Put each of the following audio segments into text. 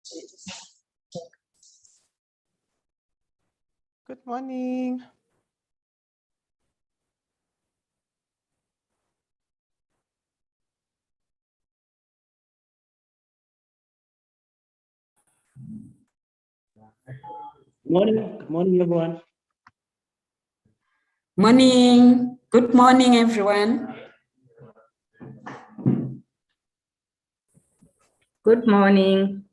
Good morning. Good morning, everyone. Morning. Good morning, everyone. Good morning.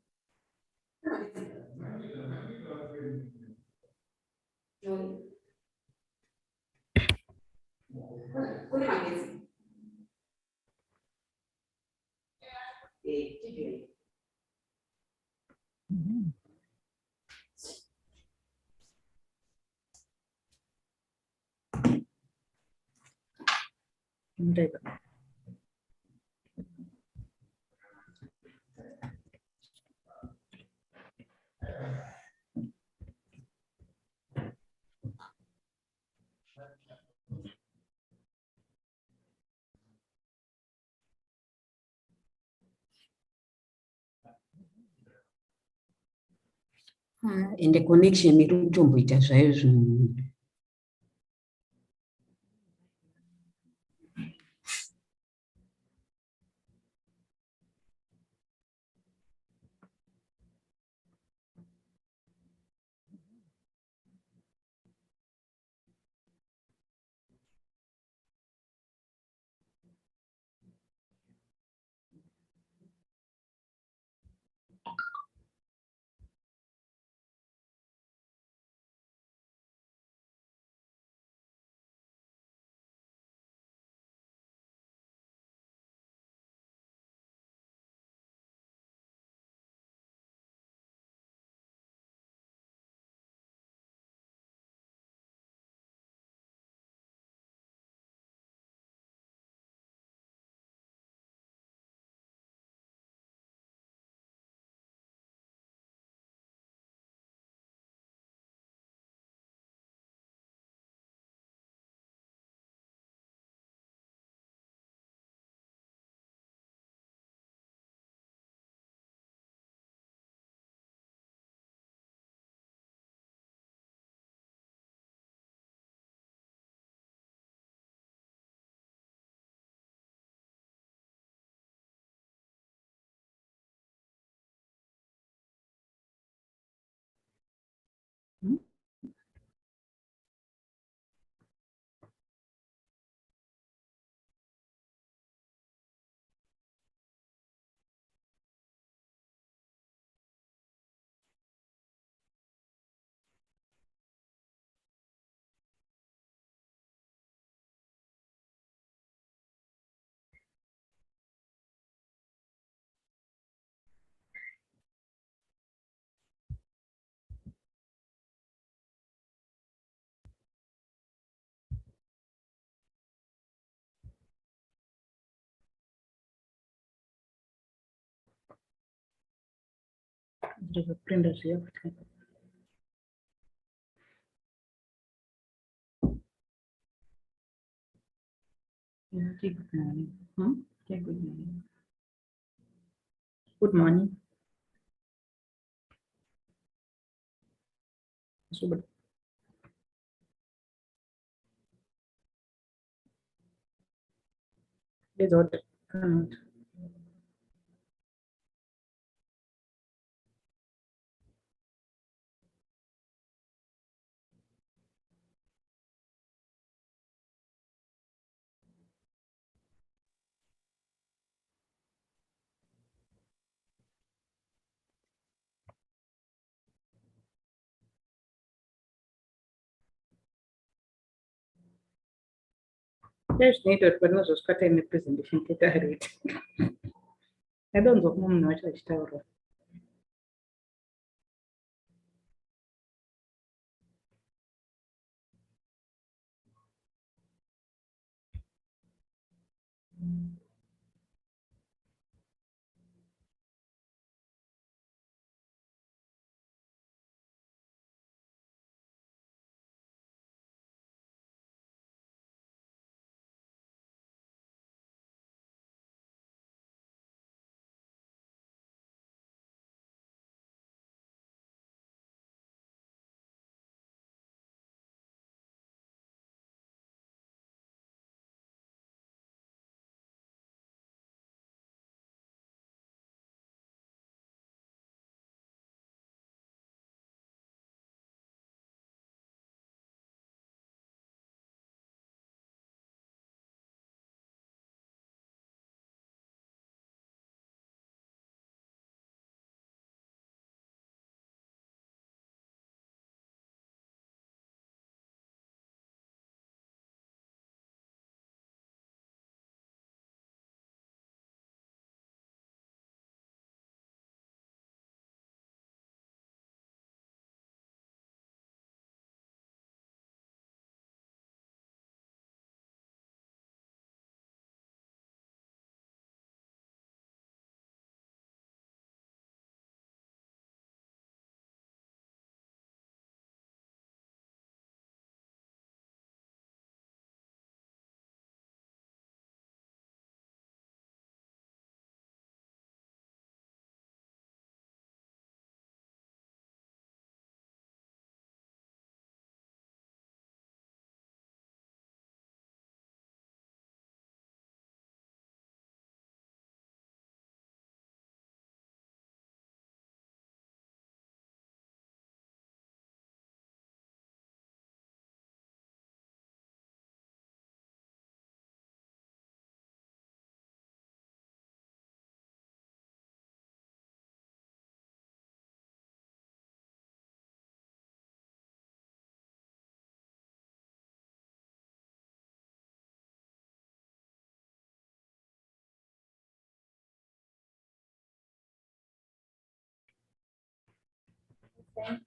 Ende connection iri kutomboita zvayo zvinhu. Good morning. There's needed, but not just cutting the presentation. I don't know much I started. Anything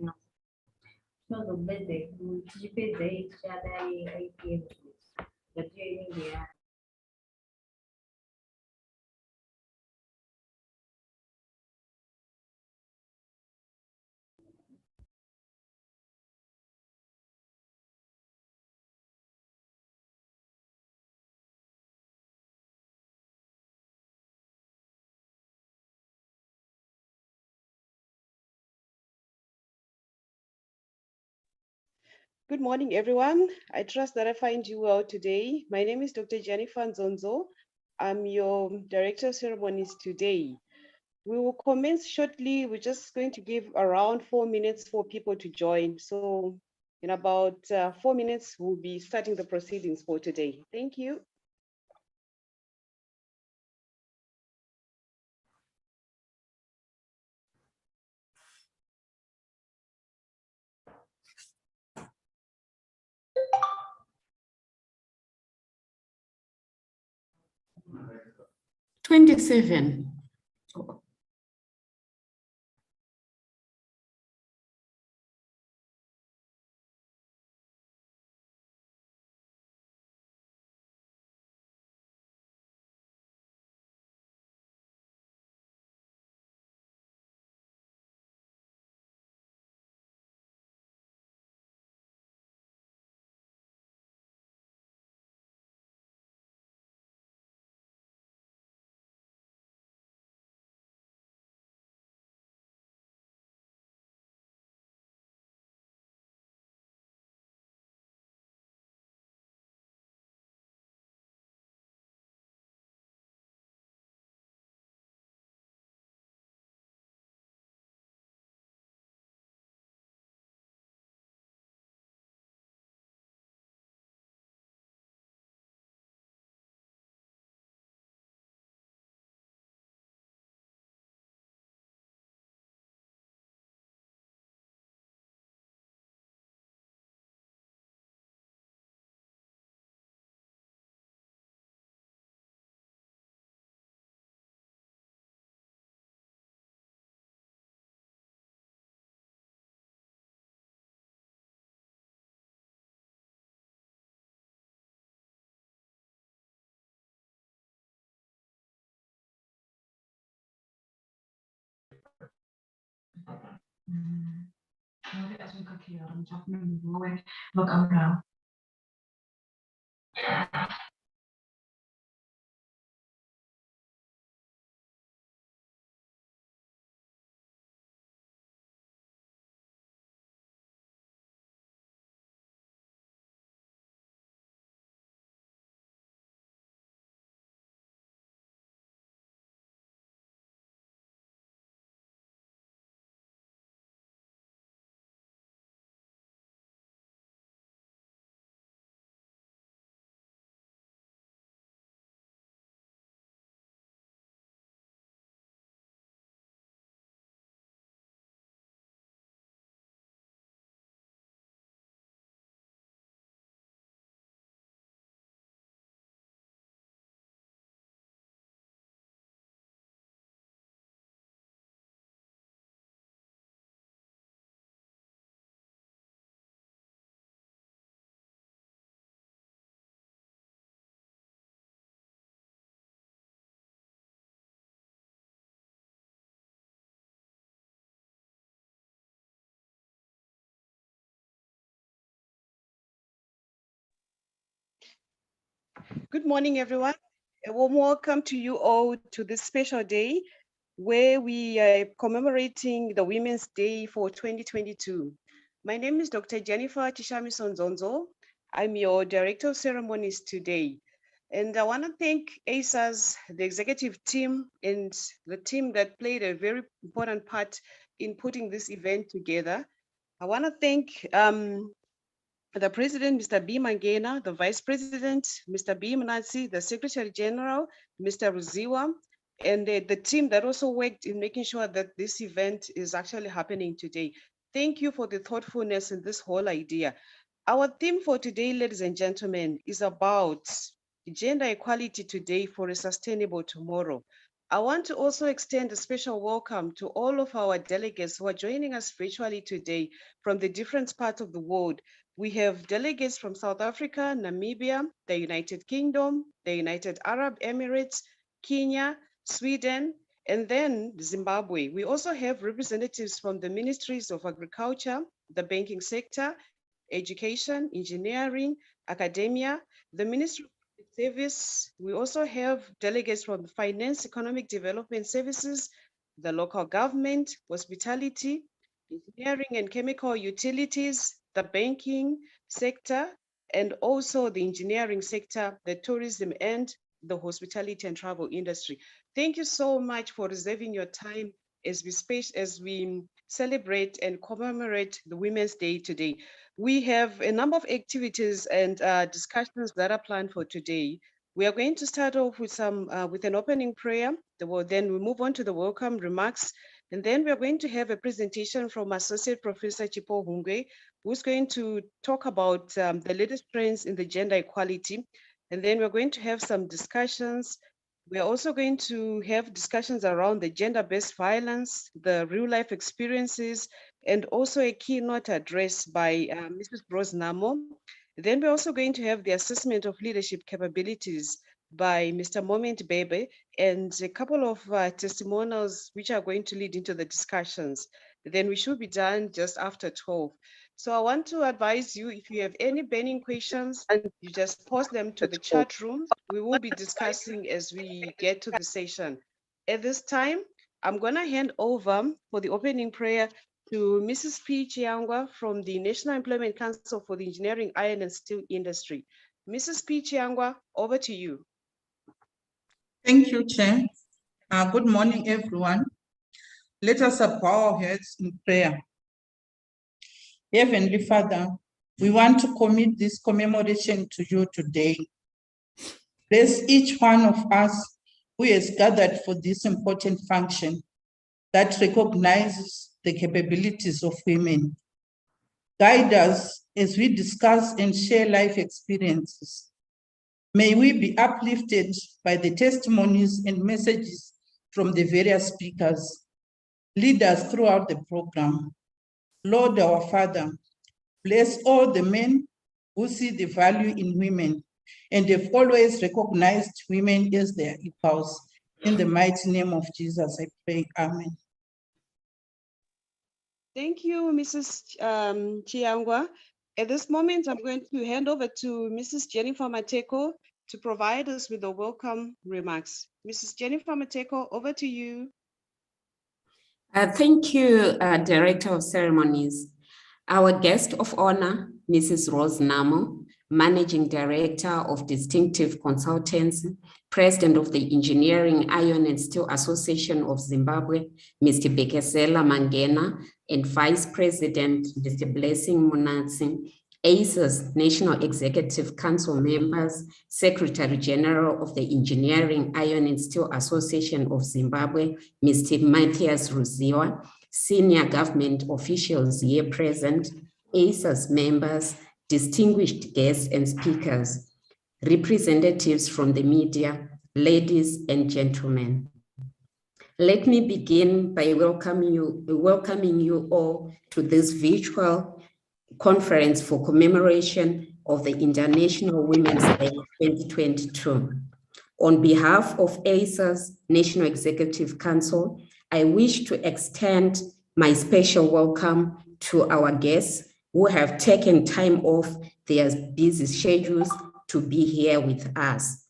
else? So the busy, busy, but yeah. Good morning, everyone. I trust that I find you well today. My name is Dr. Jennifer Nzonzo. I'm your Director of Ceremonies today. We will commence shortly. We're just going to give around 4 minutes for people to join. So in about 4 minutes, we'll be starting the proceedings for today. Thank you. Good morning, everyone. A warm welcome to you all to this special day where we are commemorating the Women's Day for 2022. My name is Dr. Jennifer Tishamison-Zonzo. I'm your Director of Ceremonies today. And I want to thank Eisaz, the executive team, and the team that played a very important part in putting this event together. I want to thank the President, Mr. B. Mangena, the Vice President, Mr. B. Mnatsi, the Secretary General, Mr. Ruziwa, and the team that also worked in making sure that this event is actually happening today. Thank you for the thoughtfulness in this whole idea. Our theme for today, ladies and gentlemen, is about gender equality today for a sustainable tomorrow. I want to also extend a special welcome to all of our delegates who are joining us virtually today from the different parts of the world. We have delegates from South Africa, Namibia, the United Kingdom, the United Arab Emirates, Kenya, Sweden, and then Zimbabwe. We also have representatives from the ministries of agriculture, the banking sector, education, engineering, academia, the Ministry of Public Service. We also have delegates from the finance, economic development services, the local government, hospitality, engineering and chemical utilities, the banking sector, and also the engineering sector, the tourism and the hospitality and travel industry. Thank you so much for reserving your time as we celebrate and commemorate the Women's Day today. We have a number of activities and discussions that are planned for today. We are going to start off with with an opening prayer. Then we move on to the welcome remarks. And then we are going to have a presentation from Associate Professor Chipo Hungwe, who's going to talk about the latest trends in the gender equality. And then we're going to have some discussions We are also going to have discussions around the gender-based violence, the real-life experiences, and also a keynote address by Mrs. Rose Namo. Then we're also going to have the assessment of leadership capabilities by Mr. Moment Bebe, and a couple of testimonials which are going to lead into the discussions. Then we should be done just after 12. So I want to advise you, if you have any burning questions, you just post them to the chat room. We will be discussing as we get to the session. At this time, I'm going to hand over for the opening prayer to Mrs. P. Chiangwe from the National Employment Council for the Engineering, Iron and Steel Industry. Mrs. P. Chiangwe, over to you. Thank you, Chair. Good morning, everyone. Let us bow our heads in prayer. Heavenly Father, we want to commit this commemoration to you today. Bless each one of us who has gathered for this important function that recognizes the capabilities of women. Guide us as we discuss and share life experiences. May we be uplifted by the testimonies and messages from the various speakers. Lead us throughout the program. Lord our Father, bless all the men who see the value in women and have always recognized women as their equals. In the mighty name of Jesus, I pray, amen. Thank you, Mrs. Chiangwe. At this moment, I'm going to hand over to Mrs. Jennifer Mateko to provide us with the welcome remarks. Mrs. Jennifer Mateko, over to you. Thank you, Director of Ceremonies. Our guest of honor, Mrs. Rose Namo, Managing Director of Distinctive Consultancy, President of the Engineering, Iron and Steel Association of Zimbabwe, Mr. Bekesela Mangena, and Vice President, Mr. Blessing Munatsi, Eisaz National Executive Council members, Secretary General of the Engineering, Iron and Steel Association of Zimbabwe, Mr. Matthias Ruziwa, senior government officials here present, Eisaz members, distinguished guests and speakers, representatives from the media, ladies and gentlemen. Let me begin by welcoming you all to this virtual conference for commemoration of the International Women's Day 2022. On behalf of Eisaz National Executive Council, I wish to extend my special welcome to our guests who have taken time off their busy schedules to be here with us.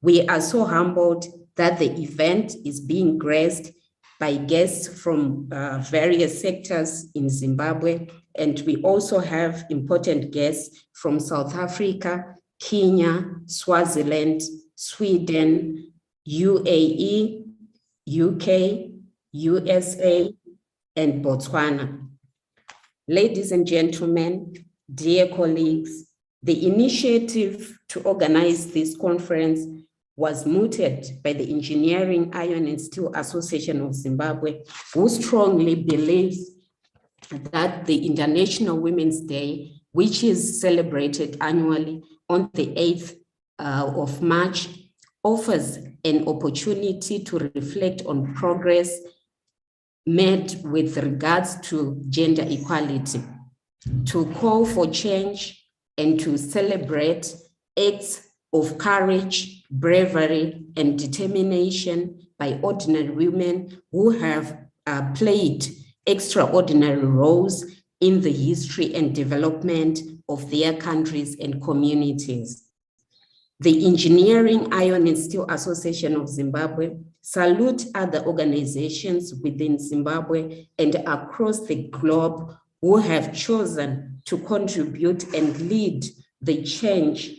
We are so humbled that the event is being graced by guests from various sectors in Zimbabwe, and we also have important guests from South Africa, Kenya, Swaziland, Sweden, UAE, UK, USA, and Botswana. Ladies and gentlemen, dear colleagues, the initiative to organize this conference was mooted by the Engineering, Iron and Steel Association of Zimbabwe, who strongly believes that the International Women's Day, which is celebrated annually on the 8th of March, offers an opportunity to reflect on progress made with regards to gender equality, to call for change and to celebrate acts of courage, bravery, and determination by ordinary women who have played extraordinary roles in the history and development of their countries and communities. The Engineering, Iron and Steel Association of Zimbabwe salute other organizations within Zimbabwe and across the globe who have chosen to contribute and lead the change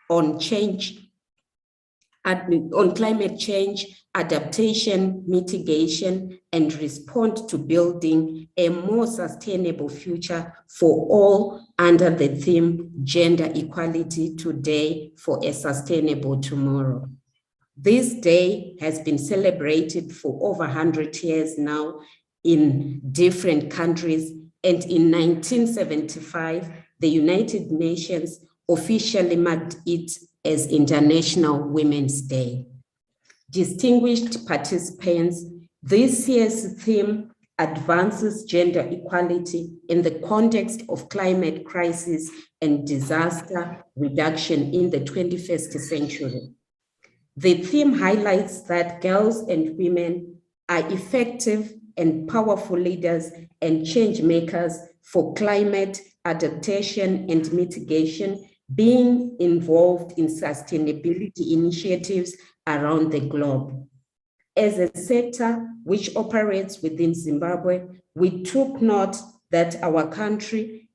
on climate change, adaptation, mitigation, and respond to building a more sustainable future for all under the theme Gender Equality Today for a Sustainable Tomorrow. This day has been celebrated for over 100 years now in different countries, and in 1975, the United Nations officially marked it as International Women's Day. Distinguished participants, this year's theme advances gender equality in the context of climate crisis and disaster reduction in the 21st century. The theme highlights that girls and women are effective and powerful leaders and change makers for climate adaptation and mitigation, being involved in sustainability initiatives around the globe. As a sector which operates within Zimbabwe, we took note that our country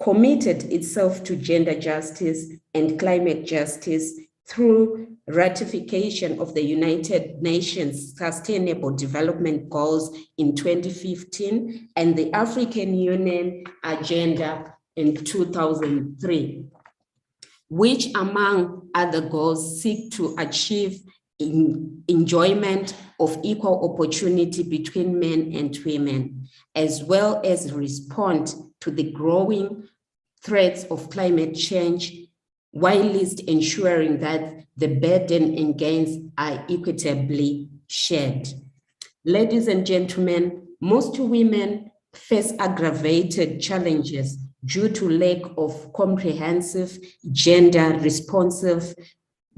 committed itself to gender justice and climate justice through ratification of the United Nations Sustainable Development Goals in 2015 and the African Union Agenda in 2003, which among other goals seek to achieve enjoyment of equal opportunity between men and women, as well as respond to the growing threats of climate change, whilst ensuring that the burden and gains are equitably shared. Ladies and gentlemen, most women face aggravated challenges due to lack of comprehensive, gender-responsive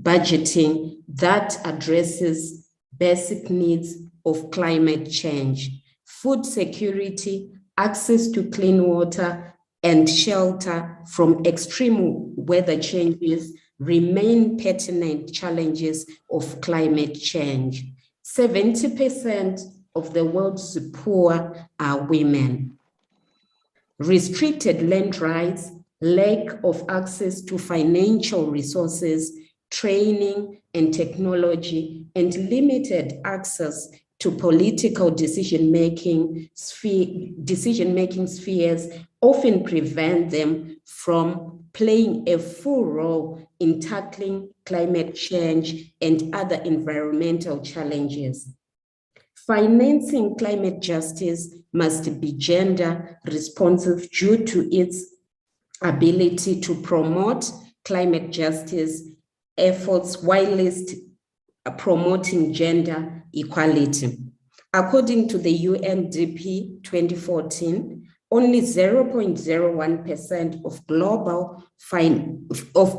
budgeting that addresses basic needs of climate change. Food security, access to clean water, and shelter from extreme weather changes remain pertinent challenges of climate change. 70% of the world's poor are women. Restricted land rights, lack of access to financial resources, training and technology, and limited access to political decision-making spheres often prevent them from playing a full role in tackling climate change and other environmental challenges. Financing climate justice must be gender responsive due to its ability to promote climate justice efforts whilst promoting gender equality. According to the UNDP 2014, only 0.01% of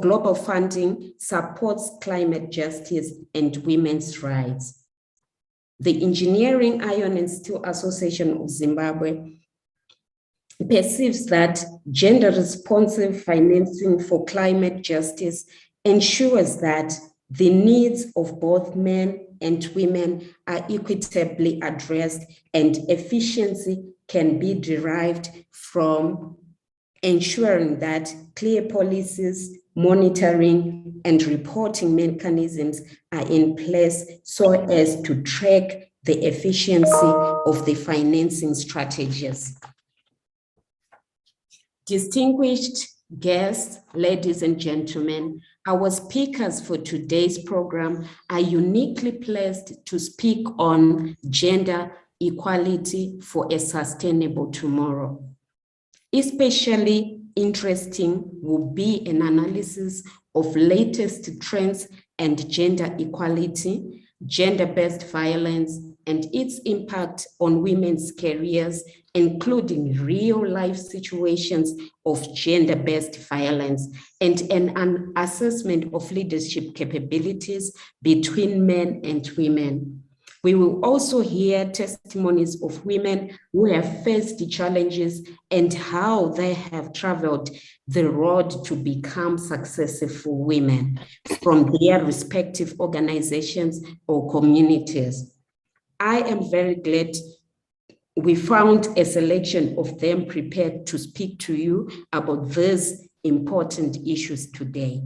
global funding supports climate justice and women's rights. The Engineering, Iron and Steel Association of Zimbabwe perceives that gender-responsive financing for climate justice ensures that the needs of both men and women are equitably addressed and efficiency can be derived from ensuring that clear policies, monitoring, and reporting mechanisms are in place so as to track the efficiency of the financing strategies. Distinguished guests, ladies and gentlemen, our speakers for today's program are uniquely placed to speak on gender equality for a sustainable tomorrow. Especially interesting will be an analysis of latest trends and gender equality, gender-based violence, and its impact on women's careers, including real-life situations of gender-based violence, and an assessment of leadership capabilities between men and women. We will also hear testimonies of women who have faced challenges and how they have traveled the road to become successful women from their respective organizations or communities. I am very glad we found a selection of them prepared to speak to you about these important issues today.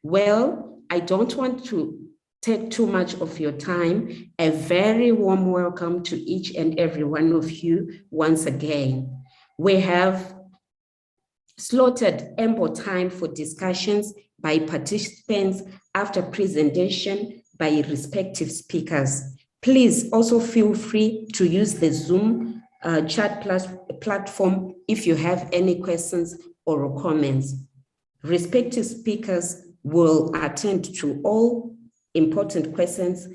Well, I don't want to take too much of your time. A very warm welcome to each and every one of you once again. We have slotted ample time for discussions by participants after presentation by respective speakers. Please also feel free to use the Zoom chat platform if you have any questions or comments. Respective speakers will attend to all important questions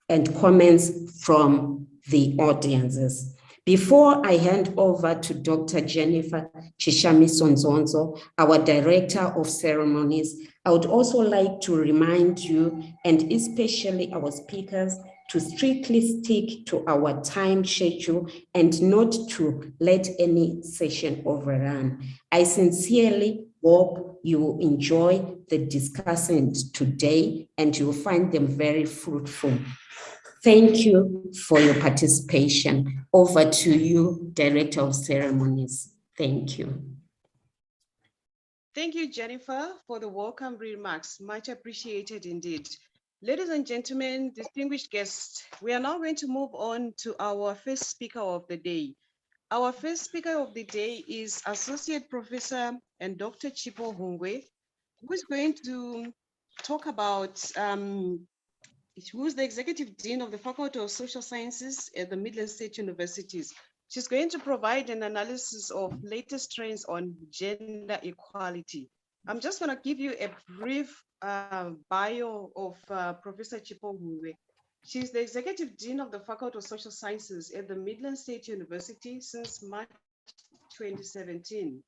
and comments from the audiences. Before I hand over to Dr. Jennifer Chishamisonzonzo, our Director of Ceremonies, I would also like to remind you, and especially our speakers, to strictly stick to our time schedule and not to let any session overrun. I sincerely hope you will enjoy the discussions today and you'll find them very fruitful. Thank you for your participation. Over to you, Director of Ceremonies. Thank you. Thank you, Jennifer, for the welcome remarks. Much appreciated indeed. Ladies and gentlemen, distinguished guests, we are now going to move on to our first speaker of the day. Our first speaker of the day is Associate Professor and Dr. Chipo Hungwe, who is going to talk about who's the Executive Dean of the Faculty of Social Sciences at the Midland State Universities. She's going to provide an analysis of latest trends on gender equality. I'm just going to give you a brief bio of Professor Chipo Hungwe. She's the Executive Dean of the Faculty of Social Sciences at the Midland State University since March 2017.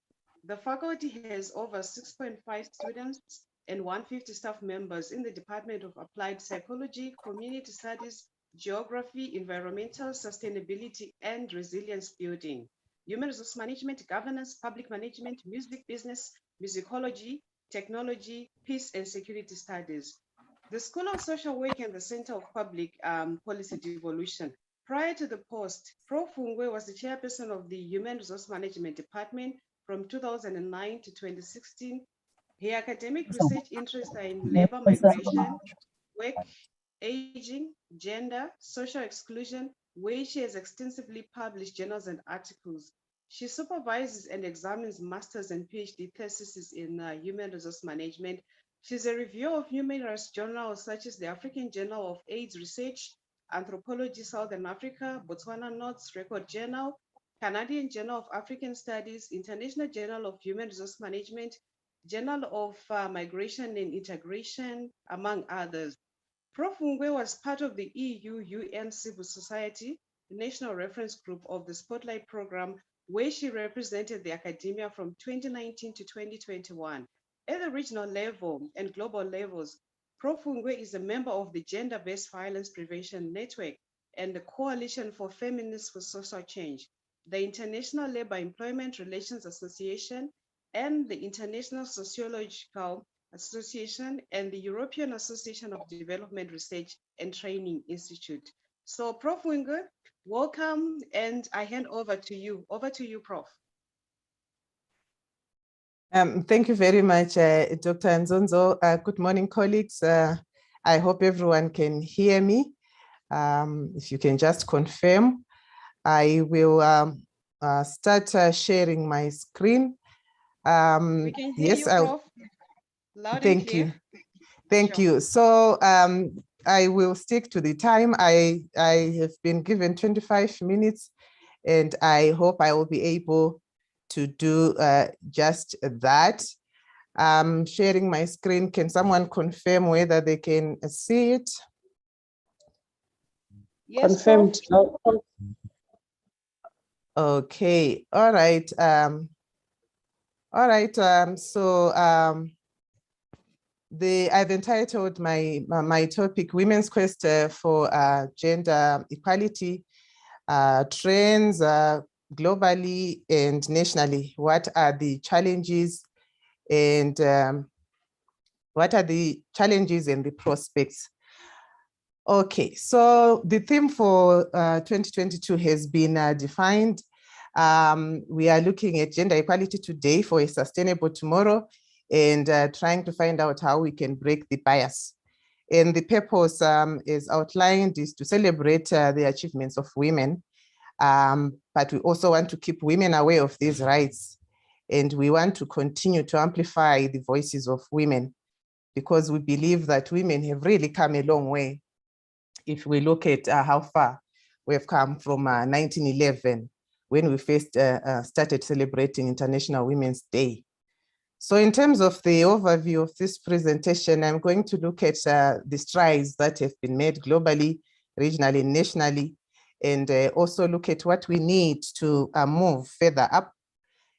The faculty has over 6.5 students and 150 staff members in the Department of Applied Psychology, Community Studies, Geography, Environmental Sustainability, and Resilience Building, Human Resource Management, Governance, Public Management, Music Business, Musicology, Technology, Peace and Security Studies. The School of Social Work and the Center of Public Policy Devolution. Prior to the post, Prof. Hungwe was the chairperson of the Human Resource Management Department from 2009 to 2016. Her academic research interests are in labor migration, work, aging, gender, social exclusion, where she has extensively published journals and articles. She supervises and examines master's and PhD theses in human resource management. She's a reviewer of numerous journals such as the African Journal of AIDS Research, Anthropology Southern Africa, Botswana Notes Record Journal, Canadian Journal of African Studies, International Journal of Human Resource Management, Journal of Migration and Integration, among others. Prof. Hungwe was part of the EU-UN Civil Society National Reference Group of the Spotlight Program, where she represented the academia from 2019 to 2021. At the regional level and global levels, Prof. Hungwe is a member of the Gender-Based Violence Prevention Network and the Coalition for Feminists for Social Change, the International Labor Employment Relations Association, and the International Sociological Association and the European Association of Development Research and Training Institute. So Prof. Hungwe, welcome, and I hand over to you. Over to you, Prof. Thank you very much, Dr. Nzonzo. Good morning, colleagues. I hope everyone can hear me. If you can just confirm, I will start sharing my screen. We can hear yes, you, Prof. Loud thank and clear. you. Thank Sure. you. So I will stick to the time. I have been given 25 minutes, and I hope I will be able to do just that. Sharing my screen. Can someone confirm whether they can see it? Yes, Confirmed. Prof. Okay. All right. I've entitled my topic Women's Quest for Gender Equality, Trends globally and nationally. What are the challenges and the prospects? Okay, so the theme for 2022 has been defined. We are looking at gender equality today for a sustainable tomorrow, and trying to find out how we can break the bias. And the purpose is outlined is to celebrate the achievements of women, but we also want to keep women aware of these rights. And we want to continue to amplify the voices of women, because we believe that women have really come a long way. If we look at how far we've come from 1911, when we first started celebrating International Women's Day. So in terms of the overview of this presentation, I'm going to look at the strides that have been made globally, regionally, nationally, and also look at what we need to move further up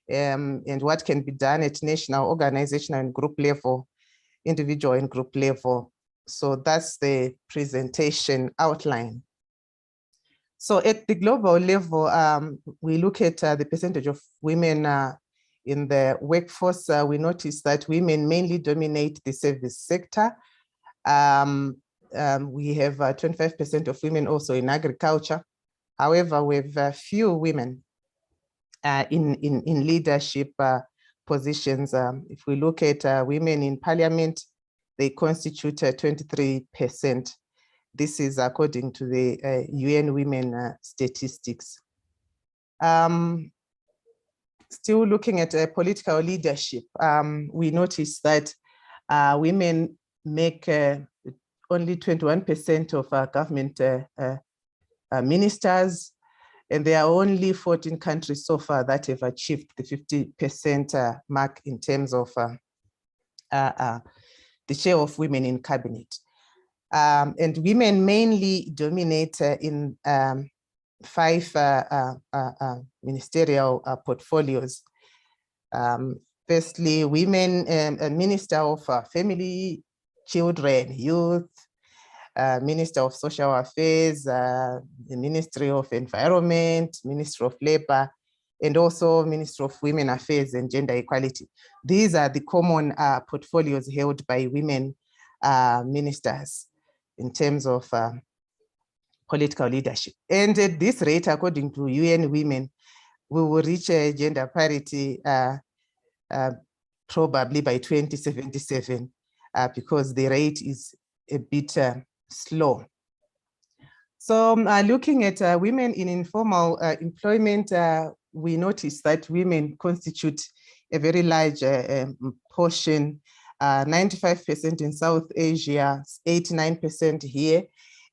and what can be done at national, organizational, and group level, individual and group level. So that's the presentation outline. So at the global level, we look at the percentage of women in the workforce. We notice that women mainly dominate the service sector. We have 25% of women also in agriculture. However, we have few women in leadership positions. If we look at women in parliament, they constitute 23%. This is according to the UN Women statistics. Still looking at political leadership, we notice that women make only 21% of government ministers, and there are only 14 countries so far that have achieved the 50% mark in terms of the share of women in cabinet. And women mainly dominate in 5 ministerial portfolios. Firstly, women, Minister of Family, Children, Youth, Minister of Social Affairs, the Ministry of Environment, Ministry of Labor, and also Ministry of Women Affairs and Gender Equality. These are the common portfolios held by women ministers in terms of political leadership. And at this rate, according to UN Women, we will reach gender parity probably by 2077 because the rate is a bit slow. So looking at women in informal employment, we notice that women constitute a very large portion, 95% in South Asia, 89% here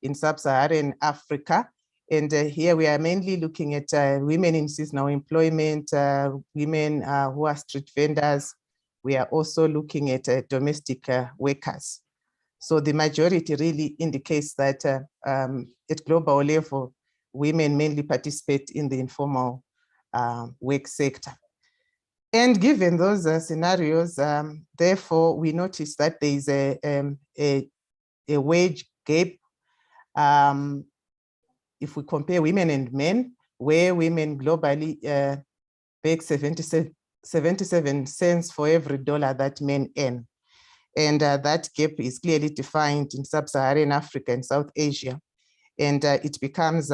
in Sub-Saharan Africa. And here we are mainly looking at women in seasonal employment, women who are street vendors. We are also looking at domestic workers. So the majority really indicates that at global level, women mainly participate in the informal work sector. And given those scenarios, therefore, we notice that there is a wage gap. If we compare women and men, where women globally make 77 cents for every dollar that men earn. And that gap is clearly defined in Sub-Saharan Africa and South Asia. And it becomes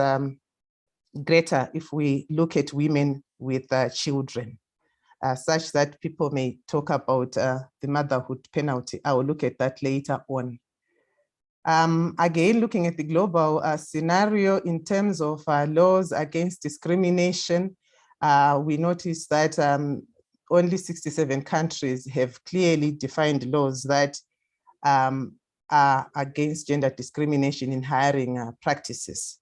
greater if we look at women with children, such that people may talk about the motherhood penalty. I will look at that later on. Again, looking at the global scenario in terms of laws against discrimination, we notice that only 67 countries have clearly defined laws that are against gender discrimination in hiring practices.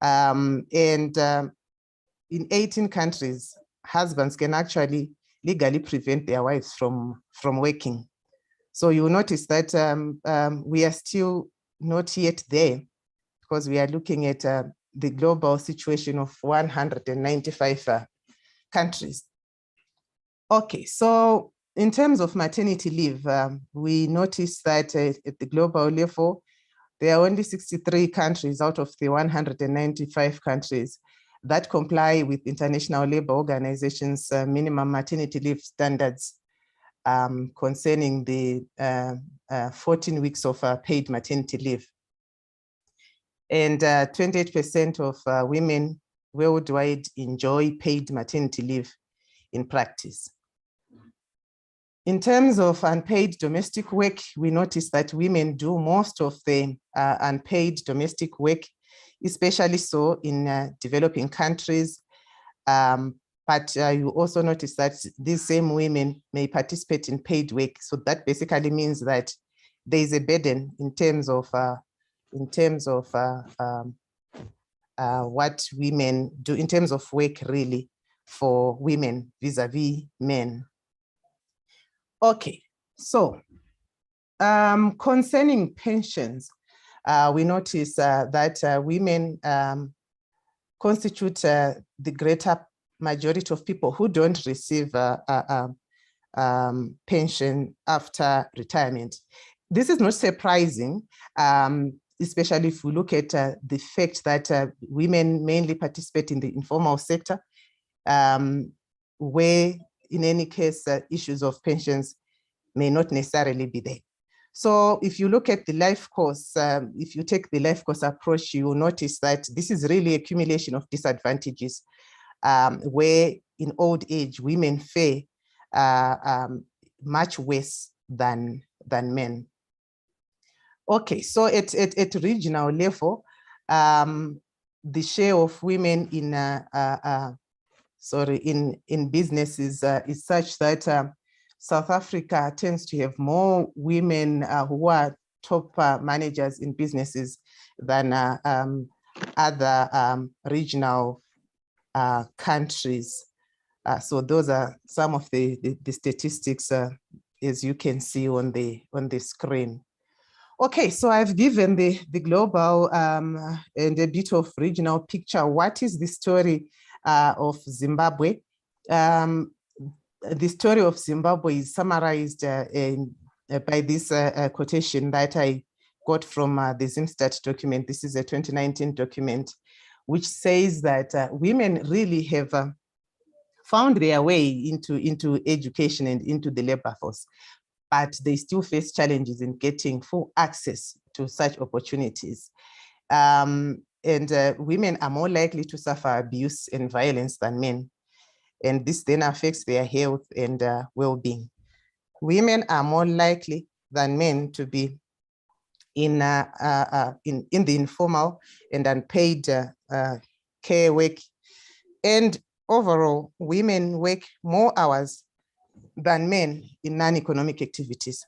And in 18 countries, husbands can actually legally prevent their wives from working. So you will notice that we are still not yet there because we are looking at the global situation of 195 countries. Okay, so in terms of maternity leave, we notice that at the global level, there are only 63 countries out of the 195 countries that comply with International Labour Organization's minimum maternity leave standards concerning the 14 weeks of paid maternity leave. And 28% of women worldwide enjoy paid maternity leave in practice. In terms of unpaid domestic work, we notice that women do most of the unpaid domestic work, especially so in developing countries. But you also notice that these same women may participate in paid work. So that basically means that there is a burden in terms of what women do in terms of work really for women vis-a-vis men. Okay, so concerning pensions, we notice that women constitute the greater majority of people who don't receive pension after retirement. This is not surprising, especially if we look at the fact that women mainly participate in the informal sector, where in any case issues of pensions may not necessarily be there. So if you look at the life course, if you take the life course approach, you will notice that this is really accumulation of disadvantages, where in old age, women fare much worse than men. Okay, so at regional level, the share of women in businesses is such that South Africa tends to have more women who are top managers in businesses than other regional countries. So those are some of the statistics, as you can see on the screen. Okay, so I've given the global and a bit of regional picture. What is the story of Zimbabwe? The story of Zimbabwe is summarized by this quotation that I got from the Zimstat document. This is a 2019 document, which says that women really have found their way into education and into the labor force, but they still face challenges in getting full access to such opportunities. And women are more likely to suffer abuse and violence than men. And this then affects their health and well-being. Women are more likely than men to be in the informal and unpaid care work. And overall, women work more hours than men in non-economic activities.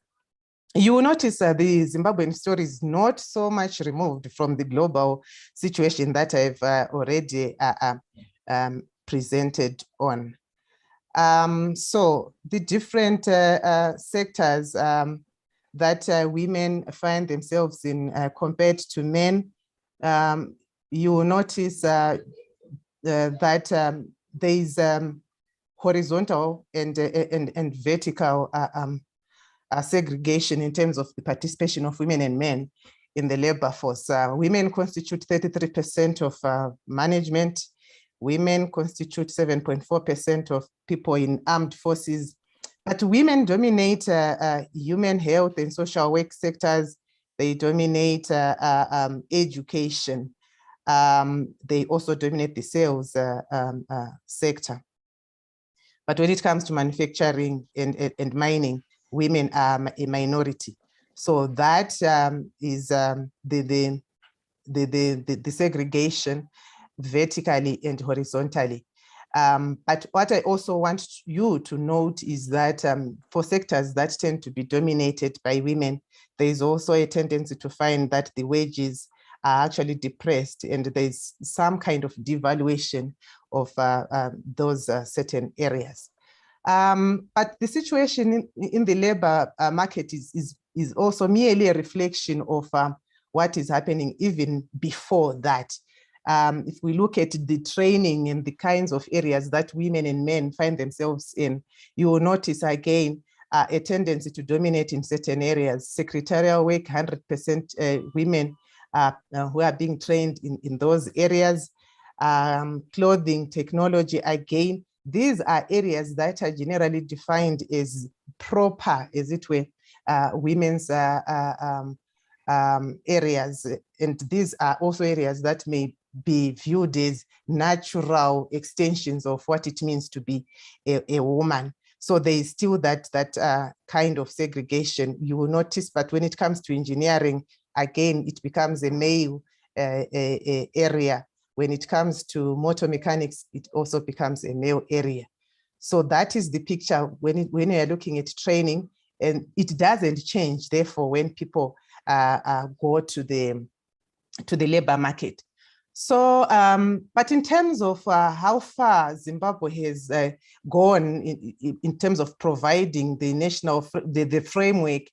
You will notice the Zimbabwean story is not so much removed from the global situation that I've already presented on. So the different sectors that women find themselves in compared to men, you will notice that there is horizontal and vertical segregation in terms of the participation of women and men in the labor force. Women constitute 33% of management. Women constitute 7.4% of people in armed forces, but women dominate human health and social work sectors. They dominate education. They also dominate the sales sector. But when it comes to manufacturing and mining, women are a minority. So that is the segregation vertically and horizontally. But what I also want you to note is that for sectors that tend to be dominated by women, there is also a tendency to find that the wages are actually depressed and there's some kind of devaluation of those certain areas. But the situation in the labor market is also merely a reflection of what is happening even before that. If we look at the training and the kinds of areas that women and men find themselves in, you will notice again a tendency to dominate in certain areas. Secretarial work, 100% women who are being trained in those areas. Clothing, technology, again, these are areas that are generally defined as proper, as it were, women's areas. And these are also areas that may be viewed as natural extensions of what it means to be a woman. So there is still that kind of segregation you will notice, but when it comes to engineering, again, it becomes a male area. When it comes to motor mechanics, it also becomes a male area. So that is the picture when you are looking at training, and it doesn't change, therefore, when people go to the labor market. So, but in terms of how far Zimbabwe has gone in terms of providing the national, the framework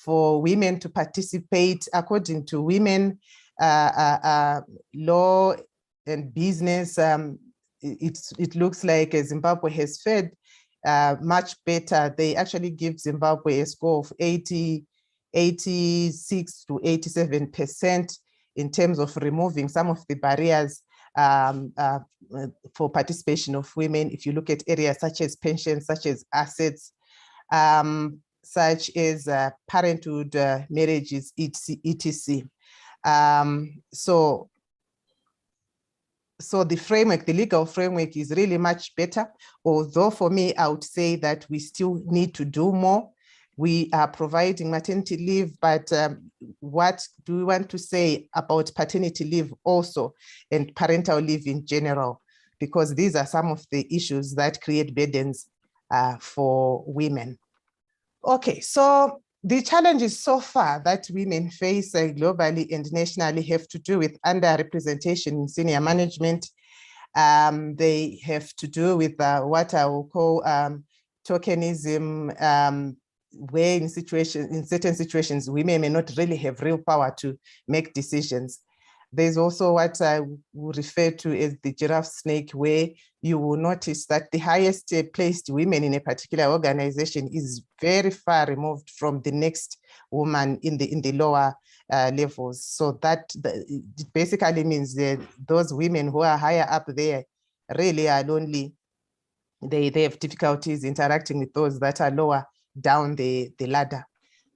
for women to participate according to women law and business. It looks like Zimbabwe has fared much better. They actually give Zimbabwe a score of 86 to 87% in terms of removing some of the barriers for participation of women. If you look at areas such as pensions, such as assets, such as parenthood, marriages, etc. So the framework, the legal framework is really much better. Although for me, I would say that we still need to do more. We are providing maternity leave, but what do we want to say about paternity leave also and parental leave in general? Because these are some of the issues that create burdens for women. Okay, so the challenges so far that women face globally and nationally have to do with underrepresentation in senior management. They have to do with what I will call tokenism, where in certain situations, women may not really have real power to make decisions. There's also what I would refer to as the giraffe snake, where you will notice that the highest placed women in a particular organization is very far removed from the next woman in the lower levels. So that it basically means that those women who are higher up there really are lonely. They have difficulties interacting with those that are lower down the ladder.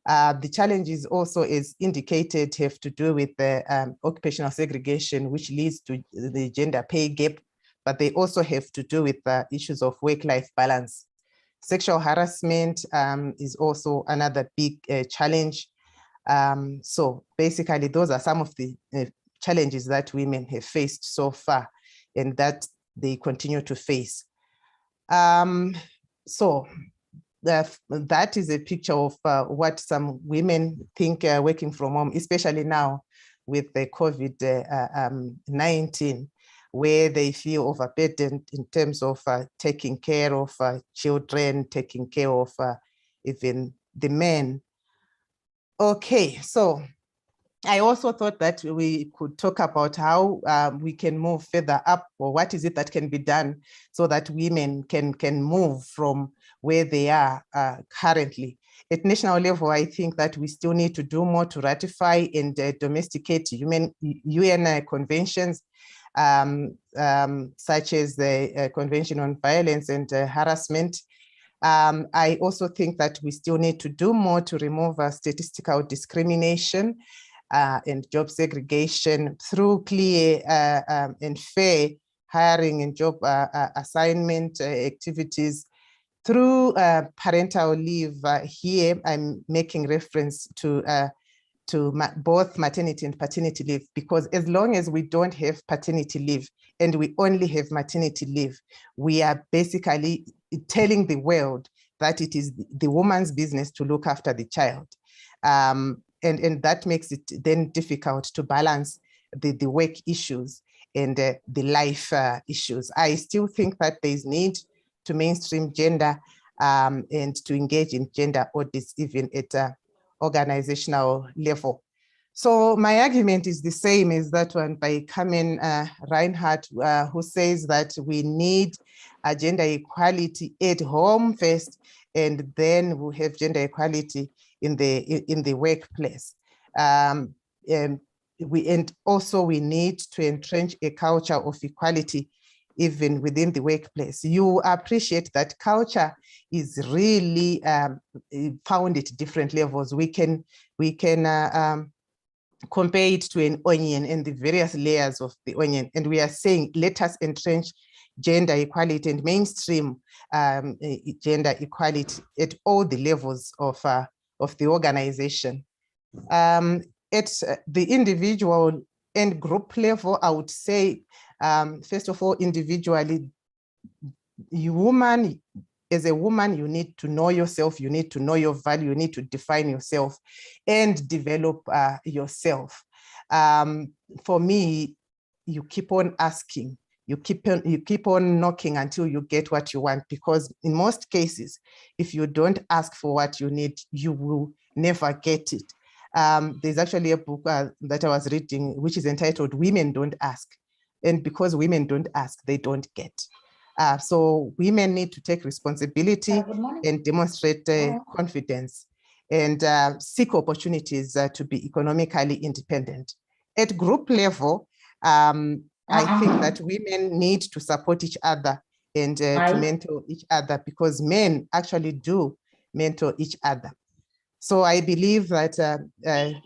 The challenges also, as indicated, have to do with the occupational segregation, which leads to the gender pay gap, but they also have to do with issues of work-life balance. Sexual harassment is also another big challenge. So basically, those are some of the challenges that women have faced so far and that they continue to face. That is a picture of what some women think working from home, especially now with the COVID-19, where they feel overburdened in terms of taking care of children, taking care of even the men. Okay, so I also thought that we could talk about how we can move further up, or what is it that can be done so that women can move from where they are currently. At national level, I think that we still need to do more to ratify and domesticate UN conventions, such as the Convention on Violence and Harassment. I also think that we still need to do more to remove statistical discrimination and job segregation through clear and fair hiring and job assignment activities, through parental leave. Here I'm making reference to both maternity and paternity leave, because as long as we don't have paternity leave and we only have maternity leave, we are basically telling the world that it is the woman's business to look after the child. And that makes it then difficult to balance the work issues and the life issues. I still think that there is need to mainstream gender and to engage in gender audits even at organizational level. So my argument is the same as that one by Carmen Reinhardt, who says that we need gender equality at home first, and then we'll have gender equality in the workplace. And also we need to entrench a culture of equality even within the workplace. You appreciate that culture is really found at different levels. We can compare it to an onion and the various layers of the onion. And we are saying, let us entrench gender equality and mainstream gender equality at all the levels of the organization. At the individual and group level, I would say, first of all, individually, as a woman, you need to know yourself, you need to know your value, you need to define yourself and develop yourself. For me, you keep on asking, you keep on knocking until you get what you want, because in most cases, if you don't ask for what you need, you will never get it. There's actually a book that I was reading, which is entitled Women Don't Ask. And because women don't ask, they don't get. So women need to take responsibility and demonstrate confidence and seek opportunities to be economically independent. At group level, I think that women need to support each other and to mentor each other, because men actually do mentor each other. So I believe that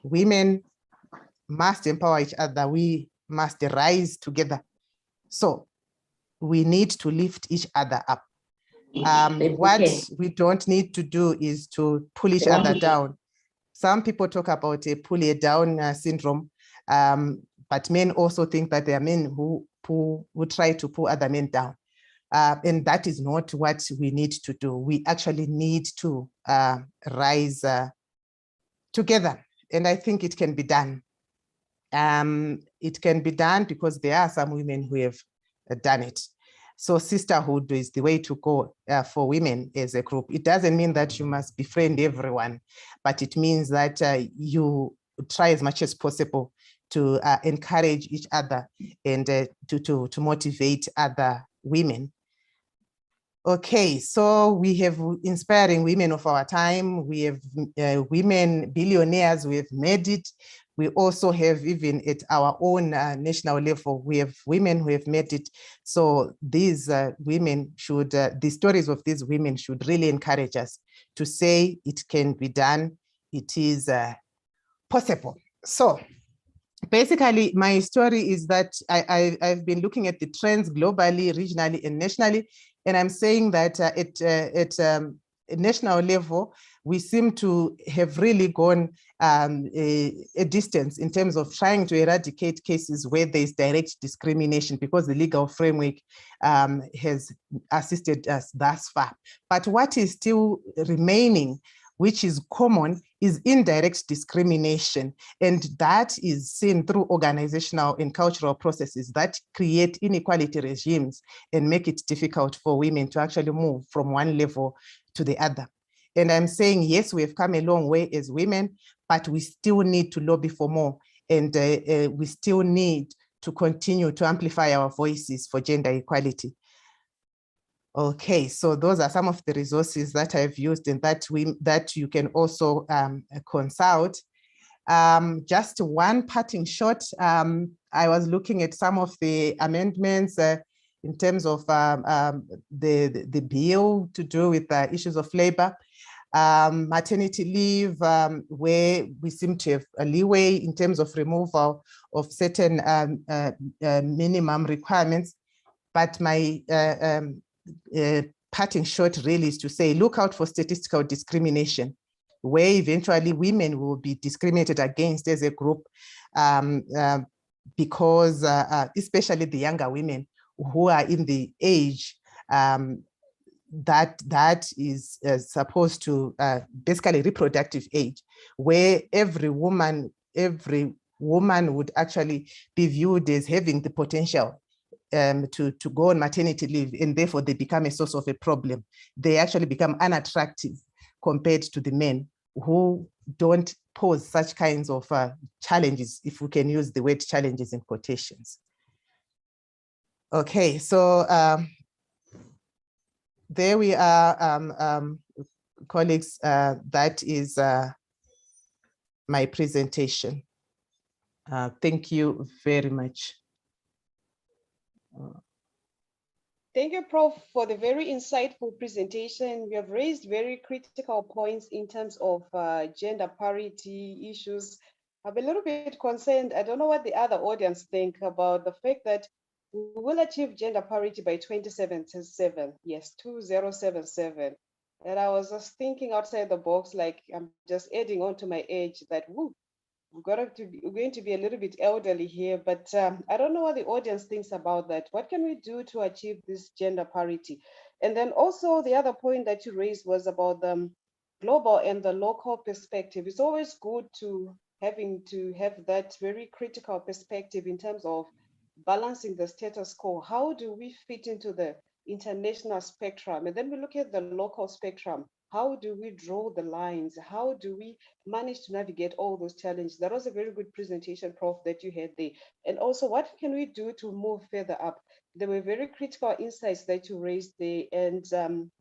women must empower each other. We must rise together. So we need to lift each other up. What we don't need to do is to pull each other down. Some people talk about a pull it down syndrome, but men also think that there are men who try to pull other men down. And that is not what we need to do. We actually need to rise together. And I think it can be done. It can be done because there are some women who have done it. So sisterhood is the way to go for women as a group. It doesn't mean that you must befriend everyone, but it means that you try as much as possible to encourage each other and to motivate other women. Okay, so we have inspiring women of our time. We have women billionaires who have made it. We also have, even at our own national level, we have women who have made it. So these women should, the stories of these women should really encourage us to say it can be done. It is possible. So basically, my story is that I've been looking at the trends globally, regionally, and nationally. And I'm saying that at a national level, we seem to have really gone a distance in terms of trying to eradicate cases where there's direct discrimination, because the legal framework has assisted us thus far. But what is still remaining, which is common, is indirect discrimination. And that is seen through organizational and cultural processes that create inequality regimes and make it difficult for women to actually move from one level to the other. And I'm saying, yes, we have come a long way as women, but we still need to lobby for more. And we still need to continue to amplify our voices for gender equality. Okay, so those are some of the resources that I've used and that you can also consult. Just one parting shot. I was looking at some of the amendments in terms of the bill to do with the issues of labor, maternity leave, where we seem to have a leeway in terms of removal of certain minimum requirements. But my parting shot really is to say, look out for statistical discrimination, where eventually women will be discriminated against as a group, because especially the younger women who are in the age that is supposed to basically reproductive age, where every woman would actually be viewed as having the potential to go on maternity leave, and therefore they become a source of a problem. They actually become unattractive compared to the men who don't pose such kinds of challenges, if we can use the word challenges in quotations. Okay, so there we are, colleagues. That is my presentation. Thank you very much. Thank you, Prof, for the very insightful presentation. You have raised very critical points in terms of gender parity issues. I'm a little bit concerned. I don't know what the other audience think about the fact that we will achieve gender parity by 2077. Yes, 2077. And I was just thinking outside the box, like I'm just adding on to my age that, woo, we're going to be a little bit elderly here, but I don't know what the audience thinks about that. What can we do to achieve this gender parity? And then also the other point that you raised was about the global and the local perspective. It's always good to have that very critical perspective in terms of balancing the status quo. How do we fit into the international spectrum? And then we look at the local spectrum. How do we draw the lines? How do we manage to navigate all those challenges? That was a very good presentation, Prof, that you had there. And also, what can we do to move further up? There were very critical insights that you raised there, and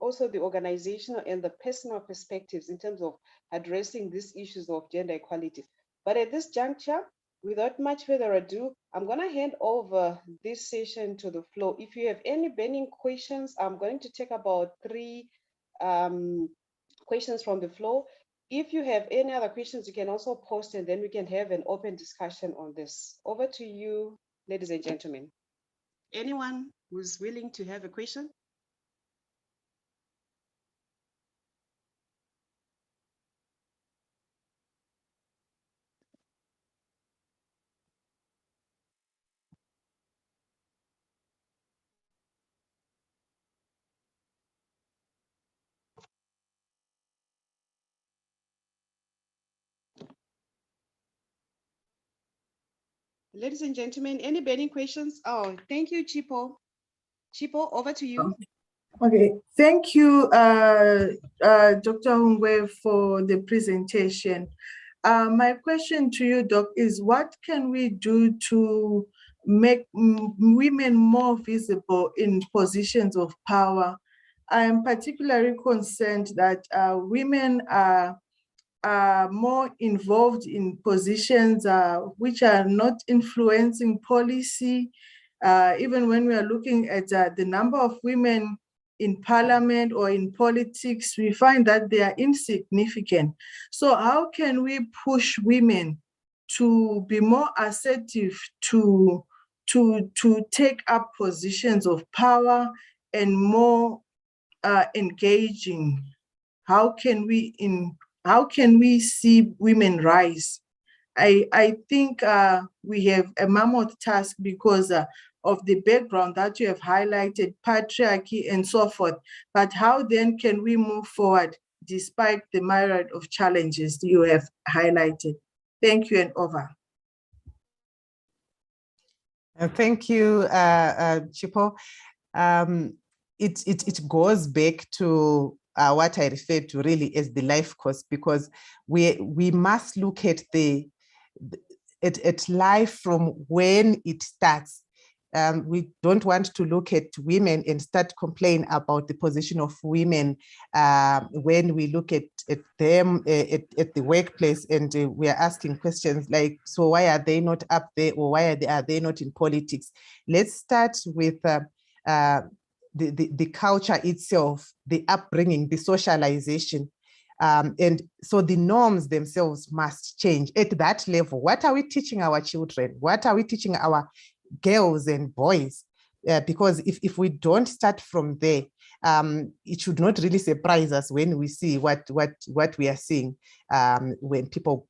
also the organizational and the personal perspectives in terms of addressing these issues of gender equality. But at this juncture, without much further ado, I'm going to hand over this session to the floor. If you have any burning questions, I'm going to take about 3 questions from the floor. If you have any other questions, you can also post and then we can have an open discussion on this. Over to you, ladies and gentlemen. Anyone who's willing to have a question? Ladies and gentlemen, any burning questions? Oh, thank you, Chipo. Chipo, over to you. Okay, thank you, Dr. Hungwe, for the presentation. My question to you, Doc, is what can we do to make women more visible in positions of power? I am particularly concerned that women are more involved in positions which are not influencing policy. Even when we are looking at the number of women in parliament or in politics, we find that they are insignificant. So how can we push women to be more assertive, to take up positions of power and more engaging? How can we see women rise? I think we have a mammoth task because of the background that you have highlighted, patriarchy and so forth. But how then can we move forward despite the myriad of challenges you have highlighted? Thank you, and over. Thank you, Chipo. It goes back to what I referred to really as the life course, because we must look at at life from when it starts. We don't want to look at women and start complaining about the position of women when we look at them at the workplace, and we are asking questions like, so why are they not up there, or why are they not in politics? Let's start with the culture itself, the upbringing, the socialization. And so the norms themselves must change at that level. What are we teaching our children? What are we teaching our girls and boys? Because if we don't start from there, it should not really surprise us when we see what we are seeing when people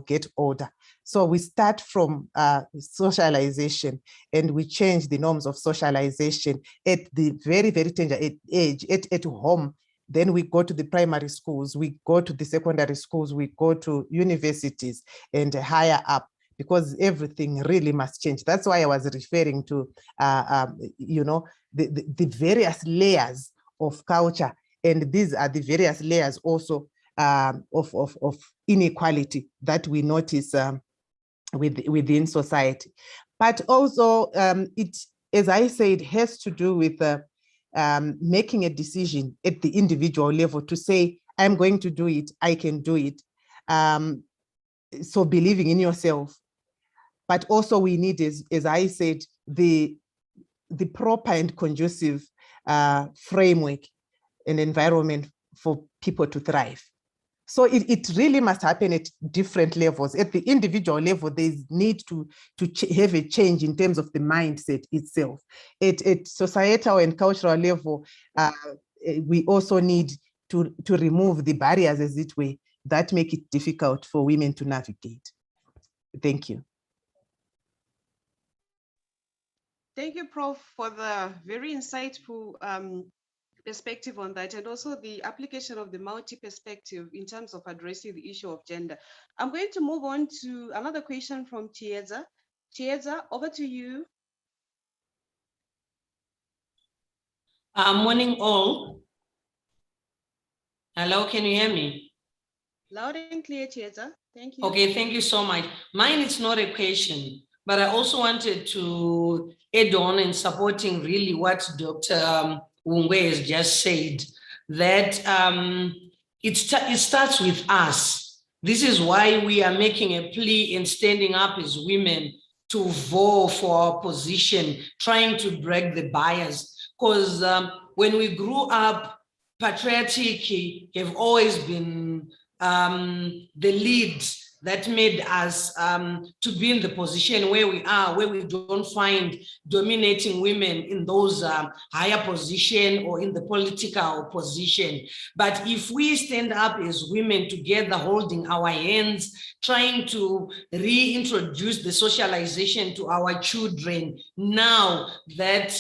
get older. So we start from socialization, and we change the norms of socialization at the very, very tender age, at home. Then we go to the primary schools, we go to the secondary schools, we go to universities and higher up, because everything really must change. That's why I was referring to, the various layers of culture. And these are the various layers also of inequality that we notice within society. But also it, as I said, has to do with making a decision at the individual level to say, I'm going to do it, I can do it. So believing in yourself. But also we need, as I said, the proper and conducive framework and environment for people to thrive. So it really must happen at different levels. At the individual level, there's need to have a change in terms of the mindset itself. At societal and cultural level, we also need to remove the barriers, as it were, that make it difficult for women to navigate. Thank you. Thank you, Prof, for the very insightful perspective on that, and also the application of the multi-perspective in terms of addressing the issue of gender. I'm going to move on to another question from Chieza. Chieza, over to you. Morning all. Hello, can you hear me? Loud and clear, Chieza. Thank you. Okay, thank you so much. Mine is not a question, but I also wanted to add on in supporting really what Dr. Ungwe has just said, that it starts with us. This is why we are making a plea and standing up as women to vote for our position, trying to break the bias. Because when we grew up, patriarchy have always been the lead that made us to be in the position where we are, where we don't find dominating women in those higher position or in the political position. But if we stand up as women together, holding our hands, trying to reintroduce the socialization to our children, now that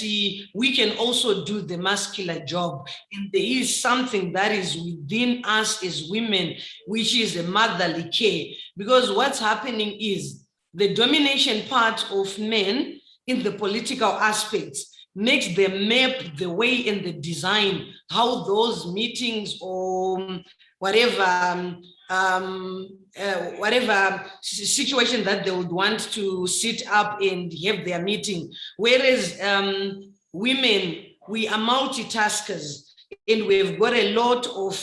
we can also do the muscular job, and there is something that is within us as women, which is a motherly care. Because what's happening is the domination part of men in the political aspects makes them map the way and the design, how those meetings or whatever situation that they would want to sit up and have their meeting. Whereas women, we are multitaskers, and we've got a lot of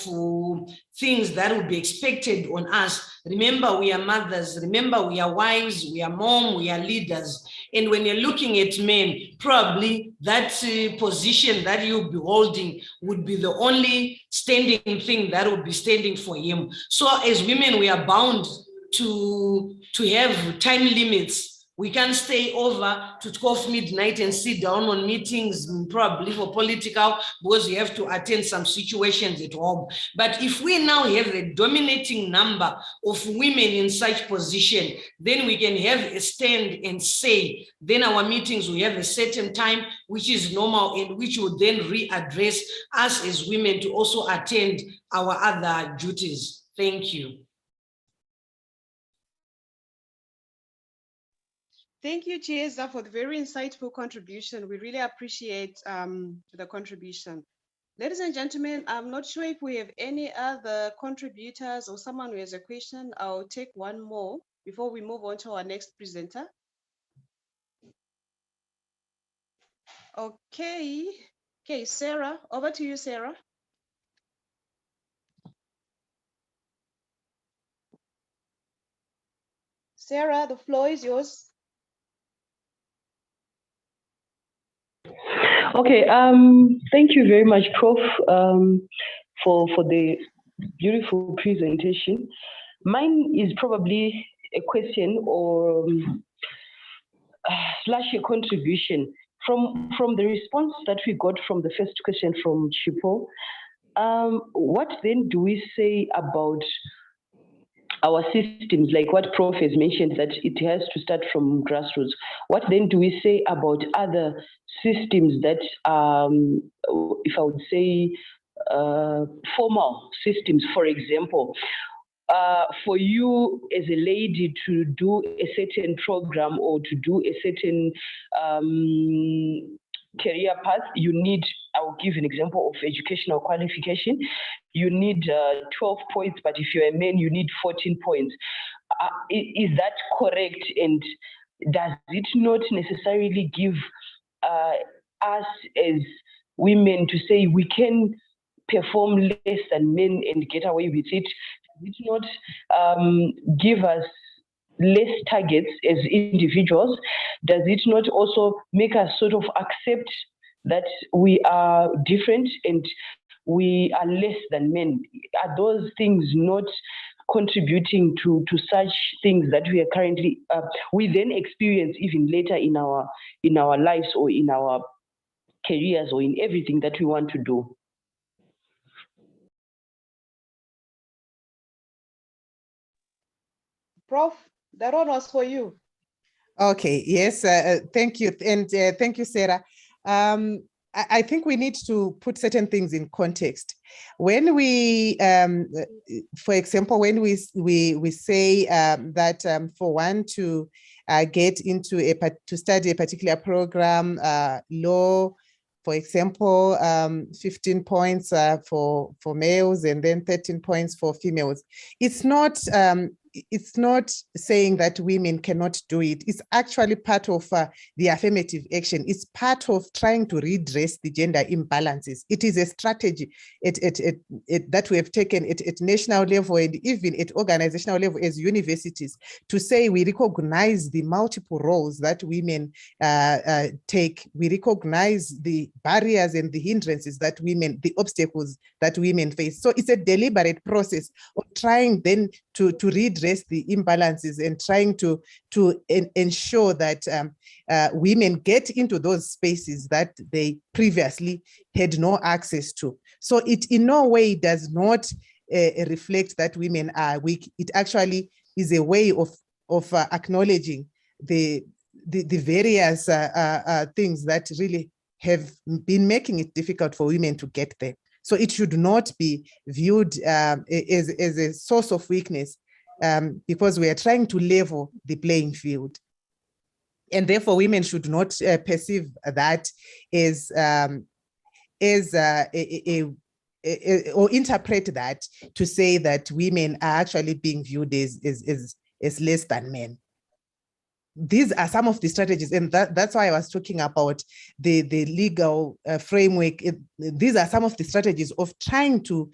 things that would be expected on us. Remember, we are mothers. Remember, we are wives, we are mom, we are leaders. And when you're looking at men, probably that position that you'll be holding would be the only standing thing that would be standing for him. So as women, we are bound to have time limits. We can't stay over to 12 midnight and sit down on meetings, probably for political, because you have to attend some situations at home. But if we now have a dominating number of women in such position, then we can have a stand and say, then our meetings will have a certain time, which is normal, and which will then readdress us as women to also attend our other duties. Thank you. Thank you, Chieza, for the very insightful contribution. We really appreciate the contribution. Ladies and gentlemen, I'm not sure if we have any other contributors or someone who has a question. I'll take one more before we move on to our next presenter. Okay, Sarah, over to you, Sarah. Sarah, the floor is yours. Okay, thank you very much, Prof, for the beautiful presentation. Mine is probably a question or slash a contribution from the response that we got from the first question from Chipo. What then do we say about our systems, like what Prof has mentioned, that it has to start from grassroots? What then do we say about other systems that, if I would say, formal systems, for example, for you as a lady to do a certain program or to do a certain career path, you need, I will give an example of educational qualification. You need 12 points, but if you're a man, you need 14 points. Is that correct? And does it not necessarily give us as women to say we can perform less than men and get away with it? Does it not give us less targets as individuals? Does it not also make us sort of accept that we are different and we are less than men? Are those things not contributing to such things that we are currently we then experience even later in our lives or in our careers or in everything that we want to do? Prof, that one was for you. Okay, yes, thank you. And thank you, Sarah. I think we need to put certain things in context. When we, for example, when we say that for one to get into to study a particular program, law, For example, 15 points for males and then 13 points for females. It's not saying that women cannot do it. It's actually part of the affirmative action. It's part of trying to redress the gender imbalances. It is a strategy that we have taken at national level and even at organizational level as universities to say we recognize the multiple roles that women take. We recognize the barriers and the hindrances that women, the obstacles that women face. So it's a deliberate process of trying then to redress the imbalances and trying to ensure that women get into those spaces that they previously had no access to. So it in no way does not reflect that women are weak. It actually is a way of acknowledging the various things that really have been making it difficult for women to get there. So it should not be viewed as a source of weakness because we are trying to level the playing field. And therefore, women should not perceive that as or interpret that to say that women are actually being viewed as less than men. These are some of the strategies, and that's why I was talking about the legal framework. These are some of the strategies of trying to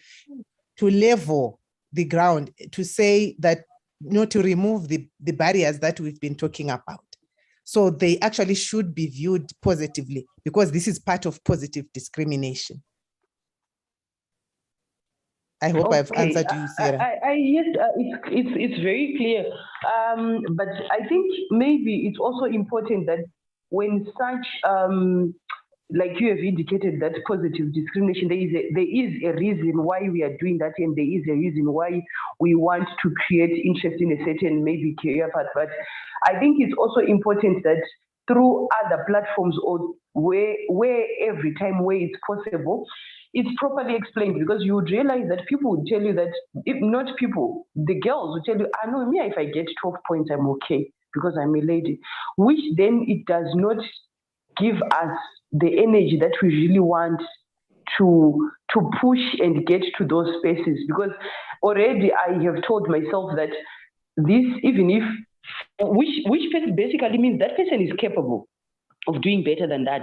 level the ground, to say that, to remove the barriers that we've been talking about. So they actually should be viewed positively because this is part of positive discrimination. I hope I've answered you, Sarah. Yes, it's very clear. But I think maybe it's also important that when such, like you have indicated, that positive discrimination, there is a reason why we are doing that, and there is a reason why we want to create interest in a certain maybe career path. But I think it's also important that through other platforms or where every time where it's possible, it's properly explained, because you would realize that people would tell you that, if not people, the girls would tell you, I know me, if I get 12 points, I'm okay because I'm a lady, which then it does not give us the energy that we really want to push and get to those spaces. Because already I have told myself that this, even if, which person basically means that person is capable of doing better than that,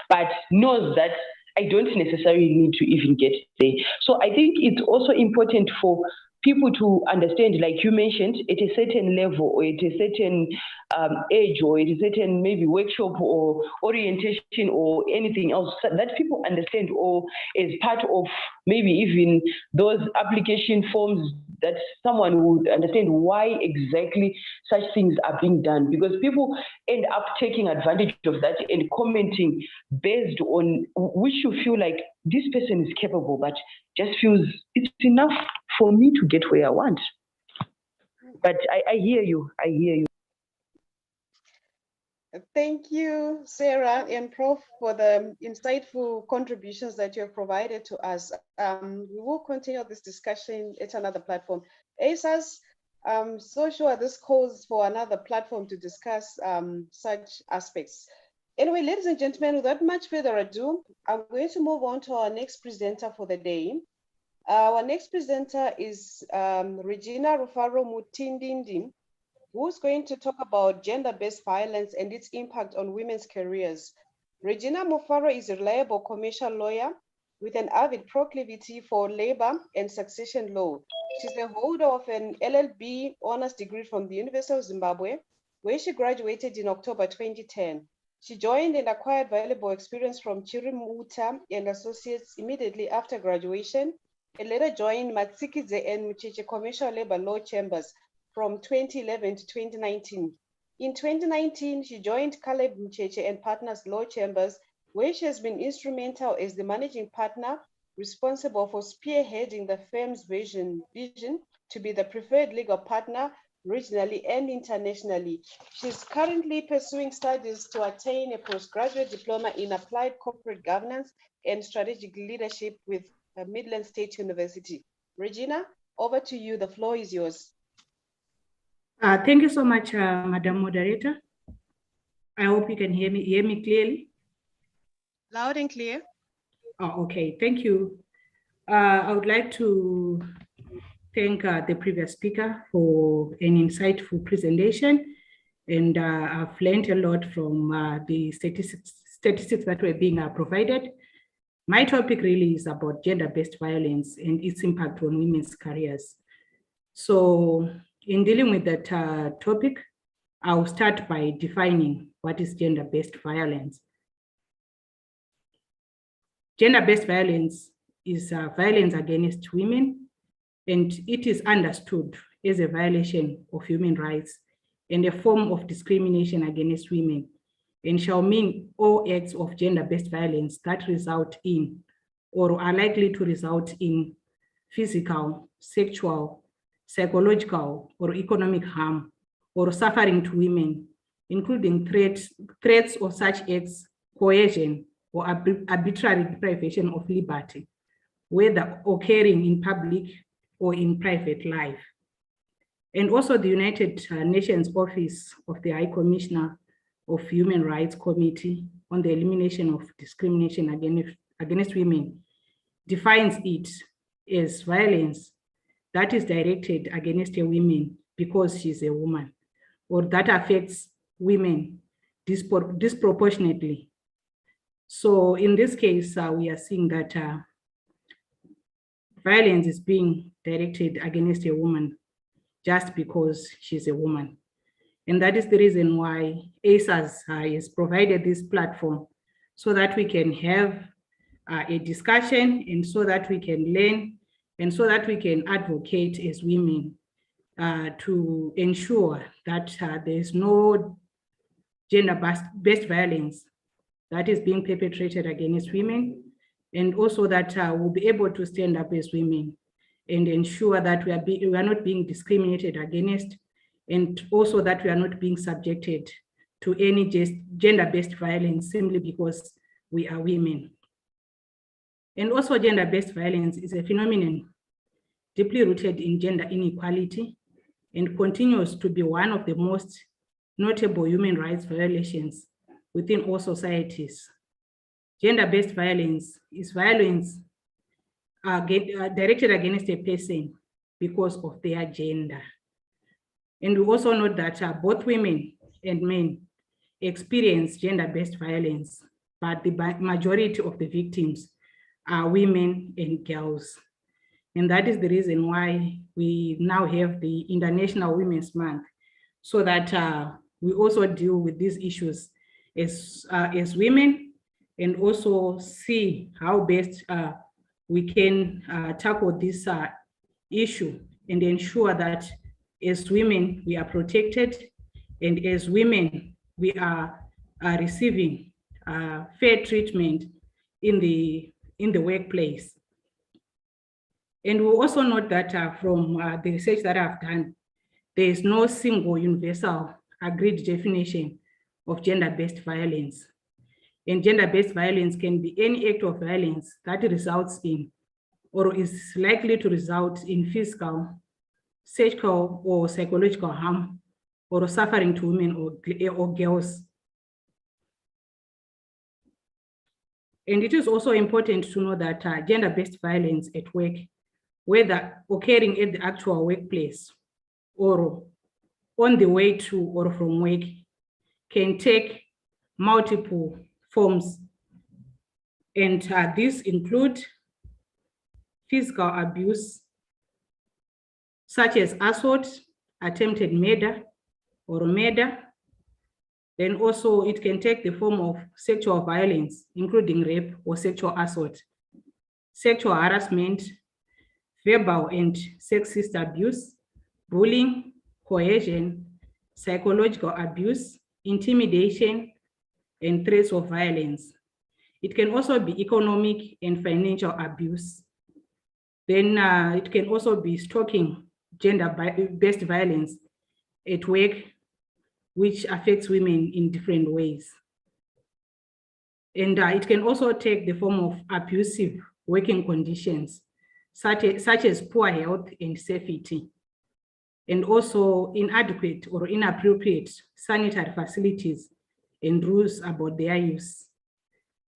but knows that I don't necessarily need to even get there. So I think it's also important for people to understand, like you mentioned, at a certain level or at a certain age or at a certain maybe workshop or orientation or anything else, that people understand, or as part of maybe even those application forms, that someone would understand why exactly such things are being done, because people end up taking advantage of that and commenting based on which you feel like this person is capable, but just feels it's enough for me to get where I want. But I hear you. I hear you. Thank you, Sarah and Prof, for the insightful contributions that you have provided to us. We will continue this discussion at another platform. Eisaz, so sure this calls for another platform to discuss such aspects. Anyway, ladies and gentlemen, without much further ado, I'm going to move on to our next presenter for the day. Our next presenter is Regina Rufaro Mutindindi, who's going to talk about gender-based violence and its impact on women's careers. Regina Mufaro is a reliable commercial lawyer with an avid proclivity for labor and succession law. She's the holder of an LLB honors degree from the University of Zimbabwe, where she graduated in October 2010. She joined and acquired valuable experience from Chirimuta and Associates immediately after graduation, and later joined Matsikidze and Mcheche Commercial Labor Law Chambers from 2011 to 2019. In 2019, she joined Caleb Mcheche and Partners Law Chambers, where she has been instrumental as the managing partner responsible for spearheading the firm's vision to be the preferred legal partner regionally and internationally. She's currently pursuing studies to attain a postgraduate diploma in applied corporate governance and strategic leadership with Midland State University. Regina, over to you. The floor is yours. Thank you so much, Madam Moderator. I hope you can hear me clearly. Loud and clear. Oh, okay, thank you. I would like to thank the previous speaker for an insightful presentation. And I've learned a lot from the statistics that were being provided. My topic really is about gender-based violence and its impact on women's careers. So in dealing with that topic, I'll start by defining what is gender-based violence. Gender-based violence is violence against women, and it is understood as a violation of human rights and a form of discrimination against women, and shall mean all acts of gender-based violence that result in or are likely to result in physical, sexual, psychological, or economic harm or suffering to women, including threats of such acts, coercion, or arbitrary deprivation of liberty, whether occurring in public or in private life. And also the United Nations Office of the High Commissioner of Human Rights Committee on the Elimination of Discrimination against Women defines it as violence that is directed against a woman because she's a woman, or that affects women disproportionately. So in this case, we are seeing that violence is being directed against a woman just because she's a woman. And that is the reason why Eisaz has provided this platform so that we can have a discussion and so that we can learn and so that we can advocate as women to ensure that there's no gender-based violence that is being perpetrated against women, and also that we'll be able to stand up as women and ensure that we are not being discriminated against, and also that we are not being subjected to any gender-based violence simply because we are women. And also gender-based violence is a phenomenon deeply rooted in gender inequality and continues to be one of the most notable human rights violations within all societies. Gender-based violence is violence directed against a person because of their gender. And we also know that both women and men experience gender-based violence, but the majority of the victims are women and girls. And that is the reason why we now have the International Women's Month, so that we also deal with these issues as women, and also see how best we can tackle this issue and ensure that as women we are protected, and as women we are receiving fair treatment in the workplace. And we also note that from the research that I've done, there is no single universal agreed definition of gender-based violence. And gender-based violence can be any act of violence that results in or is likely to result in physical, sexual, or psychological harm or suffering to women or girls. And it is also important to know that gender-based violence at work, whether occurring at the actual workplace or on the way to or from work, can take multiple forms. And these include physical abuse, such as assault, attempted murder, or murder. Then also it can take the form of sexual violence, including rape or sexual assault, sexual harassment, verbal and sexist abuse, bullying, coercion, psychological abuse, intimidation, and threats of violence. It can also be economic and financial abuse. Then it can also be stalking, gender-based violence at work, which affects women in different ways. And it can also take the form of abusive working conditions, such as poor health and safety, and also inadequate or inappropriate sanitary facilities and rules about their use.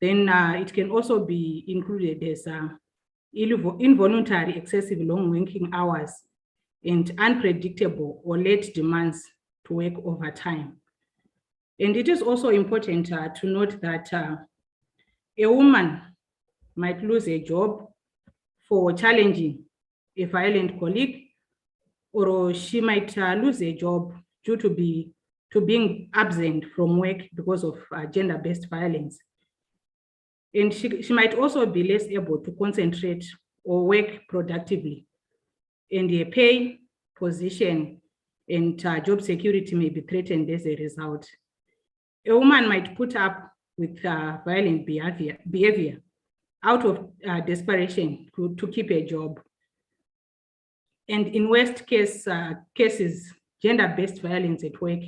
then it can also be included as involuntary excessive long working hours and unpredictable or late demands to work overtime. And it is also important to note that a woman might lose a job for challenging a violent colleague, or she might lose a job due to being absent from work because of gender-based violence. And she might also be less able to concentrate or work productively. And a pay, position, and job security may be threatened as a result. A woman might put up with violent behavior out of desperation to keep a job. And in worst cases, gender-based violence at work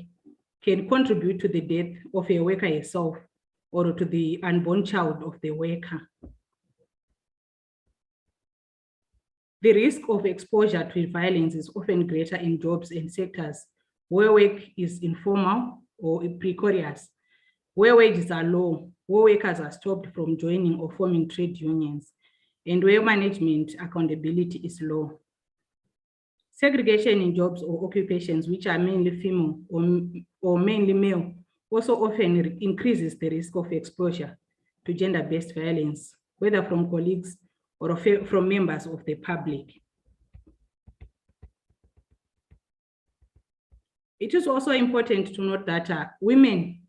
can contribute to the death of a worker herself or to the unborn child of the worker. The risk of exposure to violence is often greater in jobs and sectors where work is informal or precarious, where wages are low, where workers are stopped from joining or forming trade unions, and where management accountability is low. Segregation in jobs or occupations which are mainly female or mainly male also often increases the risk of exposure to gender-based violence, whether from colleagues or from members of the public. It is also important to note that women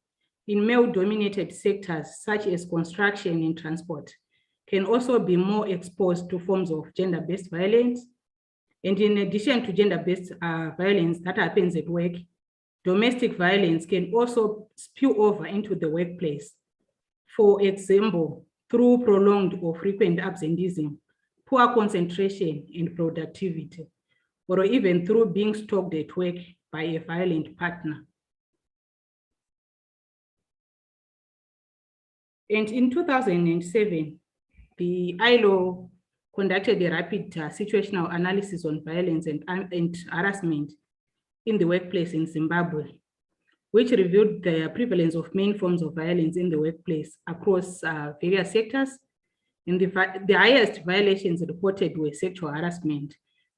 in male-dominated sectors such as construction and transport can also be more exposed to forms of gender-based violence. And in addition to gender-based violence that happens at work, domestic violence can also spill over into the workplace. For example, through prolonged or frequent absenteeism, poor concentration and productivity, or even through being stalked at work by a violent partner. And in 2007, the ILO conducted a rapid situational analysis on violence and harassment in the workplace in Zimbabwe, which revealed the prevalence of main forms of violence in the workplace across various sectors. And the highest violations reported were sexual harassment,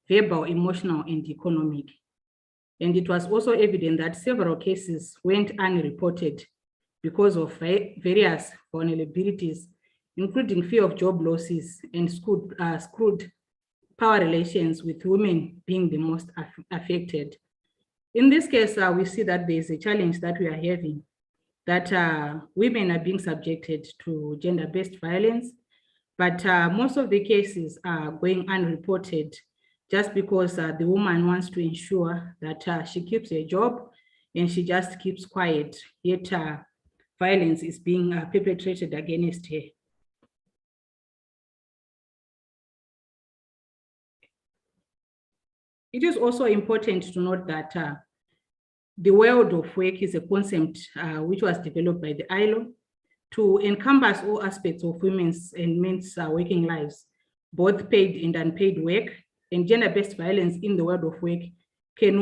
verbal, emotional, and economic. And it was also evident that several cases went unreported because of various vulnerabilities, including fear of job losses and screwed power relations, with women being the most affected. In this case, we see that there's a challenge that we are having, that women are being subjected to gender-based violence, but most of the cases are going unreported just because the woman wants to ensure that she keeps her job and she just keeps quiet, yet violence is being perpetrated against her. It is also important to note that the world of work is a concept which was developed by the ILO to encompass all aspects of women's and men's working lives, both paid and unpaid work, and gender-based violence in the world of work can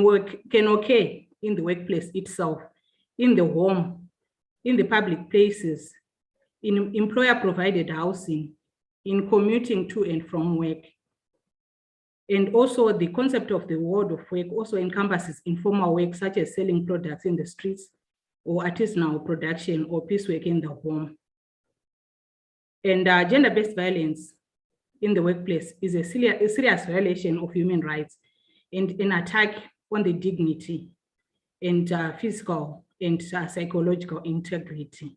occur in the workplace itself, in the home, in the public places, in employer-provided housing, in commuting to and from work. And also the concept of the world of work also encompasses informal work, such as selling products in the streets or artisanal production or piecework in the home. And gender-based violence in the workplace is a serious violation of human rights and an attack on the dignity and physical and psychological integrity.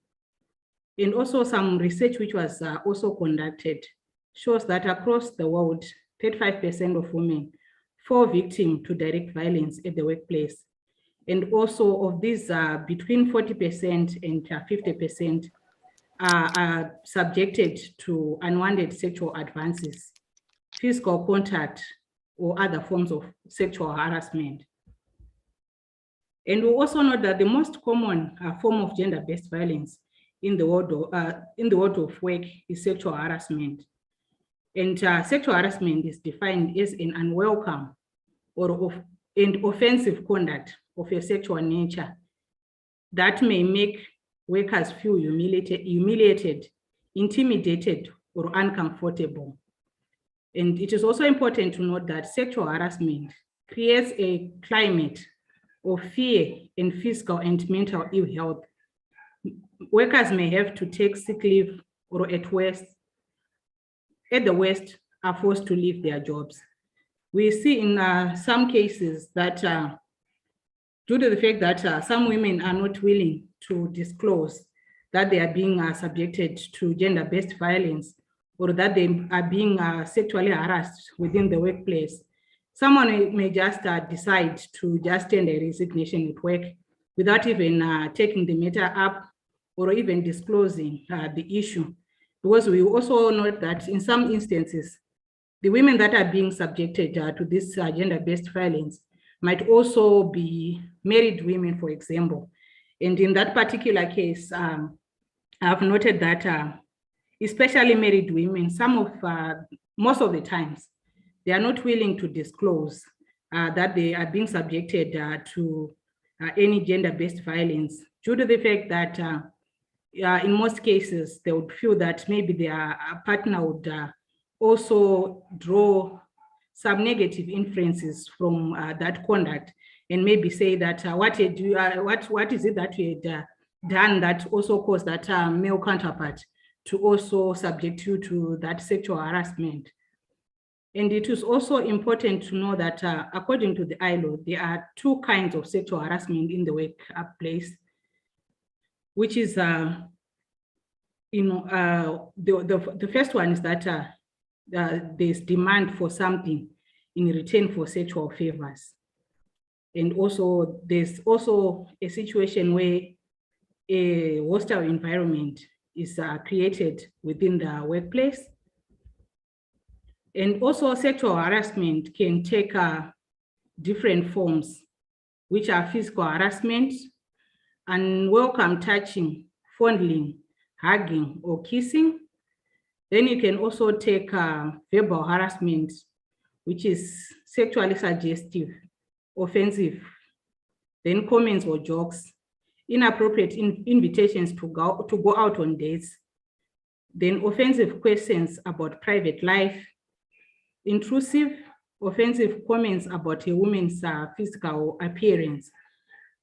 And also some research which was also conducted shows that across the world, 35% of women fall victim to direct violence at the workplace. And also of these, between 40% and 50% are subjected to unwanted sexual advances, physical contact, or other forms of sexual harassment. And we also know that the most common form of gender-based violence in the world of work is sexual harassment. And sexual harassment is defined as an unwelcome or an offensive conduct of a sexual nature that may make workers feel humiliated, intimidated, or uncomfortable. And it is also important to note that sexual harassment creates a climate of fear and physical and mental ill health. Workers may have to take sick leave, or at the worst, are forced to leave their jobs. We see in some cases that due to the fact that some women are not willing to disclose that they are being subjected to gender-based violence, or that they are being sexually harassed within the workplace, someone may just decide to just tender a resignation at work without even taking the matter up or even disclosing the issue. Because we also note that in some instances, the women that are being subjected to this gender-based violence might also be married women, for example. And in that particular case, I've noted that especially married women, most of the times, they are not willing to disclose that they are being subjected to any gender-based violence, due to the fact that in most cases, they would feel that maybe their partner would also draw some negative inferences from that conduct, and maybe say that what is it that you had done that also caused that male counterpart to also subject you to that sexual harassment. And it is also important to know that according to the ILO, there are two kinds of sexual harassment in the workplace, which is, the first one is that there's demand for something in return for sexual favors. And also there's also a situation where a hostile environment is created within the workplace. And also sexual harassment can take different forms, which are physical harassment, unwelcome touching, fondling, hugging, or kissing. Then you can also take verbal harassment, which is sexually suggestive, offensive, then comments or jokes, inappropriate invitations to go out on dates, then offensive questions about private life, intrusive, offensive comments about a woman's physical appearance.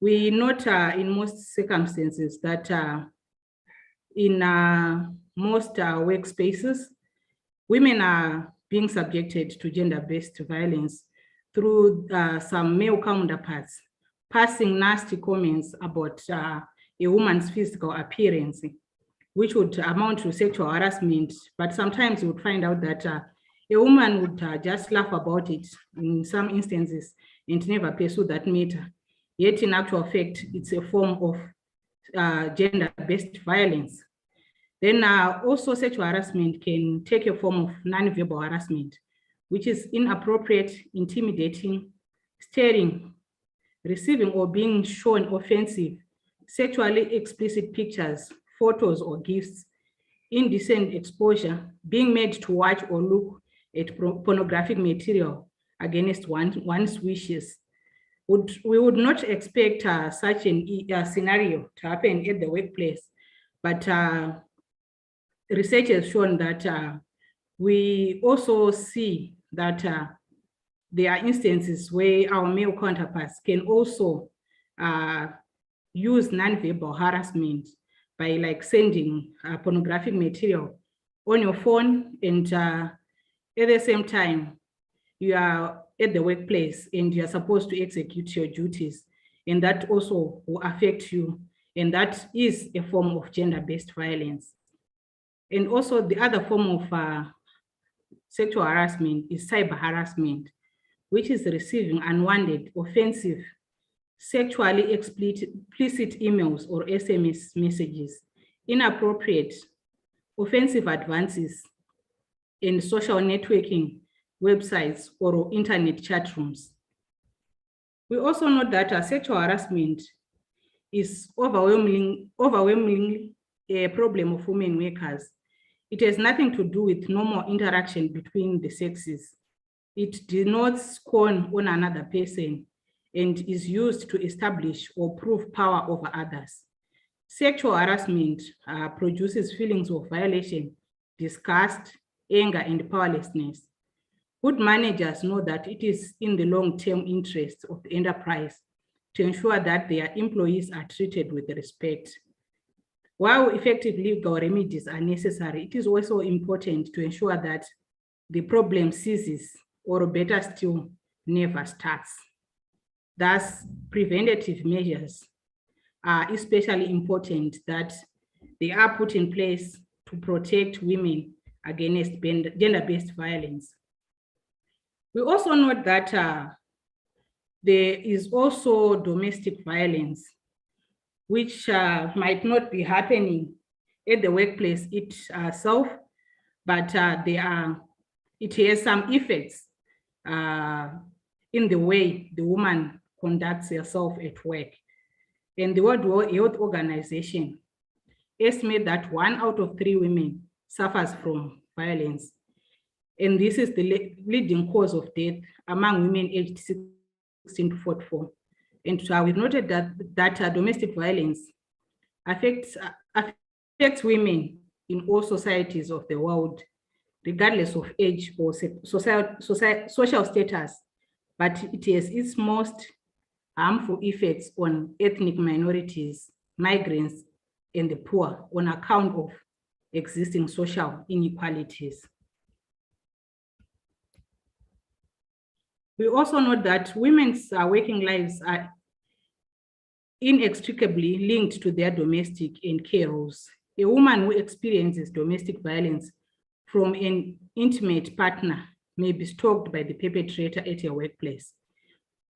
We note in most circumstances that in most workspaces, women are being subjected to gender-based violence through some male counterparts passing nasty comments about a woman's physical appearance, which would amount to sexual harassment. But sometimes you would find out that a woman would just laugh about it in some instances and never pursue that matter. Yet in actual fact, it's a form of gender-based violence. Then also sexual harassment can take a form of non-verbal harassment, which is inappropriate, intimidating, staring, receiving or being shown offensive, sexually explicit pictures, photos or gifts, indecent exposure, being made to watch or look at pornographic material against one's wishes. We would not expect such a scenario to happen at the workplace, but research has shown that we also see that there are instances where our male counterparts can also use non-verbal harassment by like sending pornographic material on your phone, and at the same time, you are at the workplace and you're supposed to execute your duties, and that also will affect you, and that is a form of gender-based violence. And also the other form of sexual harassment is cyber harassment, which is receiving unwanted, offensive, sexually explicit emails or SMS messages, inappropriate, offensive advances in social networking websites or internet chat rooms. We also note that sexual harassment is overwhelmingly a problem of women workers. It has nothing to do with normal interaction between the sexes. It denotes scorn on another person and is used to establish or prove power over others. Sexual harassment produces feelings of violation, disgust, anger, and powerlessness. Good managers know that it is in the long-term interest of the enterprise to ensure that their employees are treated with respect. While effective legal remedies are necessary, it is also important to ensure that the problem ceases, or better still, never starts. Thus, preventative measures are especially important that they are put in place to protect women against gender-based violence. We also note that there is also domestic violence, which might not be happening at the workplace itself, but it has some effects in the way the woman conducts herself at work. And the World Health Organization estimates that 1 out of 3 women suffers from violence. And this is the leading cause of death among women aged 16 to 44. And we've noted that domestic violence affects women in all societies of the world, regardless of age or social status, but it has its most harmful effects on ethnic minorities, migrants, and the poor on account of existing social inequalities. We also note that women's working lives are inextricably linked to their domestic and care roles. A woman who experiences domestic violence from an intimate partner may be stalked by the perpetrator at her workplace,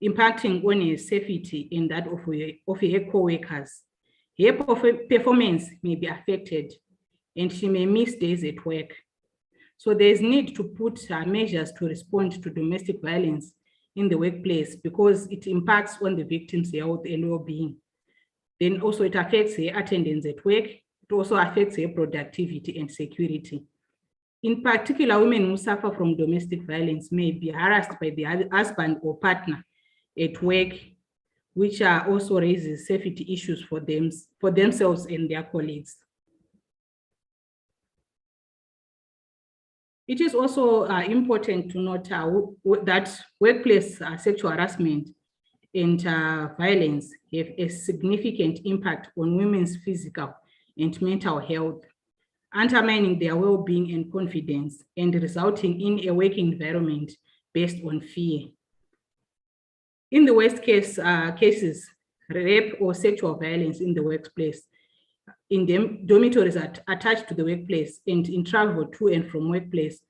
impacting on her safety and that of her co-workers. Her performance may be affected and she may miss days at work. So there's need to put measures to respond to domestic violence in the workplace because it impacts on the victim's health and well-being. Then also it affects her attendance at work. It also affects her productivity and security. In particular, women who suffer from domestic violence may be harassed by the husband or partner at work, which also raises safety issues for themselves and their colleagues. It is also important to note that workplace sexual harassment and violence have a significant impact on women's physical and mental health, undermining their well-being and confidence and resulting in a working environment based on fear. In the worst cases, rape or sexual violence in the workplace, in dormitories attached to the workplace and in travel to and from workplace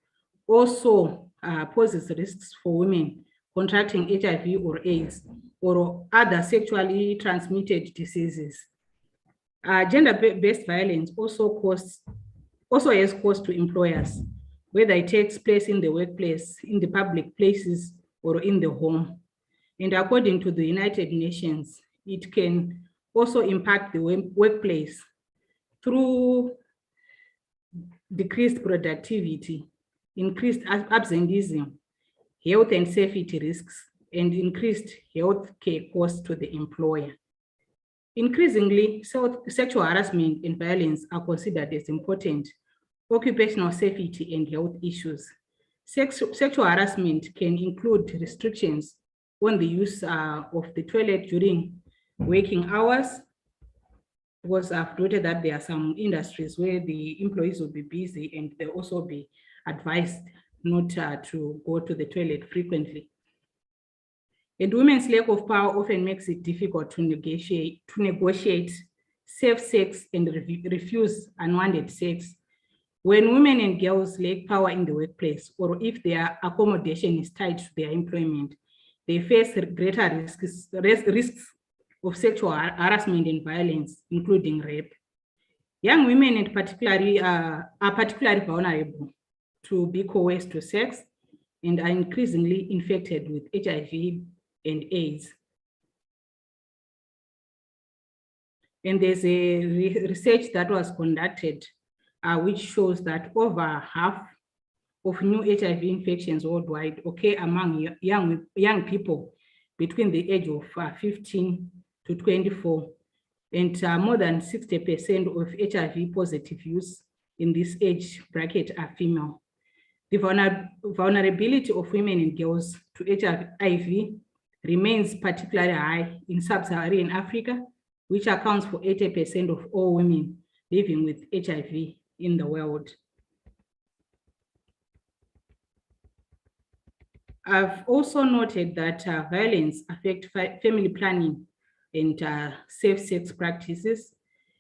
also poses risks for women contracting HIV or AIDS or other sexually transmitted diseases. Gender-based violence also has cost to employers, whether it takes place in the workplace, in the public places, or in the home. And according to the United Nations, it can also impact the workplace through decreased productivity, increased absenteeism, health and safety risks, and increased health care costs to the employer. Increasingly, sexual harassment and violence are considered as important occupational safety and health issues. Sexual harassment can include restrictions on the use of the toilet during working hours, because I've noted that there are some industries where the employees will be busy and they'll also be advised not to go to the toilet frequently. And women's lack of power often makes it difficult to negotiate safe sex and refuse unwanted sex. When women and girls lack power in the workplace, or if their accommodation is tied to their employment, they face greater risks of sexual harassment and violence, including rape. Young women are particularly vulnerable to be coerced to sex and are increasingly infected with HIV and AIDS. And there's a research that was conducted which shows that over half of new HIV infections worldwide occur among young people between the age of 15 to 24. and more than 60% of HIV positive youths in this age bracket are female. The vulnerability of women and girls to HIV remains particularly high in sub-Saharan Africa, which accounts for 80% of all women living with HIV in the world. I've also noted that violence affects family planning and safe sex practices,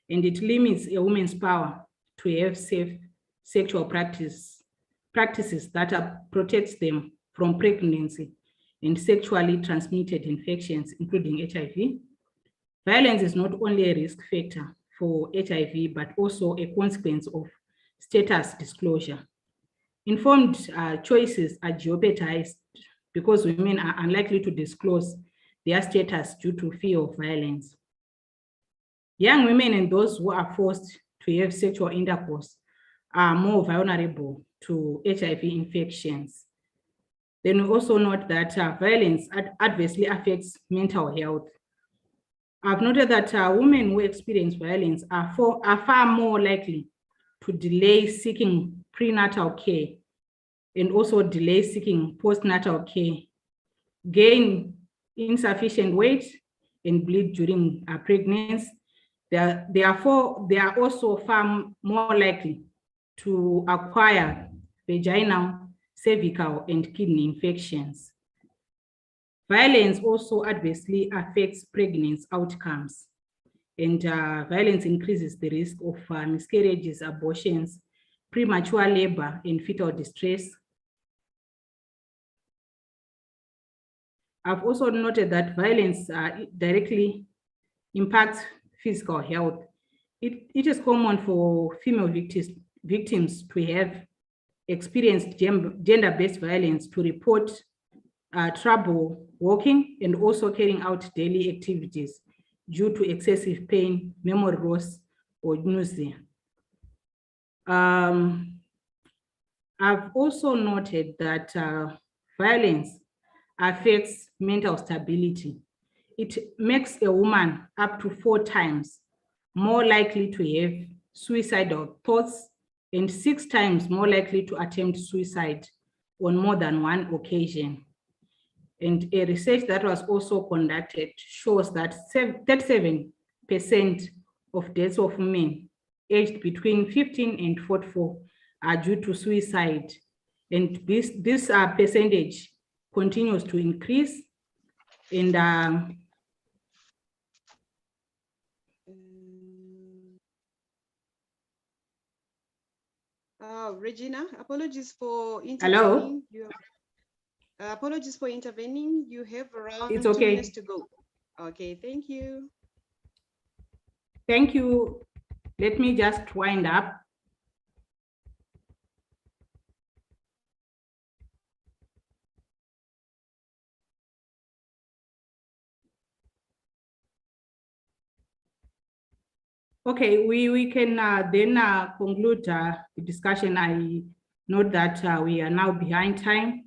and it limits a woman's power to have safe sexual practices that protects them from pregnancy and sexually transmitted infections, including HIV. Violence is not only a risk factor for HIV, but also a consequence of status disclosure. Informed choices are jeopardized because women are unlikely to disclose their status due to fear of violence. Young women and those who are forced to have sexual intercourse are more vulnerable to HIV infections. Then we also note that violence adversely affects mental health. I've noted that women who experience violence are far more likely to delay seeking prenatal care and also delay seeking postnatal care, gain insufficient weight, and bleed during pregnancy. Therefore, they are also far more likely to acquire vaginal, cervical, and kidney infections. Violence also adversely affects pregnancy outcomes, and violence increases the risk of miscarriages, abortions, premature labor, and fetal distress. I've also noted that violence directly impacts physical health. It is common for female victims to have experienced gender-based violence to report trouble walking and also carrying out daily activities due to excessive pain, memory loss, or nausea. I've also noted that violence affects mental stability. It makes a woman up to 4 times more likely to have suicidal thoughts and 6 times more likely to attempt suicide on more than one occasion. And a research that was also conducted shows that 37% of deaths of women aged between 15 and 44 are due to suicide. And this percentage continues to increase. And Regina, apologies for hello? intervening. Apologies for intervening. You have around It's 2 okay. minutes to go. Okay, thank you. Thank you. Let me just wind up. Okay, we can then conclude the discussion. I note that we are now behind time.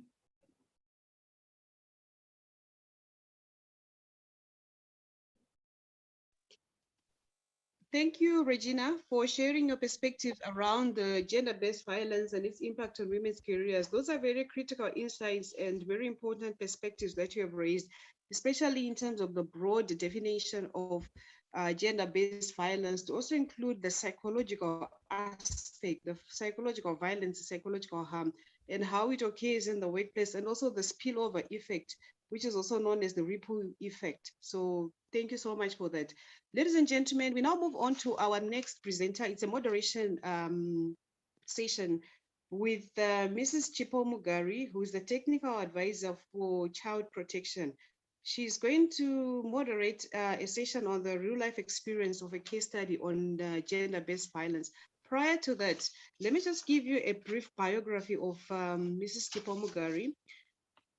Thank you, Regina, for sharing your perspective around the gender-based violence and its impact on women's careers. Those are very critical insights and very important perspectives that you have raised, especially in terms of the broad definition of gender-based violence, to also include the psychological aspect, the psychological violence, psychological harm, and how it occurs in the workplace, and also the spillover effect, which is also known as the ripple effect. So thank you so much for that. Ladies and gentlemen, we now move on to our next presenter. It's a moderation session with Mrs. Chipo Mugari, who is the technical advisor for child protection. She's going to moderate a session on the real life experience of a case study on gender-based violence. Prior to that, let me just give you a brief biography of Mrs. Chipo Mugari.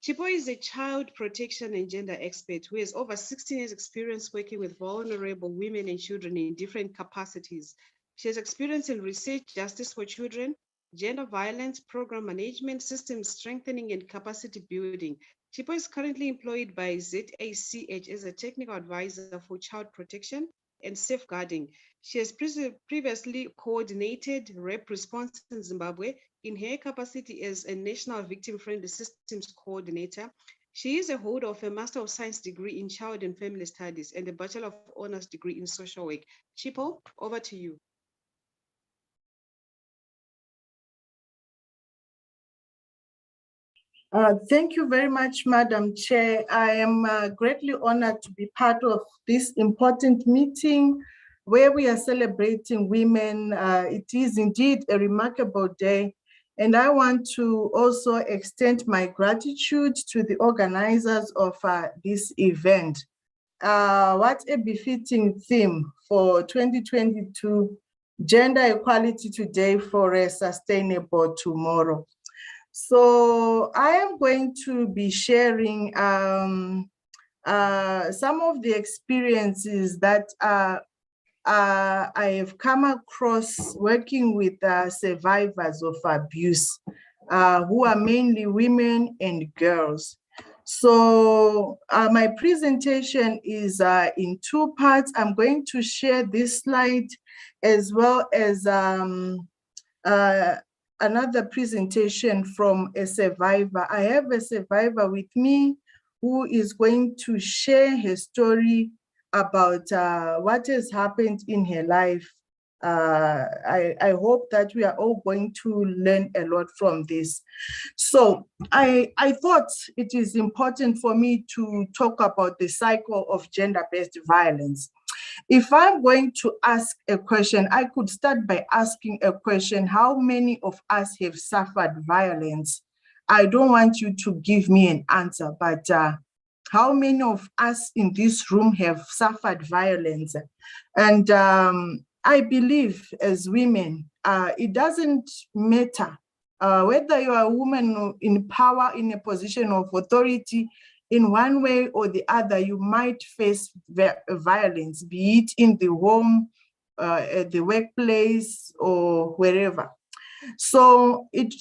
Chipo is a child protection and gender expert who has over 16 years experience working with vulnerable women and children in different capacities. She has experience in research, justice for children, gender violence, program management, system strengthening, and capacity building. Chipo is currently employed by ZACH as a technical advisor for child protection and safeguarding. She has previously coordinated rape response in Zimbabwe in her capacity as a National Victim-Friendly Systems Coordinator. She is a holder of a Master of Science degree in Child and Family Studies and a Bachelor of Honors degree in Social Work. Chipo, over to you. Thank you very much, Madam Chair. I am greatly honored to be part of this important meeting where we are celebrating women. It is indeed a remarkable day. And I want to also extend my gratitude to the organizers of this event. What a befitting theme for 2022, gender equality today for a sustainable tomorrow. So I am going to be sharing some of the experiences that I have come across working with survivors of abuse, who are mainly women and girls. So my presentation is in two parts. I'm going to share this slide as well as another presentation from a survivor. I have a survivor with me who is going to share her story about what has happened in her life. I hope that we are all going to learn a lot from this. So I thought it is important for me to talk about the cycle of gender-based violence. If I'm going to ask a question, I could start by asking a question: how many of us have suffered violence? I don't want you to give me an answer, but how many of us in this room have suffered violence? And I believe as women, it doesn't matter whether you are a woman in power, in a position of authority. In one way or the other, you might face violence, be it in the home, at the workplace, or wherever. So it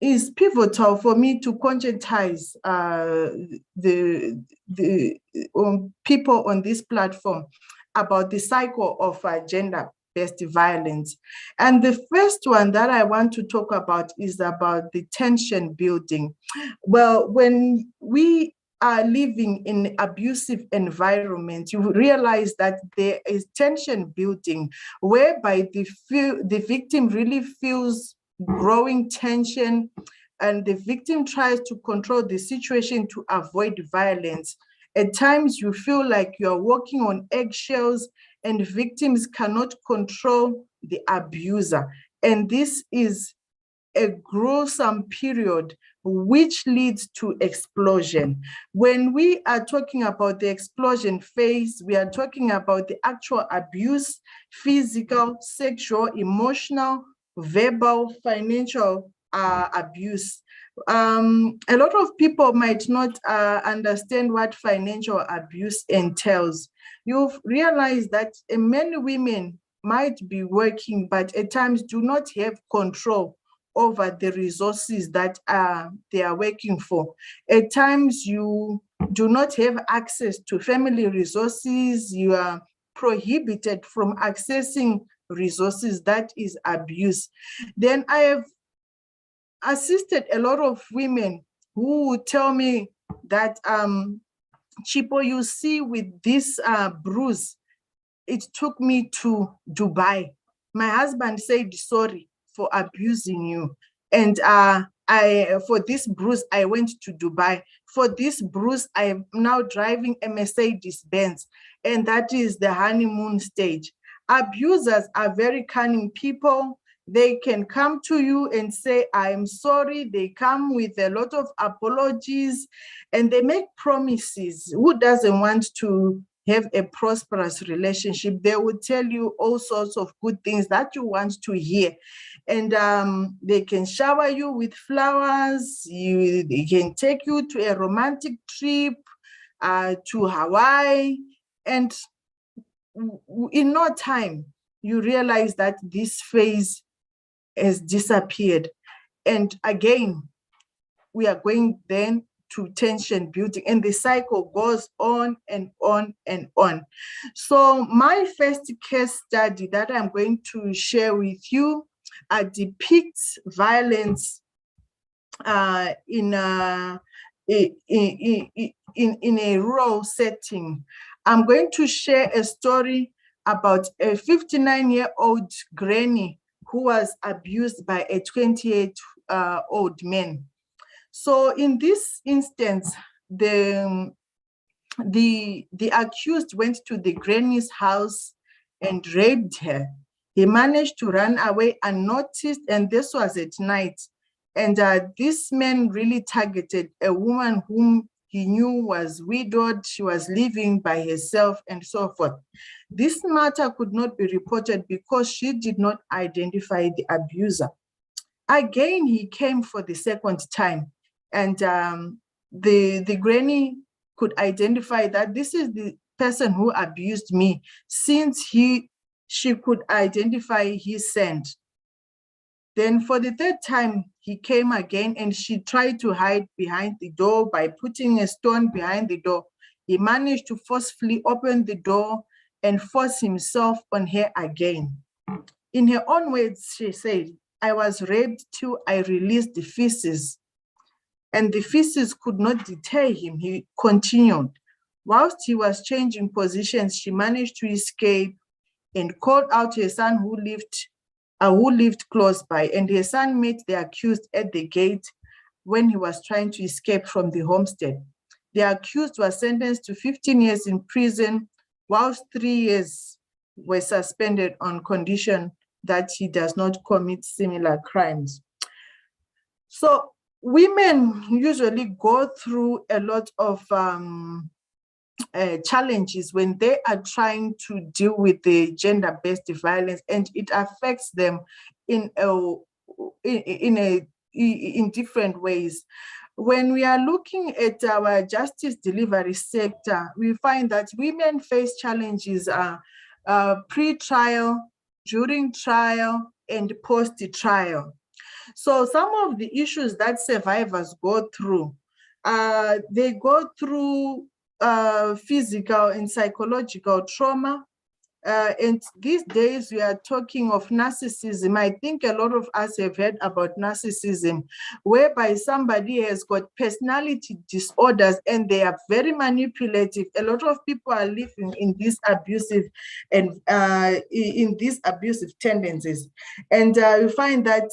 is pivotal for me to conscientize the people on this platform about the cycle of gender-based violence. And the first one that I want to talk about is about the tension building. Well, when we are living in abusive environment, you realize that there is tension building, whereby the victim really feels growing tension, and the victim tries to control the situation to avoid violence. At times you feel like you're walking on eggshells, and victims cannot control the abuser. And this is a gruesome period which leads to explosion. When we are talking about the explosion phase, we are talking about the actual abuse: physical, sexual, emotional, verbal, financial abuse. A lot of people might not understand what financial abuse entails. You've realized that many women might be working, but at times do not have control over the resources that they are working for. At times you do not have access to family resources. You are prohibited from accessing resources. That is abuse. Then I have assisted a lot of women who would tell me that, Chipo, you see, with this bruise, it took me to Dubai. My husband said sorry for abusing you. And for this bruise, I went to Dubai. For this bruise, I am now driving a Mercedes-Benz, and that is the honeymoon stage. Abusers are very cunning people. They can come to you and say, I am sorry. They come with a lot of apologies, and they make promises. Who doesn't want to have a prosperous relationship? They will tell you all sorts of good things that you want to hear. And they can shower you with flowers. They can take you to a romantic trip to Hawaii. And in no time, you realize that this phase has disappeared. And again, we are going then to tension building, and the cycle goes on and on and on. So my first case study that I'm going to share with you depicts violence in a rural setting. I'm going to share a story about a 59-year-old granny who was abused by a 28-year-old man. So in this instance, the accused went to the granny's house and raped her. He managed to run away unnoticed, and this was at night. And this man really targeted a woman whom he knew was widowed, she was living by herself, and so forth. This matter could not be reported because she did not identify the abuser. Again, he came for the second time, and the granny could identify that this is the person who abused me, since she could identify his scent. Then for the third time, he came again, and she tried to hide behind the door by putting a stone behind the door. He managed to forcefully open the door and force himself on her again. In her own words, she said, "I was raped till I released the feces." And the feces could not deter him. He continued. Whilst he was changing positions, she managed to escape and called out her son who lived close by. And her son met the accused at the gate when he was trying to escape from the homestead. The accused was sentenced to 15 years in prison, whilst 3 years were suspended on condition that he does not commit similar crimes. So women usually go through a lot of challenges when they are trying to deal with the gender-based violence, and it affects them in different ways. When we are looking at our justice delivery sector, we find that women face challenges pre-trial, during trial, and post-trial. So some of the issues that survivors go through, they go through physical and psychological trauma. And these days we are talking of narcissism. I think a lot of us have heard about narcissism, whereby somebody has got personality disorders and they are very manipulative. A lot of people are living in these abusive tendencies. And we find that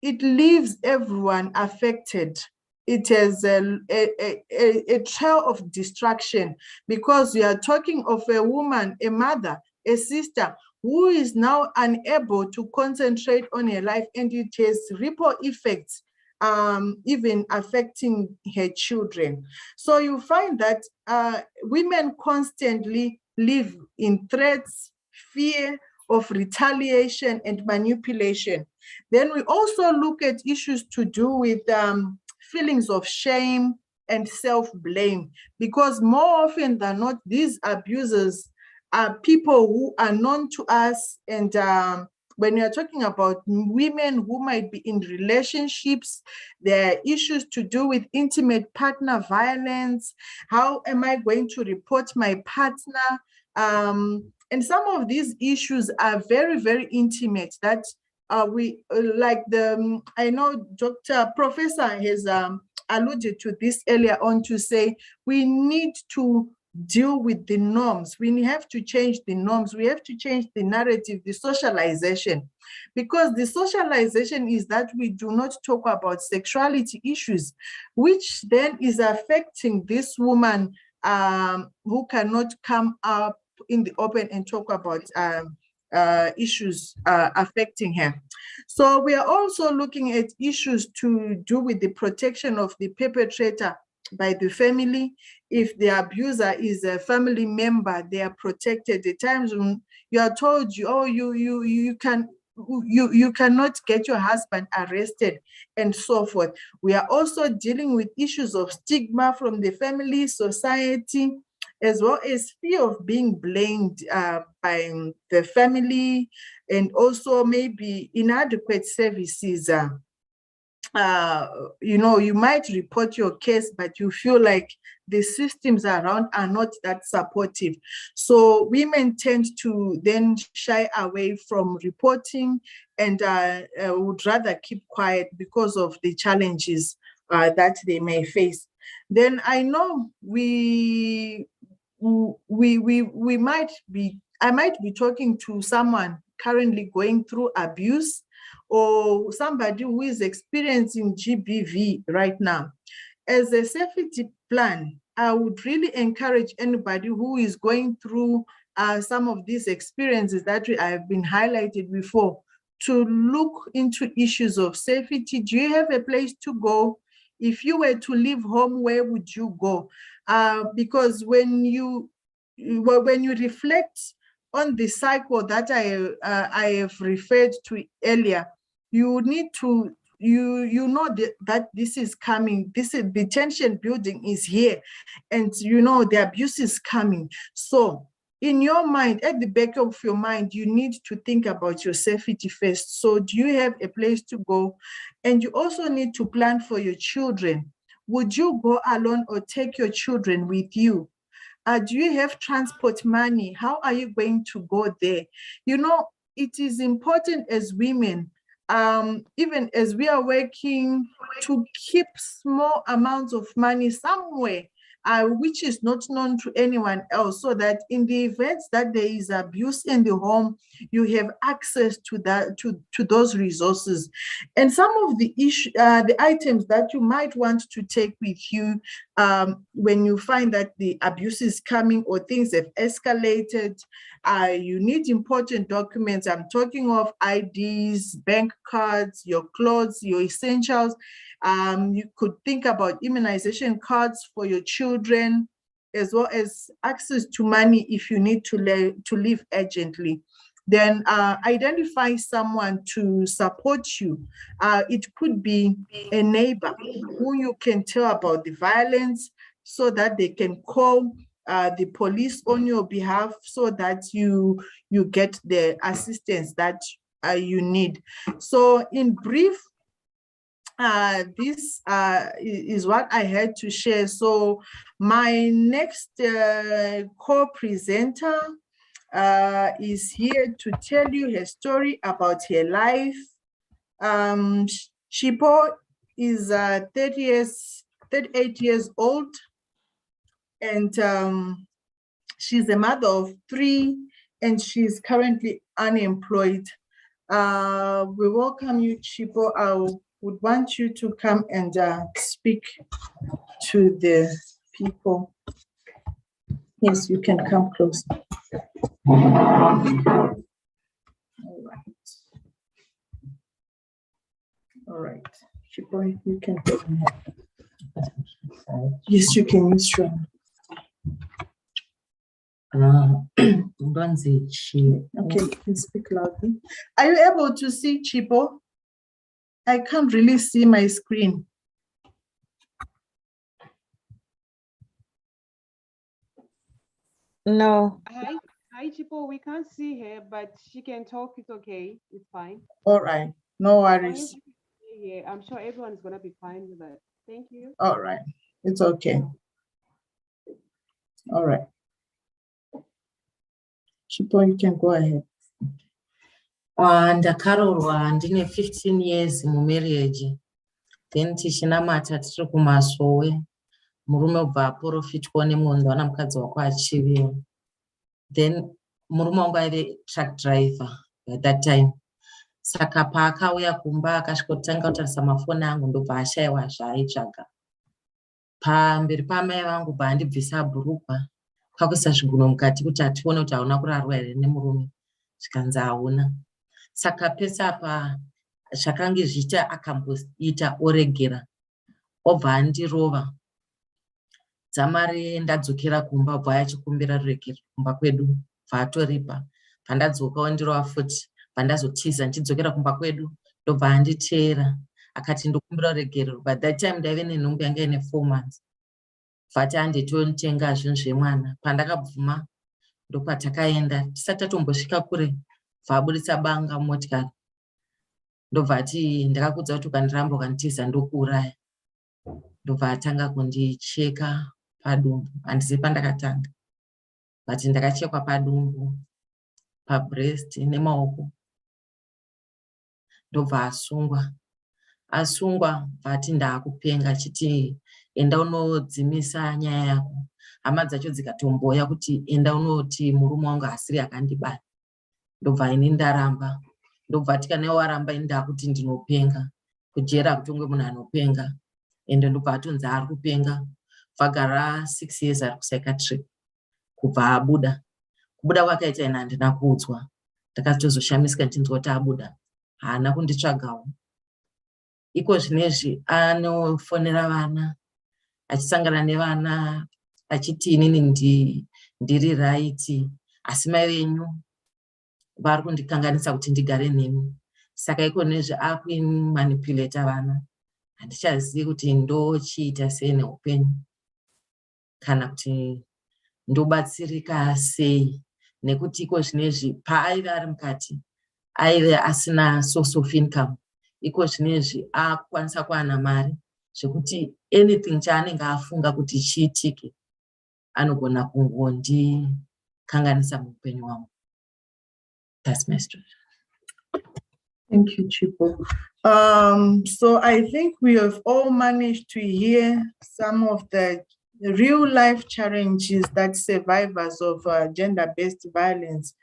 it leaves everyone affected. It has a trail of destruction, because we are talking of a woman, a mother, a sister who is now unable to concentrate on her life, and it has ripple effects, even affecting her children. So you find that women constantly live in threats, fear of retaliation and manipulation. Then we also look at issues to do with feelings of shame and self-blame, because more often than not, these abusers are people who are known to us. And when you're talking about women who might be in relationships, there are issues to do with intimate partner violence. How am I going to report my partner? And some of these issues are very, very intimate, that I know Dr. Professor has alluded to this earlier on, to say we need to deal with the norms. We have to change the norms. We have to change the narrative, the socialization, because the socialization is that we do not talk about sexuality issues, which then is affecting this woman who cannot come up in the open and talk about issues affecting her. So we are also looking at issues to do with the protection of the perpetrator by the family. If the abuser is a family member, they are protected. The times when you are told you cannot get your husband arrested, and so forth. We are also dealing with issues of stigma from the family, society, as well as fear of being blamed by the family, and also maybe inadequate services you might report your case, but you feel like the systems around are not that supportive. So women tend to then shy away from reporting and would rather keep quiet because of the challenges that they may face. Then I know I might be talking to someone currently going through abuse, or somebody who is experiencing GBV right now. As a safety plan, I would really encourage anybody who is going through some of these experiences that I have been highlighted before to look into issues of safety. Do you have a place to go? If you were to leave home, where would you go? Because when you reflect on the cycle that I have referred to earlier, you need to, know that this is coming. The tension building is here, and the abuse is coming. So in your mind, at the back of your mind, you need to think about your safety first. So do you have a place to go? And you also need to plan for your children. Would you go alone or take your children with you? Do you have transport money? How are you going to go there? It is important as women, even as we are working, to keep small amounts of money somewhere, which is not known to anyone else, so that in the events that there is abuse in the home, you have access to that, to those resources. And some of the items that you might want to take with you when you find that the abuse is coming or things have escalated, you need important documents. I'm talking of IDs, bank cards, your clothes, your essentials. You could think about immunization cards for your children, as well as access to money if you need to leave urgently. Then identify someone to support you. It could be a neighbor who you can tell about the violence, so that they can call the police on your behalf, so that you get the assistance that you need. So in brief, this is what I had to share. So my next co-presenter is here to tell you her story about her life. Shipo is 38 years old, and she's a mother of 3, and she's currently unemployed. We welcome you, Shipo. I would want you to come and speak to the people. Yes, you can come close. All right. Shipo, you can go ahead. Yes, you can use your. Okay, you can speak loudly. Are you able to see Chipo? I can't really see my screen. No. Hi, Chipo. We can't see her, but she can talk. It's okay. It's fine. All right. No worries. Yeah, I'm sure everyone's going to be fine with that. Thank you. All right. It's okay. All right. Chipo, you can go ahead. Ndakarorwa ndine 15 years mumarriage, then tichinamata tiri kumasowe, murume ubva aporofitwa nemwondo ana mukadzi wako achiviwa. Then murume wangu aive truck driver at that time. Saka paakauya kumba akasvika kutanga kutarisa mafoni angu ndobva ashayiwa zvaaitsvaga. Pamberi pamai vangu bva andibvisa bhurugwa kwakuisa zvigunwe mukati kuti atione kuti hauna kurarwa here nemurume, zvikanzi hauna. Saka pese apa zvakanga zviita akamboita oregera, obva andirova. Dzamari ndadzokera kumba bva achikumbira rurekero kumba kwedu, bva atoripa. Pandadzoka ondirova futi, pandazotiza ndichidzokera kumba kwedu, ndobva anditeera. Akati ndokumbira rurekero. By that time ndaive nenhumbu yanga ine 4 months. Vati anditotenga zvinhu zvemwana. Pandakabvuma ndokwatakaenda. Tisati tatombosvika kure, bva abuditsa banga mumotikari. ndobva ati ndakakudza kuti ukandiramba ukanitiza ndokuuraya. Ndobva atanga kundicheka padumbu, handisi pandakatanga, but ndakachekwa padumbu, pabreast nemaoko. Ndobva asungwa bvati ndaakupenga achiti enda unodzimisa nyaya yako. Hama dzacho dzikatomboya kuti enda unoti murume wangu hasiri akandibaya. Ndobva ini ndaramba. Ndobva ati kana waramba ini ndakuti ndinopenga. Kujera kutongwe munhu anopenga. Ende ndobva atonzi ari kupenga. Vagara 6 years ari kupsychiatric. Kubva abuda. Kubuda kwakaita ina handina kuudzwa. Ndakatozoshamisika ndichinzwa kuti abuda. Haana kunditsvagawo. Iko zvinezvi anofonera vana, achisangana nevana, achiti inini ndiri right, asi mai venyu vari kundikanganisa kuti ndigare nemi. Saka iko nezvi akumanipulata vana. Handichazivi kuti ndochiita sei neupenyu kana kuti ndobatsirika sei, nekuti iko zvinezvi paaive ari mukati aive asina source of income. Iko zvinezvi akukwanisa kuwana mari zvekuti anything chaanenge afunga kuti chiitike anogona kungondikanganisa muupenyu hwangu. That's my story. Thank you, Chipo. So I think we have all managed to hear some of the real life challenges that survivors of gender-based violence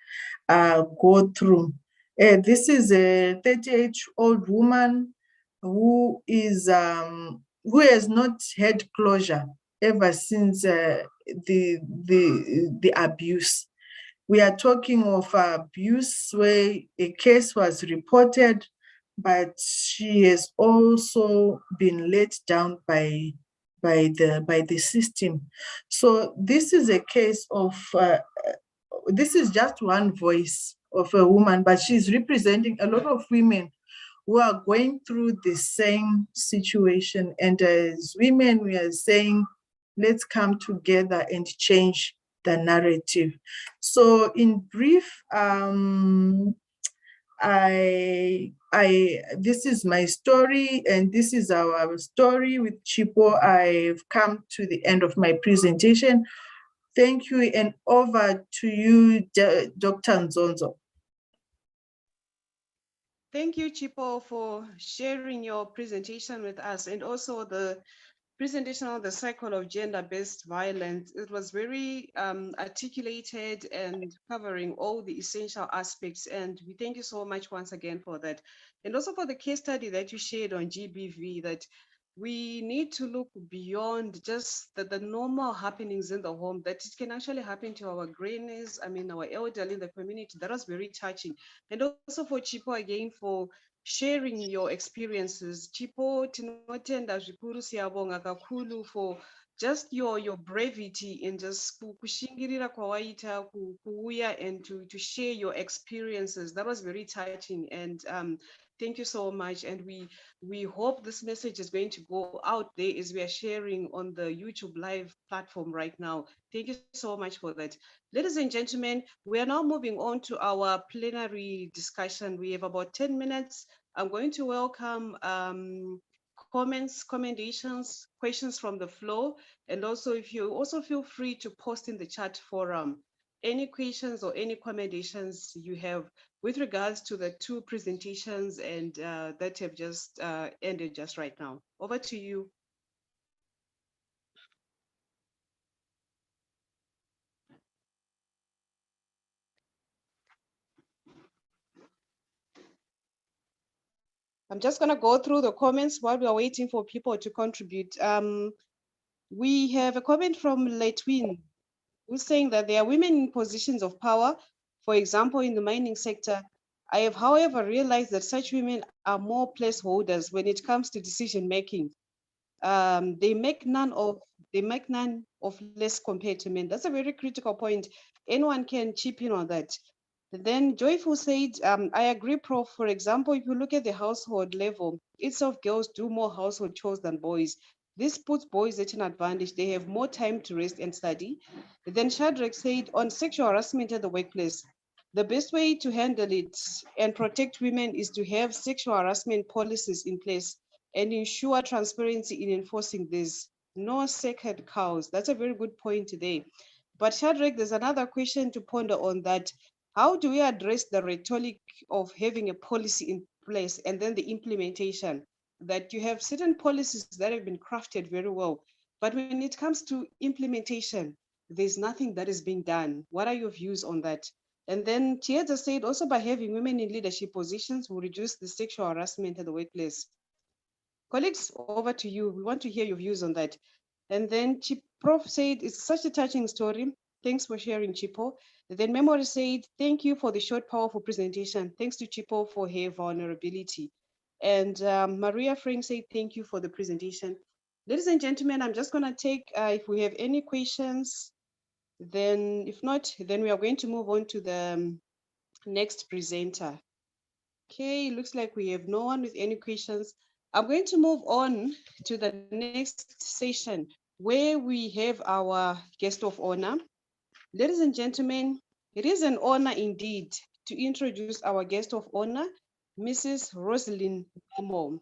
go through. This is a 38-year-old woman who has not had closure ever since the abuse. We are talking of abuse where a case was reported, but she has also been let down by the system. So this is a case of this is just one voice of a woman, but she's representing a lot of women who are going through the same situation. And as women, we are saying, let's come together and change the narrative. So in brief, this is my story, and this is our story with Chipo. I've come to the end of my presentation. Thank you, and over to you, Dr. Nzonzo. Thank you, Chipo, for sharing your presentation with us, and also the presentation on the cycle of gender-based violence. It was very articulated and covering all the essential aspects, and we thank you so much once again for that. And also for the case study that you shared on GBV, that we need to look beyond just the normal happenings in the home, that it can actually happen to our grannies, our elderly in the community. That was very touching. And also for Chipo, again, for sharing your experiences. Chipo, tinotenda zvikuru siyabonga kakulu for just your brevity in just kushingirira kwawaita kuuya and to share your experiences. That was very touching, and thank you so much. And we hope this message is going to go out there as we are sharing on the YouTube live platform right now. Thank you so much for that. Ladies and gentlemen, we are now moving on to our plenary discussion. We have about 10 minutes. I'm going to welcome comments, commendations, questions from the floor. And also, if you also feel free to post in the chat forum any questions or any commendations you have with regards to the two presentations and that have just ended just right now. Over to you. I'm just going to go through the comments while we are waiting for people to contribute. We have a comment from Letwin, who's saying that there are women in positions of power, for example, in the mining sector. I have, however, realized that such women are more placeholders when it comes to decision making. They make none of less compared to men. That's a very critical point. Anyone can chip in on that. Then Joyful said, I agree, Prof. For example, if you look at the household level, itself girls do more household chores than boys. This puts boys at an advantage. They have more time to rest and study. Then Shadrach said, on sexual harassment at the workplace, The best way to handle it and protect women is to have sexual harassment policies in place and ensure transparency in enforcing this. No sacred cows. That's a very good point today. But Shadrach, there's another question to ponder on that. How do we address the rhetoric of having a policy in place and then the implementation? That you have certain policies that have been crafted very well, but when it comes to implementation, there's nothing that is being done. What are your views on that? And then Chieza said also by having women in leadership positions will reduce the sexual harassment at the workplace. Colleagues, over to you. We want to hear your views on that. And then Prof said, it's such a touching story. Thanks for sharing, Chipo. Then Memory said, thank you for the short, powerful presentation. Thanks to Chipo for her vulnerability. And Maria Frank said, thank you for the presentation. Ladies and gentlemen, I'm just gonna take, if we have any questions, then if not, then we are going to move on to the next presenter. Okay, looks like we have no one with any questions. I'm going to move on to the next session where we have our guest of honor. Ladies and gentlemen, it is an honor indeed to introduce our guest of honor, Mrs. Rosalind Namo.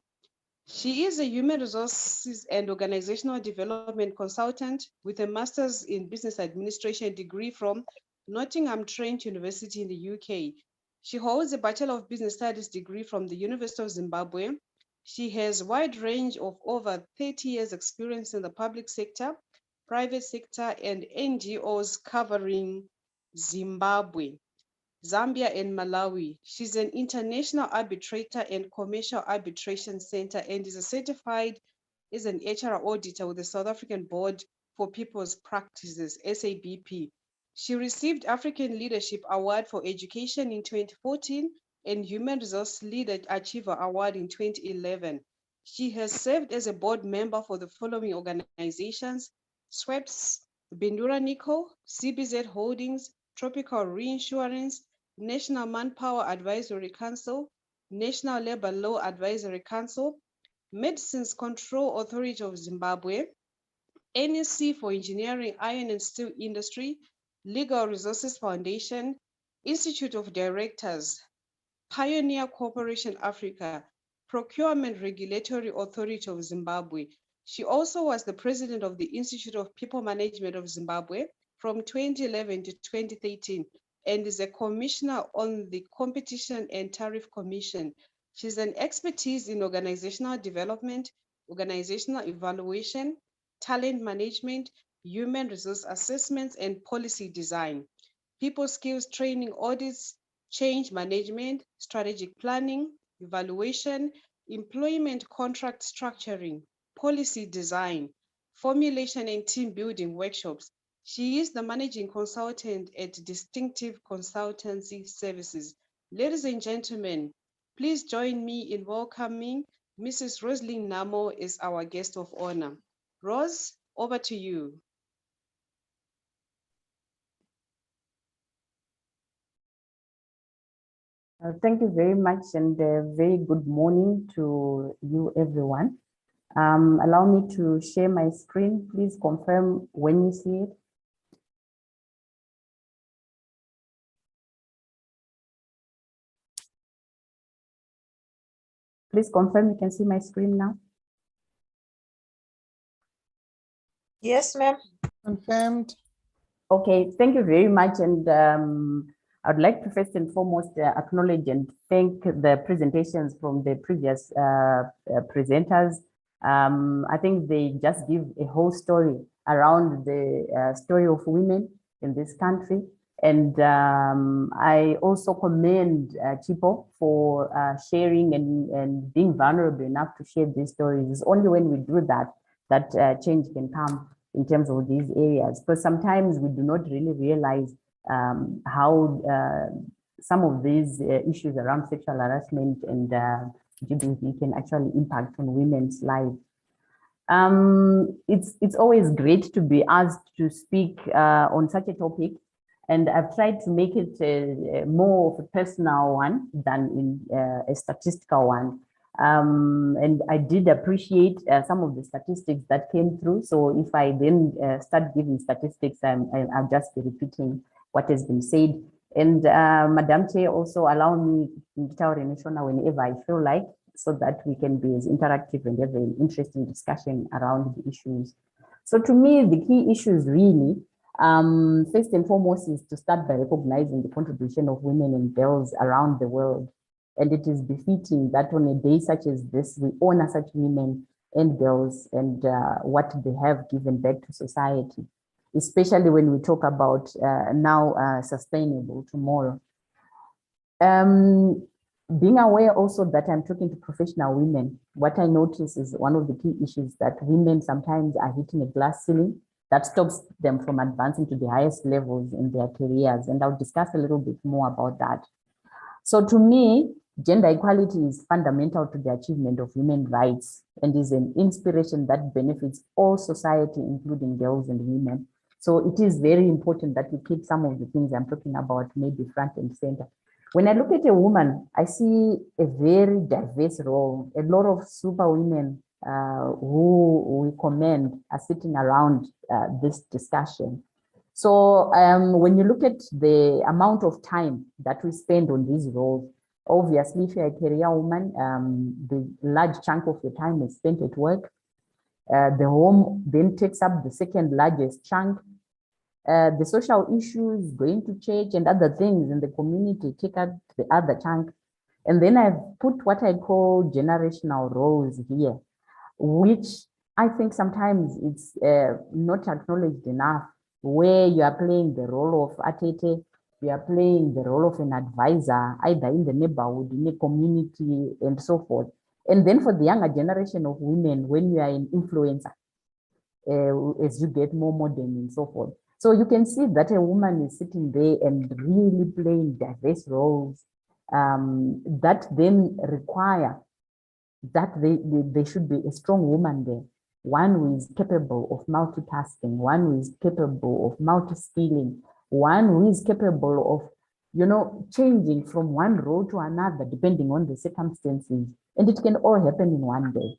She is a human resources and organizational development consultant with a master's in business administration degree from Nottingham Trent University in the UK. She holds a Bachelor of Business Studies degree from the University of Zimbabwe. She has a wide range of over 30 years experience in the public sector, private sector, and NGOs covering Zimbabwe, Zambia, and Malawi. She's an international arbitrator and commercial arbitration center and is certified as an HR auditor with the South African Board for People's Practices, SABP. She received African Leadership Award for Education in 2014 and Human Resource Leader Achiever Award in 2011. She has served as a board member for the following organizations: SWEPS, Bindura Nickel, CBZ Holdings, Tropical Reinsurance, National Manpower Advisory Council, National Labor Law Advisory Council, Medicines Control Authority of Zimbabwe, NSC for Engineering, Iron and Steel Industry, Legal Resources Foundation, Institute of Directors, Pioneer Corporation Africa, Procurement Regulatory Authority of Zimbabwe. She also was the president of the Institute of People Management of Zimbabwe from 2011 to 2013 and is a commissioner on the Competition and Tariff Commission. She's an expertise in organizational development, organizational evaluation, talent management, human resource assessments, and policy design, people skills training audits, change management, strategic planning, evaluation, employment contract structuring, policy design, formulation and team building workshops. She is the managing consultant at Distinctive Consultancy Services. Ladies and gentlemen, please join me in welcoming Mrs. Rosalind Namo as our guest of honor. Rose, over to you. Thank you very much, and a very good morning to you, everyone. Allow me to share my screen. Please confirm when you see it. Please confirm you can see my screen now. Yes, ma'am. Confirmed. Okay, thank you very much. And I'd like to first and foremost acknowledge and thank the presentations from the previous presenters. I think they just give a whole story around the story of women in this country. And I also commend Chipo for sharing and being vulnerable enough to share these stories. It's only when we do that that change can come in terms of these areas, because sometimes we do not really realize how some of these issues around sexual harassment and LGBT can actually impact on women's lives. It's always great to be asked to speak on such a topic, and I've tried to make it more of a personal one than in a statistical one. And I did appreciate some of the statistics that came through. So if I then start giving statistics, I'll just be repeating what has been said. And Madam Chair, also allow me to tell Renishona whenever I feel like, so that we can be as interactive and have an interesting discussion around the issues. So to me, the key issues really, first and foremost, is to start by recognizing the contribution of women and girls around the world. And it is befitting that on a day such as this, we honor such women and girls and what they have given back to society, especially when we talk about now sustainable tomorrow. Being aware also that I'm talking to professional women, what I notice is one of the key issues that women sometimes are hitting a glass ceiling that stops them from advancing to the highest levels in their careers. And I'll discuss a little bit more about that. So to me, gender equality is fundamental to the achievement of human rights and is an inspiration that benefits all society, including girls and women. So it is very important that we keep some of the things I'm talking about maybe front and center. When I look at a woman, I see a very diverse role. A lot of super women who we commend are sitting around this discussion. So when you look at the amount of time that we spend on these roles, obviously, if you're a career woman, the large chunk of your time is spent at work. The home then takes up the second largest chunk. The social issues, going to church and other things in the community take up the other chunk. And then I've put what I call generational roles here, which I think sometimes it's not acknowledged enough, where you are playing the role of atete, you are playing the role of an advisor, either in the neighborhood, in the community, and so forth. And then for the younger generation of women, when you are an influencer, as you get more modern and so forth. So you can see that a woman is sitting there and really playing diverse roles that then require that they should be a strong woman there. One who is capable of multitasking, one who is capable of multi-skilling, one who is capable of, you know, changing from one role to another depending on the circumstances. And it can all happen in one day.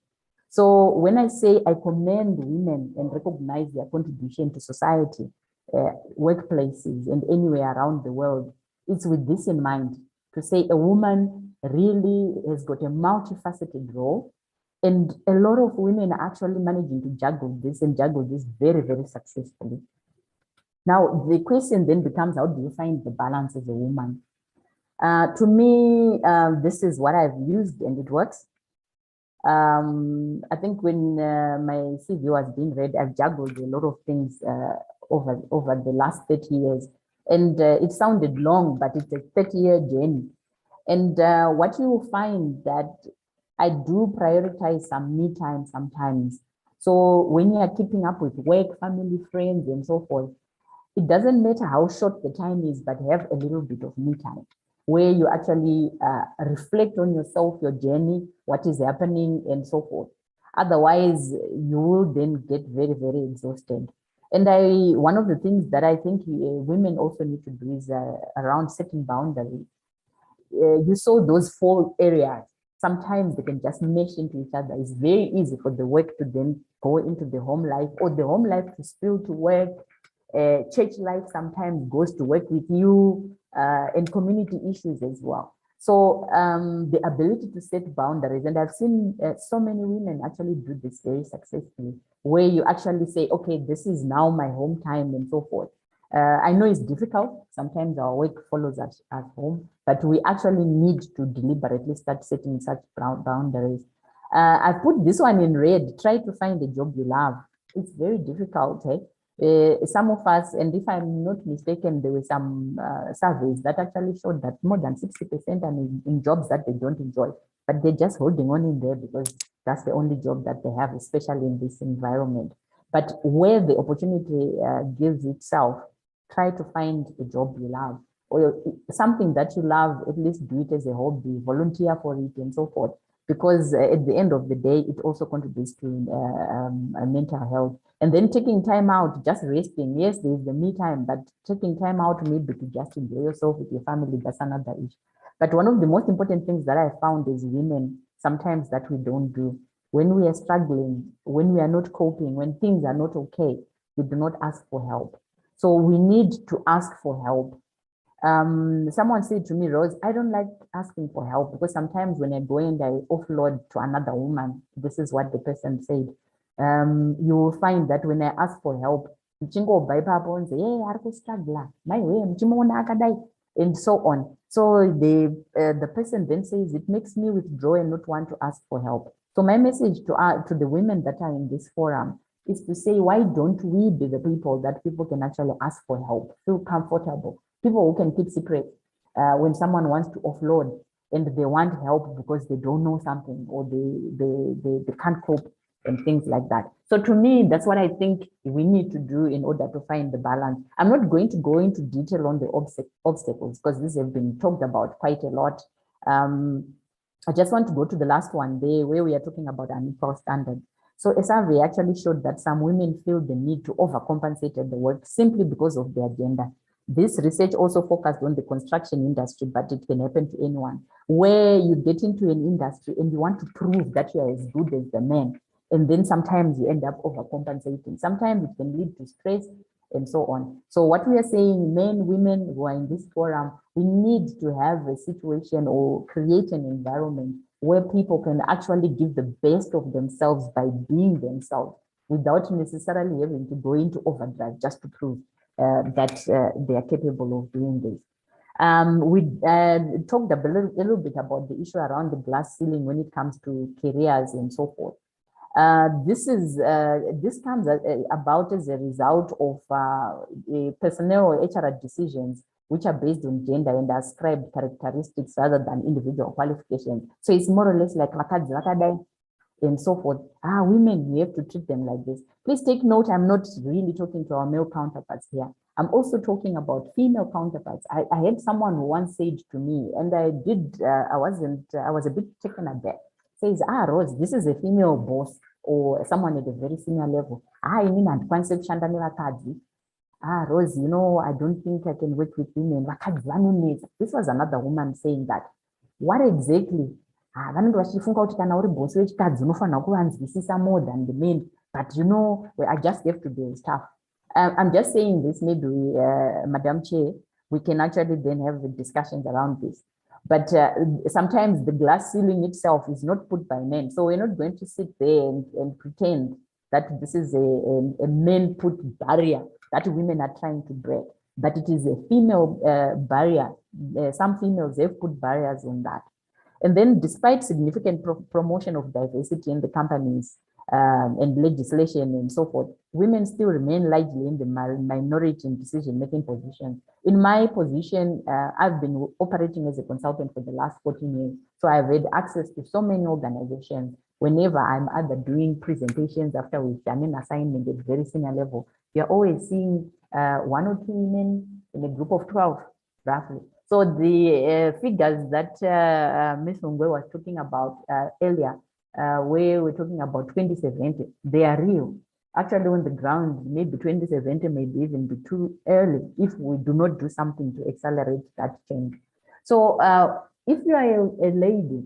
So when I say I commend women and recognize their contribution to society, workplaces, and anywhere around the world, it's with this in mind, to say a woman really has got a multifaceted role, and a lot of women are actually managing to juggle this and juggle this very, very successfully. Now, the question then becomes, how do you find the balance as a woman? To me, this is what I've used and it works. I think when my CV was being read, I've juggled a lot of things over the last 30 years. And it sounded long, but it's a 30-year journey. And what you will find that I do prioritize some me time sometimes. So when you are keeping up with work, family, friends, and so forth, it doesn't matter how short the time is, but have a little bit of me time where you actually reflect on yourself, your journey, what is happening, and so forth. Otherwise, you will then get very, very exhausted. And one of the things that I think women also need to do is around setting boundaries. You saw those 4 areas. Sometimes they can just mesh into each other. It's very easy for the work to then go into the home life, or the home life to spill to work. Church life sometimes goes to work with you, and community issues as well. So the ability to set boundaries, and I've seen so many women actually do this very successfully, where you actually say, okay, this is now my home time and so forth. I know it's difficult. Sometimes our work follows us at home, but we actually need to deliberately start setting such boundaries. I put this one in red. Try to find a job you love. It's very difficult. Some of us, and if I'm not mistaken, there were some surveys that actually showed that more than 60% are in jobs that they don't enjoy, but they're just holding on in there because that's the only job that they have, especially in this environment. But where the opportunity gives itself, try to find a job you love, or something that you love. At least do it as a hobby, volunteer for it, and so forth. Because at the end of the day, it also contributes to mental health. And then taking time out, just resting. Yes, there's the me time, but taking time out maybe to just enjoy yourself with your family, that's another issue. But one of the most important things that I found is women, sometimes that we don't do. When we are struggling, when we are not coping, when things are not okay, we do not ask for help. So we need to ask for help. Someone said to me, Rose, I don't like asking for help because sometimes when I go and I offload to another woman, this is what the person said. You will find that when I ask for help, and so on. So the person then says, it makes me withdraw and not want to ask for help. So my message to the women that are in this forum is to say, why don't we be the people that people can actually ask for help, feel comfortable, people who can keep secrets when someone wants to offload and they want help because they don't know something or they can't cope and things like that. So to me, that's what I think we need to do in order to find the balance. I'm not going to go into detail on the obstacles because these have been talked about quite a lot. I just want to go to the last one there where we are talking about unequal standards. So a survey actually showed that some women feel the need to overcompensate at the work simply because of their gender. This research also focused on the construction industry, but it can happen to anyone, where you get into an industry and you want to prove that you are as good as the man. And then sometimes you end up overcompensating. Sometimes it can lead to stress and so on. So what we are saying, men, women who are in this forum, we need to have a situation or create an environment where people can actually give the best of themselves by being themselves without necessarily having to go into overdrive just to prove that they are capable of doing this. We talked a little bit about the issue around the glass ceiling when it comes to careers and so forth. This comes about as a result of personnel or HR decisions which are based on gender and ascribed characteristics rather than individual qualifications. So it's more or less like and so forth. Women, we have to treat them like this. Please take note, I'm not really talking to our male counterparts here. I'm also talking about female counterparts. I had someone who once said to me, and I was a bit taken aback. Says, Rose, this is a female boss or someone at a very senior level. Rose, you know, I don't think I can work with women. This was another woman saying that. What exactly? More than the men, but you know, I just have to do stuff. I'm just saying this, maybe, Madam Chair, we can actually then have discussions around this. But sometimes the glass ceiling itself is not put by men. So we're not going to sit there and pretend that this is a men put barrier that women are trying to break, but it is a female barrier. Some females have put barriers on that. And then despite significant promotion of diversity in the companies and legislation and so forth, women still remain largely in the minority in decision-making positions. In my position, I've been operating as a consultant for the last 14 years. So I've had access to so many organizations. Whenever I'm either doing presentations after we've done an assignment at very senior level, you're always seeing 1 or 2 women in a group of 12, roughly. So the figures that Ms. Ungwe was talking about earlier, where we're talking about 2070, they are real. Actually, on the ground, maybe 2070 may be even be too early if we do not do something to accelerate that change. So if you are a lady,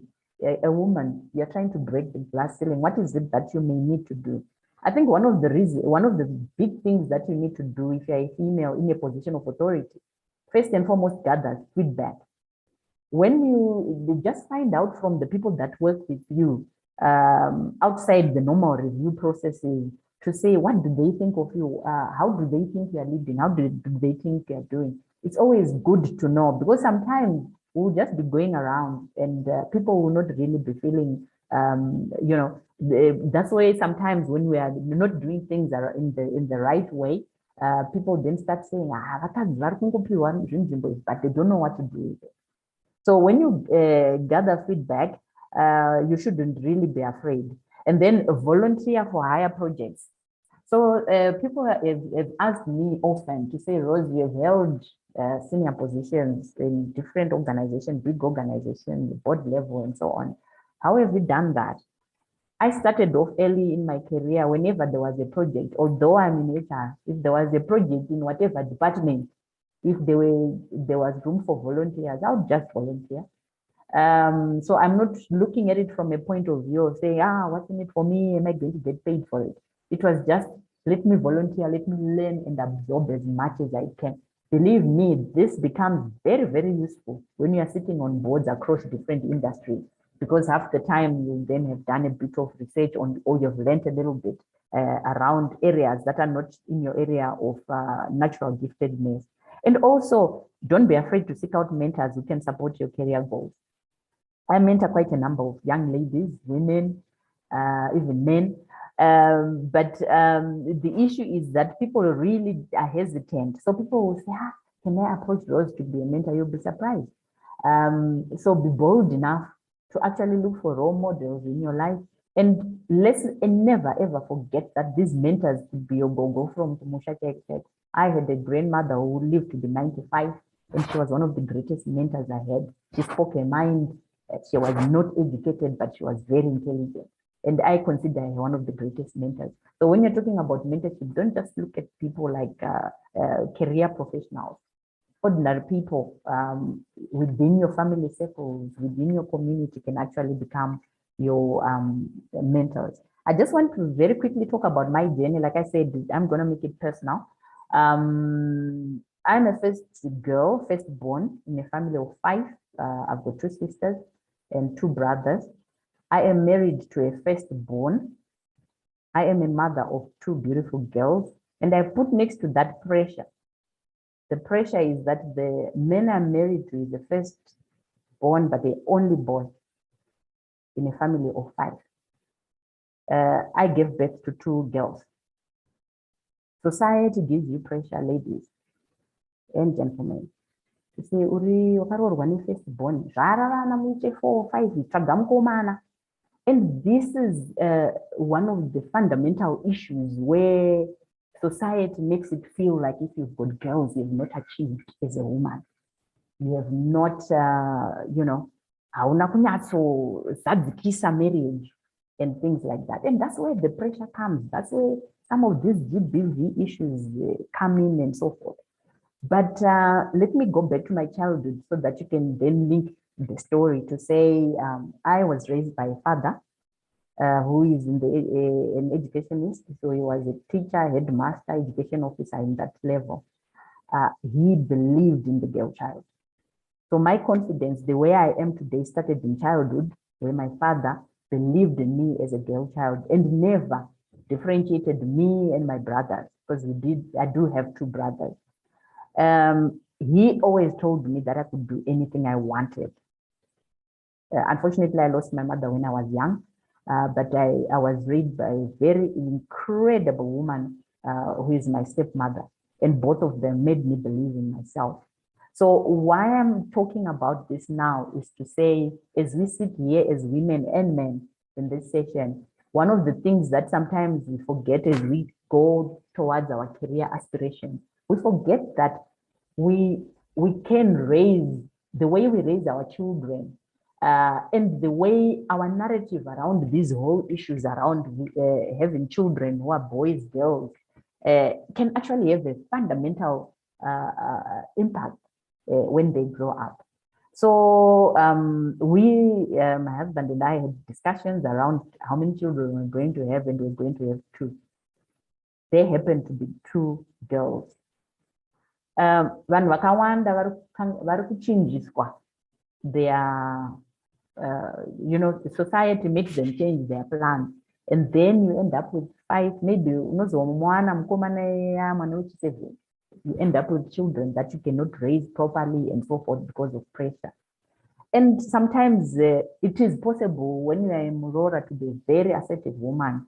a woman, you're trying to break the glass ceiling, what is it that you may need to do? I think one of the big things that you need to do if you're a female in a position of authority, first and foremost, gather feedback. When you just find out from the people that work with you outside the normal review processes to say, what do they think of you? How do they think you are leading? How do they think you are doing? It's always good to know, because sometimes we'll just be going around and people will not really be feeling, you know, that's why sometimes when we are not doing things that are in the right way, people then start saying, but they don't know what to do with it. So when you gather feedback, you shouldn't really be afraid. And then volunteer for higher projects. So people have asked me often to say, Rose, you have held senior positions in different organizations, big organizations, board level and so on. How have you done that? I started off early in my career. Whenever there was a project, although I'm in HR, if there was a project in whatever department, if there was room for volunteers, I would just volunteer. So I'm not looking at it from a point of view of saying, what's in it for me? Am I going to get paid for it? It was just, let me volunteer, let me learn and absorb as much as I can. Believe me, this becomes very, very useful when you are sitting on boards across different industries, because half the time you then have done a bit of research on, or you've learned a little bit around areas that are not in your area of natural giftedness. And also, don't be afraid to seek out mentors who can support your career goals. I mentor quite a number of young ladies, women, even men. But the issue is that people really are hesitant. So people will say, can I approach Rose to be a mentor? You'll be surprised. So be bold enough to actually look for role models in your life. And never ever forget that these mentors could be your go-go from Musha Chek. I had a grandmother who lived to be 95, and she was one of the greatest mentors I had. She spoke her mind. She was not educated, but she was very intelligent. And I consider her one of the greatest mentors. So when you're talking about mentorship, don't just look at people like career professionals. Ordinary people within your family circles, within your community can actually become your mentors. I just want to very quickly talk about my journey. Like I said, I'm going to make it personal. I'm a firstborn in a family of 5. I've got 2 sisters and 2 brothers. I am married to a firstborn. I am a mother of 2 beautiful girls. And I put next to that pressure. The pressure is that the man I'm married to is the firstborn, but the only boy in a family of 5. I gave birth to 2 girls. Society gives you pressure, ladies and gentlemen. To say, uri wakarorwa ne firstborn, zvararana muite 4 or 5, tsvaga mukomana. And this is one of the fundamental issues where society makes it feel like if you've got girls, you've not achieved as a woman. You have not, hauna kunyatsozadzikisa marriage and things like that. And that's where the pressure comes. That's where some of these GBV issues come in and so forth. But let me go back to my childhood so that you can then link the story to say I was raised by a father who is in an educationist. So he was a teacher, headmaster, education officer in that level. He believed in the girl child. So my confidence, the way I am today, started in childhood, where my father believed in me as a girl child and never differentiated me and my brothers, because I do have 2 brothers. He always told me that I could do anything I wanted. Unfortunately, I lost my mother when I was young, but I was raised by a very incredible woman who is my stepmother, and both of them made me believe in myself. So why I'm talking about this now is to say, as we sit here as women and men in this session, one of the things that sometimes we forget as we go towards our career aspirations, we forget that we can raise the way we raise our children and the way our narrative around these whole issues around having children who are boys, girls, can actually have a fundamental impact when they grow up. So my husband and I had discussions around how many children we're going to have, and we're going to have 2. They happen to be 2 girls. Vanhu vakawanda vari kuchinjiswa. The society makes them change their plans, and then you end up with 5, maybe unozomwana mukomana mwana wechi7. You end up with children that you cannot raise properly and so forth because of pressure. And sometimes it is possible when you are in Murora to be a very assertive woman.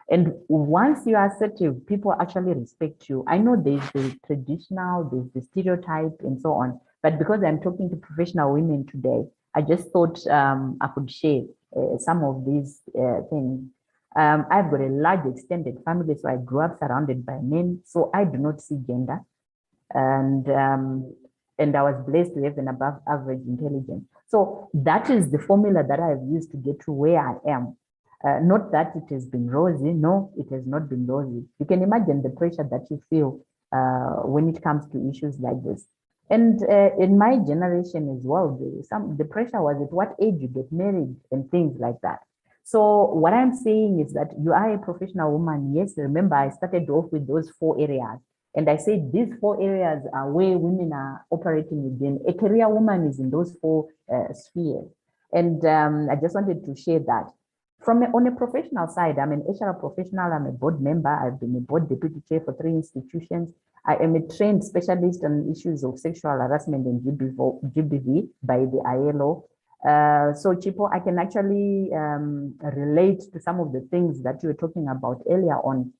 And once you are assertive, people actually respect you. I know there's the traditional, there's the stereotype and so on, but because I'm talking to professional women today, I just thought I could share some of these things. I've got a large extended family, so I grew up surrounded by men, so I do not see gender. And I was blessed to have an above average intelligence. So that is the formula that I've used to get to where I am. Not that it has been rosy. No, it has not been rosy. You can imagine the pressure that you feel when it comes to issues like this. And in my generation as well, the pressure was at what age you get married and things like that. So what I'm saying is that you are a professional woman. Yes, remember I started off with those 4 areas. And I said these 4 areas are where women are operating within. A career woman is in those 4 spheres. And I just wanted to share that. On a professional side, I'm an HR professional, I'm a board member, I've been a board deputy chair for 3 institutions. I am a trained specialist on issues of sexual harassment and GBV by the ILO. So Chipo, I can actually relate to some of the things that you were talking about earlier on.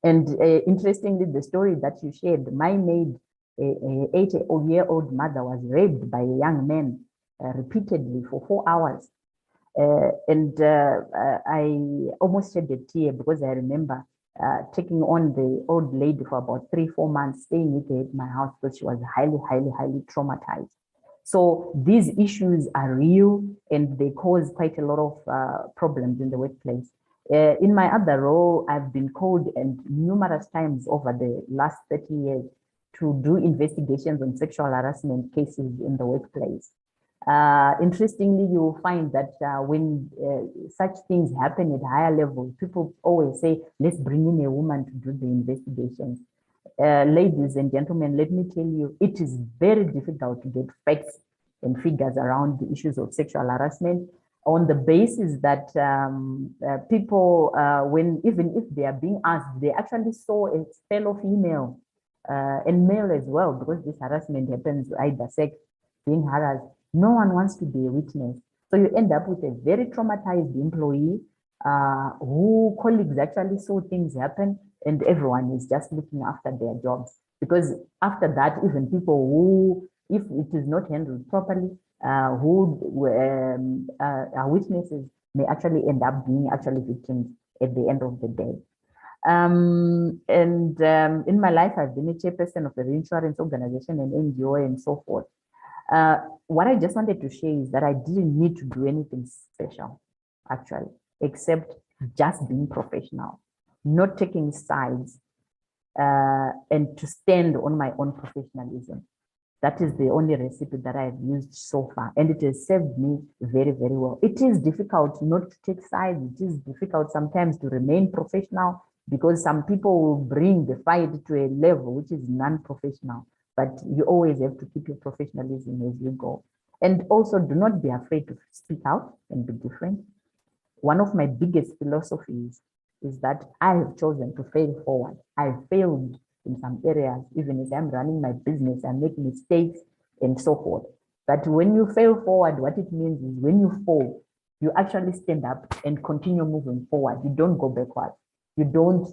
And interestingly, the story that you shared, my maid, a 80-year-old mother, was raped by a young man repeatedly for 4 hours. I almost shed a tear because I remember taking on the old lady for about 3-4 months, staying with her at my house because she was highly, highly, highly traumatized. So these issues are real and they cause quite a lot of problems in the workplace. In my other role, I've been called and numerous times over the last 30 years to do investigations on sexual harassment cases in the workplace. Interestingly, you'll find that when such things happen at higher levels, people always say, let's bring in a woman to do the investigations. Ladies and gentlemen, let me tell you, it is very difficult to get facts and figures around the issues of sexual harassment on the basis that people, even if they are being asked, they actually saw a fellow female and male as well, because this harassment happens either sex, being harassed. No one wants to be a witness. So you end up with a very traumatized employee who colleagues actually saw things happen and everyone is just looking after their jobs. Because after that, even people who, if it is not handled properly, who are witnesses may actually end up being actually victims at the end of the day. In my life, I've been a chairperson of a reinsurance organization, an NGO, and so forth. What I just wanted to share is that I didn't need to do anything special, actually, except just being professional, not taking sides, and to stand on my own professionalism. That is the only recipe that I've used so far, and it has served me very, very well. It is difficult not to take sides. It is difficult sometimes to remain professional because some people will bring the fight to a level which is non-professional. But you always have to keep your professionalism as you go. And also do not be afraid to speak out and be different. One of my biggest philosophies is that I have chosen to fail forward. I failed in some areas, even as I'm running my business, I make mistakes and so forth. But when you fail forward, what it means is when you fall, you actually stand up and continue moving forward. You don't go backward. You don't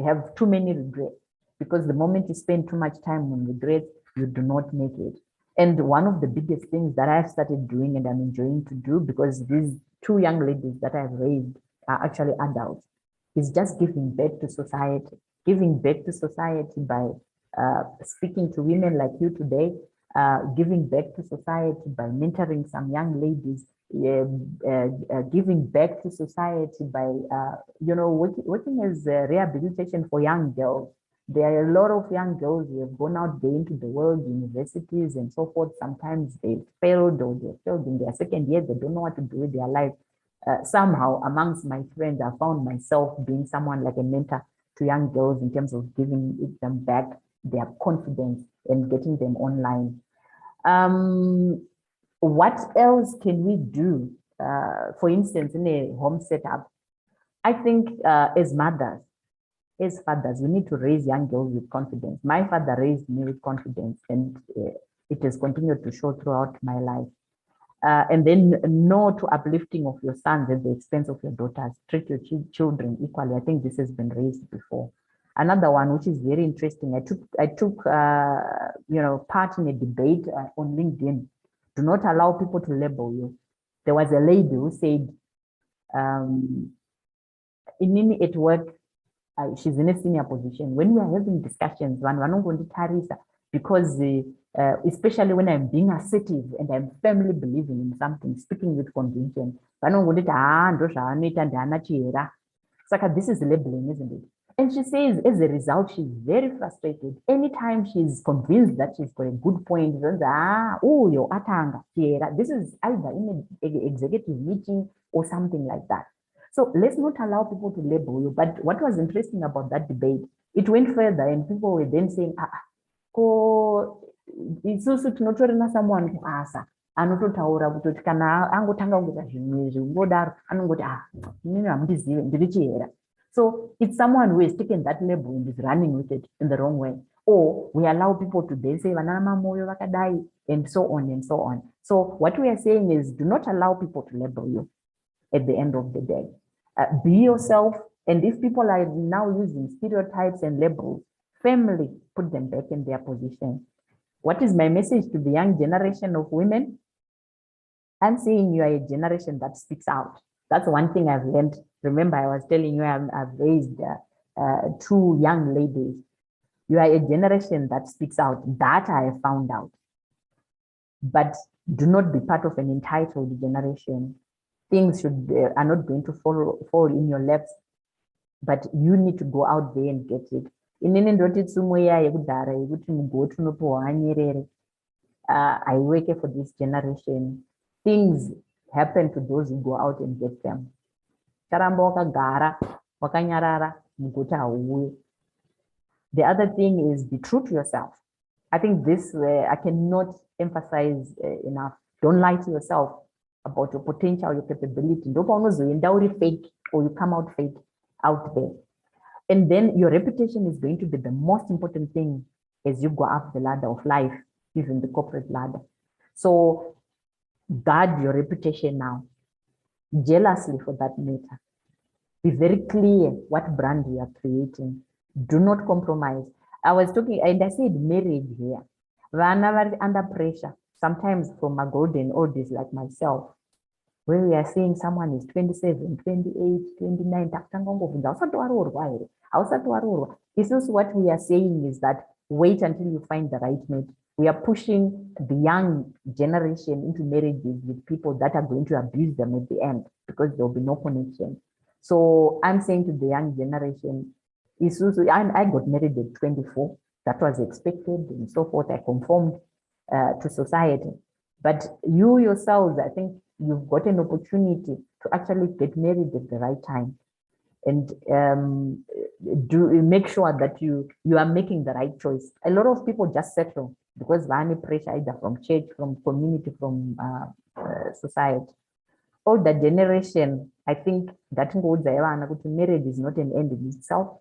have too many regrets. Because the moment you spend too much time on regrets, you do not make it. And one of the biggest things that I've started doing and I'm enjoying to do, because these 2 young ladies that I've raised are actually adults, is just giving back to society. Giving back to society by speaking to women like you today, giving back to society by mentoring some young ladies, giving back to society by, working as rehabilitation for young girls. There are a lot of young girls who have gone out there into the world, universities and so forth. Sometimes they failed or they failed in their second year. They don't know what to do with their life. Somehow amongst my friends, I found myself being someone like a mentor to young girls in terms of giving them back their confidence and getting them online. What else can we do? For instance, in a home setup, I think as mothers, as fathers, we need to raise young girls with confidence. My father raised me with confidence, and it has continued to show throughout my life. And then no to uplifting of your sons at the expense of your daughters. Treat your children equally. I think this has been raised before. Another one, which is very interesting, I took part in a debate on LinkedIn. Do not allow people to label you. There was a lady who said, in at work, she's in a senior position. When we are having discussions, because especially when I'm being assertive and I'm firmly believing in something, speaking with conviction, this is labeling, isn't it? And she says, as a result, she's very frustrated. Anytime she's convinced that she's got a good point, this is either in an executive meeting or something like that. So let's not allow people to label you. But what was interesting about that debate It went further and people were then saying, isusu tinotorina someone kuasa anototaura kutoti kana angotanga kuita zvinhu izvi ungodaro anongoti inini hamundizivi ndiri chihera. So it's someone who has taken that label and is running with it in the wrong way. Or we allow people to then say vana mamoyo vakadai and so on and so on. So what we are saying is do not allow people to label you at the end of the day. Be yourself, and if people are now using stereotypes and labels, firmly put them back in their position. What is my message to the young generation of women? I'm saying you are a generation that speaks out. That's one thing I've learned. Remember, I was telling you I've raised 2 young ladies. You are a generation that speaks out. That I have found out. But do not be part of an entitled generation. Things are not going to fall in your laps, but you need to go out there and get it. Inini ndoti tsumo iya yekudhara yekuti mugoti unopuhwa anyerere. I work for this generation. Things happen to those who go out and get them. Charamba wakagara, wakanyarara, mugoti hauuyi. The other thing is be true to yourself. I think this I cannot emphasize enough. Don't lie to yourself about your potential, your capability. Don't fake or you come out fake out there. And then your reputation is going to be the most important thing as you go up the ladder of life, even the corporate ladder. So guard your reputation now, jealously for that matter. Be very clear what brand you are creating. Do not compromise. I was talking, and I said marriage here. Whenever under pressure, sometimes from a golden oldies like myself, where we are seeing someone is 27, 28, 29, this is what we are saying is that wait until you find the right mate. We are pushing the young generation into marriages with people that are going to abuse them at the end because there will be no connection. So I'm saying to the young generation, I got married at 24. That was expected and so forth. I conformed to society. But you yourselves, I think you've got an opportunity to actually get married at the right time. And do make sure that you are making the right choice. A lot of people just settle because they have pressure either from church, from community, from society. Older generation, I think that marriage is not an end in itself.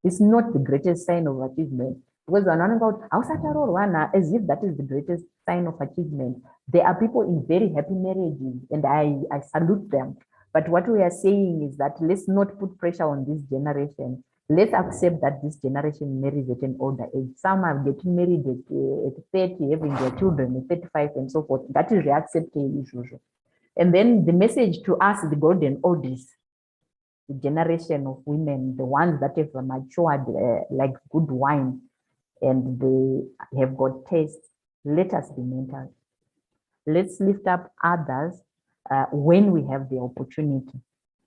It's not the greatest sign of achievement. Because we're not about as if that is the greatest sign of achievement. There are people in very happy marriages, and I salute them. But what we are saying is that let's not put pressure on this generation. Let's accept that this generation marries at an older age. Some are getting married at 30, having their children at 35 and so forth. That is the accepted issue. And then the message to us, the golden oldies, the generation of women, the ones that have matured like good wine, and they have got taste, let us be mentors. Let's lift up others when we have the opportunity.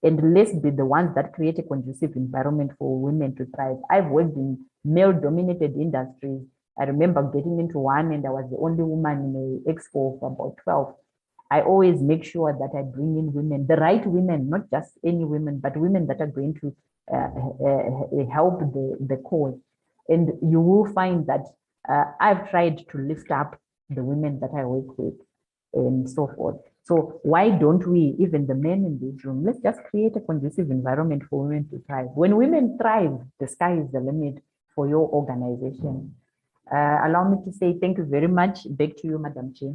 And let's be the ones that create a conducive environment for women to thrive. I've worked in male-dominated industries. I remember getting into one and I was the only woman in an expo for about 12. I always make sure that I bring in women, the right women, not just any women, but women that are going to help the cause. And you will find that I've tried to lift up the women that I work with and so forth. So why don't we, even the men in this room, let's just create a conducive environment for women to thrive. When women thrive, the sky is the limit for your organization. Allow me to say thank you very much. Back to you, Madam Chair.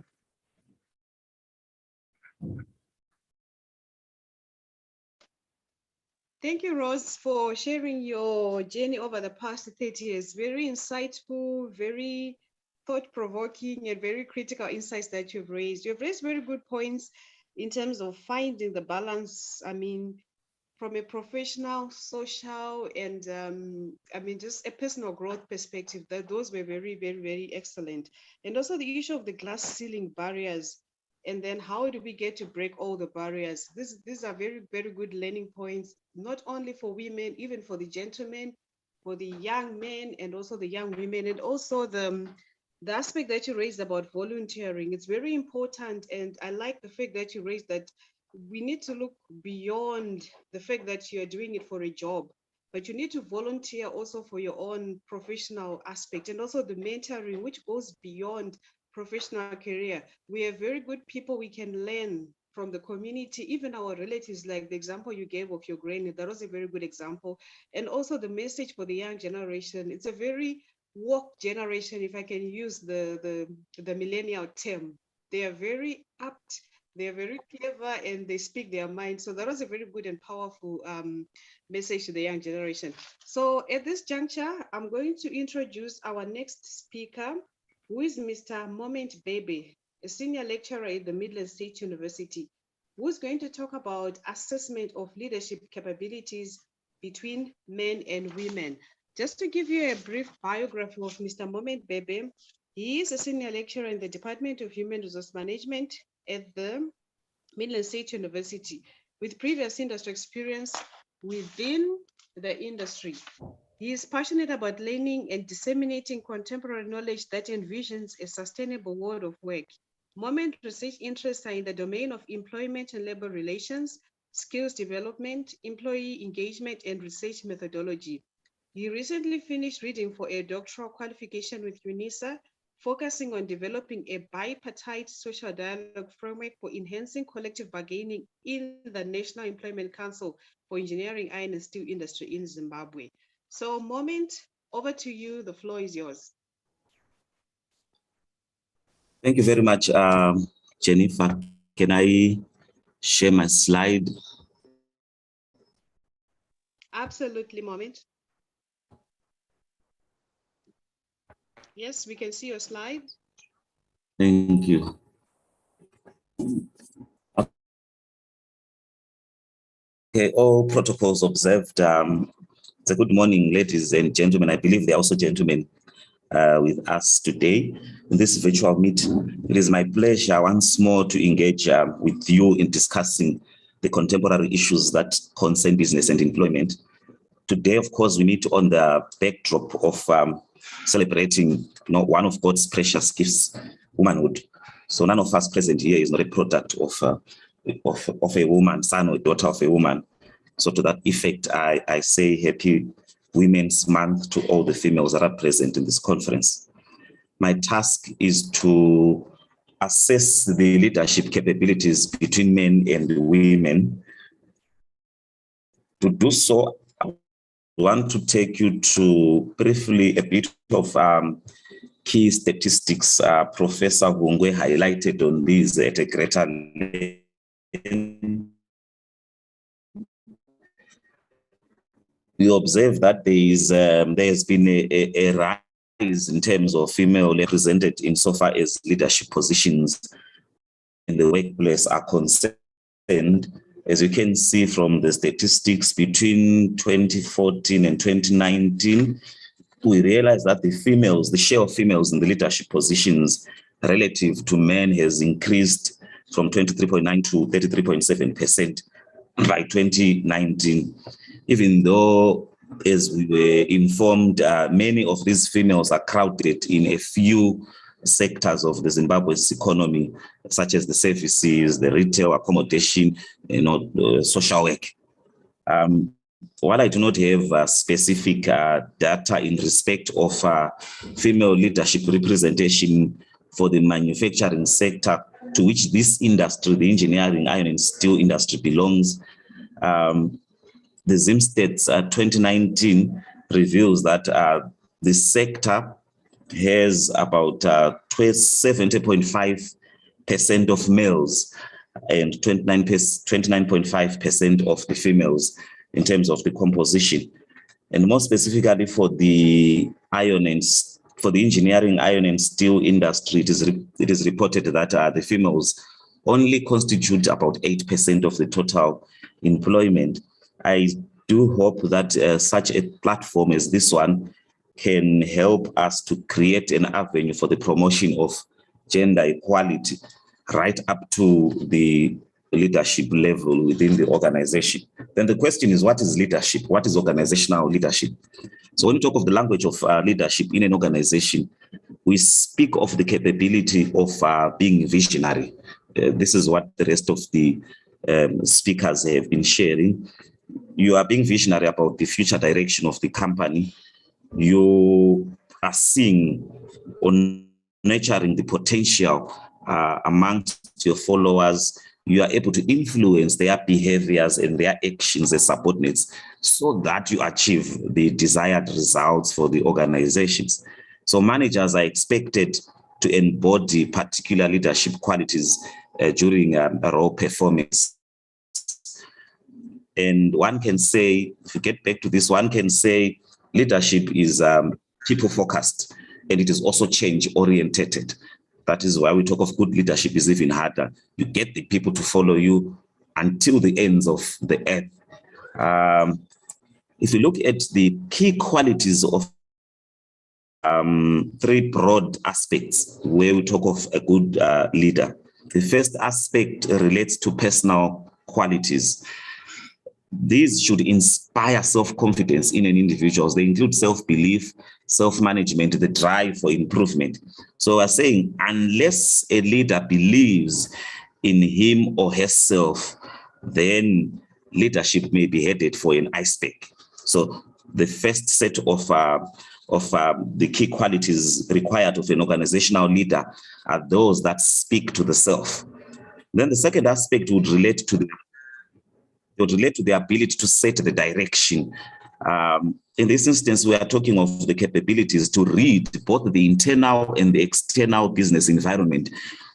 Thank you, Rose, for sharing your journey over the past 30 years. Very insightful, very thought-provoking, and very critical insights that you've raised. You've raised very good points in terms of finding the balance. I mean, from a professional, social, and just a personal growth perspective, that those were very, very, very excellent. And also the issue of the glass ceiling barriers. And then how do we get to break all the barriers? These are very, very good learning points, not only for women, even for the gentlemen, for the young men, and also the young women, and also the aspect that you raised about volunteering. It's very important. And I like the fact that you raised that we need to look beyond the fact that you're doing it for a job. but you need to volunteer also for your own professional aspect, and also the mentoring, which goes beyond professional career. We have very good people we can learn from the community, even our relatives, like the example you gave of your granny, that was a very good example. And also the message for the young generation, it's a very woke generation, if I can use the millennial term. They are very apt, they are very clever, and they speak their mind. So that was a very good and powerful message to the young generation. So at this juncture, I'm going to introduce our next speaker, who is Mr. Moment Bebe, a senior lecturer at the Midland State University, who's going to talk about assessment of leadership capabilities between men and women. Just to give you a brief biography of Mr. Moment Bebe, he is a senior lecturer in the Department of Human Resource Management at the Midland State University, with previous industry experience within the industry. He is passionate about learning and disseminating contemporary knowledge that envisions a sustainable world of work. Moment research interests are in the domain of employment and labor relations, skills development, employee engagement, and research methodology. He recently finished reading for a doctoral qualification with UNISA, focusing on developing a bipartite social dialogue framework for enhancing collective bargaining in the National Employment Council for Engineering, Iron and Steel Industry in Zimbabwe. So Moment, over to you, the floor is yours. Thank you very much, Jennifer. Can I share my slide? Absolutely, Moment. Yes, we can see your slide. Thank you. Okay, all protocols observed. It's a good morning, ladies and gentlemen. I believe there are also gentlemen with us today in this virtual meet. It is my pleasure once more to engage with you in discussing the contemporary issues that concern business and employment. Today, of course, we meet on the backdrop of celebrating one of God's precious gifts, womanhood. So none of us present here is not a product of a woman, son or daughter of a woman. So to that effect, I say happy Women's Month to all the females that are present in this conference. My task is to assess the leadership capabilities between men and women. To do so, I want to take you to briefly a bit of key statistics. Professor Chiangwe highlighted on these at a greater length. We observe that there has been a rise in terms of female represented insofar as leadership positions in the workplace are concerned. As you can see from the statistics between 2014 and 2019, we realize that the share of females in the leadership positions relative to men has increased from 23.9 to 33.7% by 2019. Even though, as we were informed, many of these females are crowded in a few sectors of the Zimbabwe's economy, such as the services, the retail, accommodation, social work. While I do not have specific data in respect of female leadership representation for the manufacturing sector to which this industry, the engineering, iron and steel industry belongs, the ZimStats 2019 reveals that the sector has about 70.5% of males and 29.5% of the females in terms of the composition. And more specifically for the engineering, iron and steel industry, it is reported that the females only constitute about 8% of the total employment. I do hope that such a platform as this one can help us to create an avenue for the promotion of gender equality right up to the leadership level within the organization. Then the question is, what is leadership? What is organizational leadership? So when we talk of the language of leadership in an organization, we speak of the capability of being visionary. This is what the rest of the speakers have been sharing. you are being visionary about the future direction of the company. You are seeing or nurturing the potential amongst your followers. You are able to influence their behaviors and their actions as subordinates so that you achieve the desired results for the organizations. So managers are expected to embody particular leadership qualities during role performance. And one can say, if you get back to this, one can say leadership is people-focused, and it is also change-oriented. That is why we talk of good leadership is even harder. You get the people to follow you until the ends of the earth. If you look at the key qualities of three broad aspects where we talk of a good leader. The first aspect relates to personal qualities. These should inspire self-confidence in an individual. They include self-belief, self-management, the drive for improvement. So we're saying unless a leader believes in him or herself, then leadership may be headed for an iceberg. So the first set of the key qualities required of an organizational leader are those that speak to the self. Then the second aspect would relate to the ability to set the direction. In this instance, we are talking of the capabilities to read both the internal and the external business environment.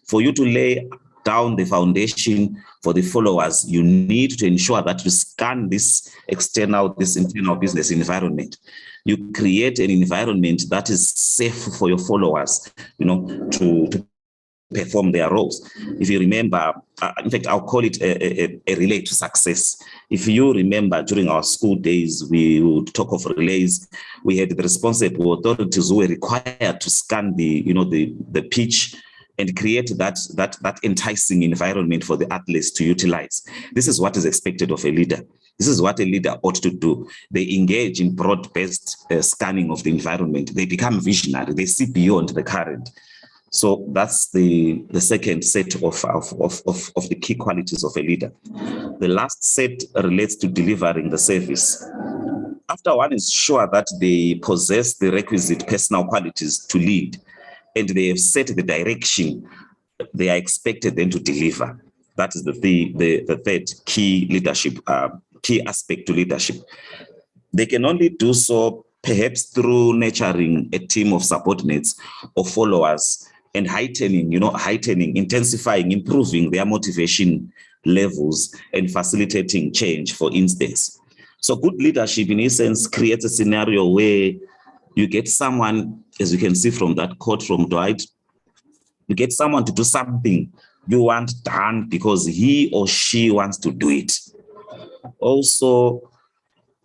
For you to lay down the foundation for the followers, you need to ensure that you scan this internal business environment. You create an environment that is safe for your followers, to perform their roles. If you remember, in fact, I'll call it a relay to success. If you remember, during our school days, we would talk of relays. We had the responsible authorities who were required to scan the pitch and create that enticing environment for the athletes to utilize. This is what is expected of a leader. This is what a leader ought to do. They engage in broad-based scanning of the environment. They become visionary. They see beyond the current. So that's the second set of the key qualities of a leader. The last set relates to delivering the service. After one is sure that they possess the requisite personal qualities to lead, and they have set the direction, they are expected then to deliver. That is the third key leadership, key aspect to leadership. They can only do so perhaps through nurturing a team of subordinates or followers and heightening, intensifying, improving their motivation levels and facilitating change, for instance. So good leadership, in essence, creates a scenario where you get someone, as you can see from that quote from Dwight, you get someone to do something you want done because he or she wants to do it. Also,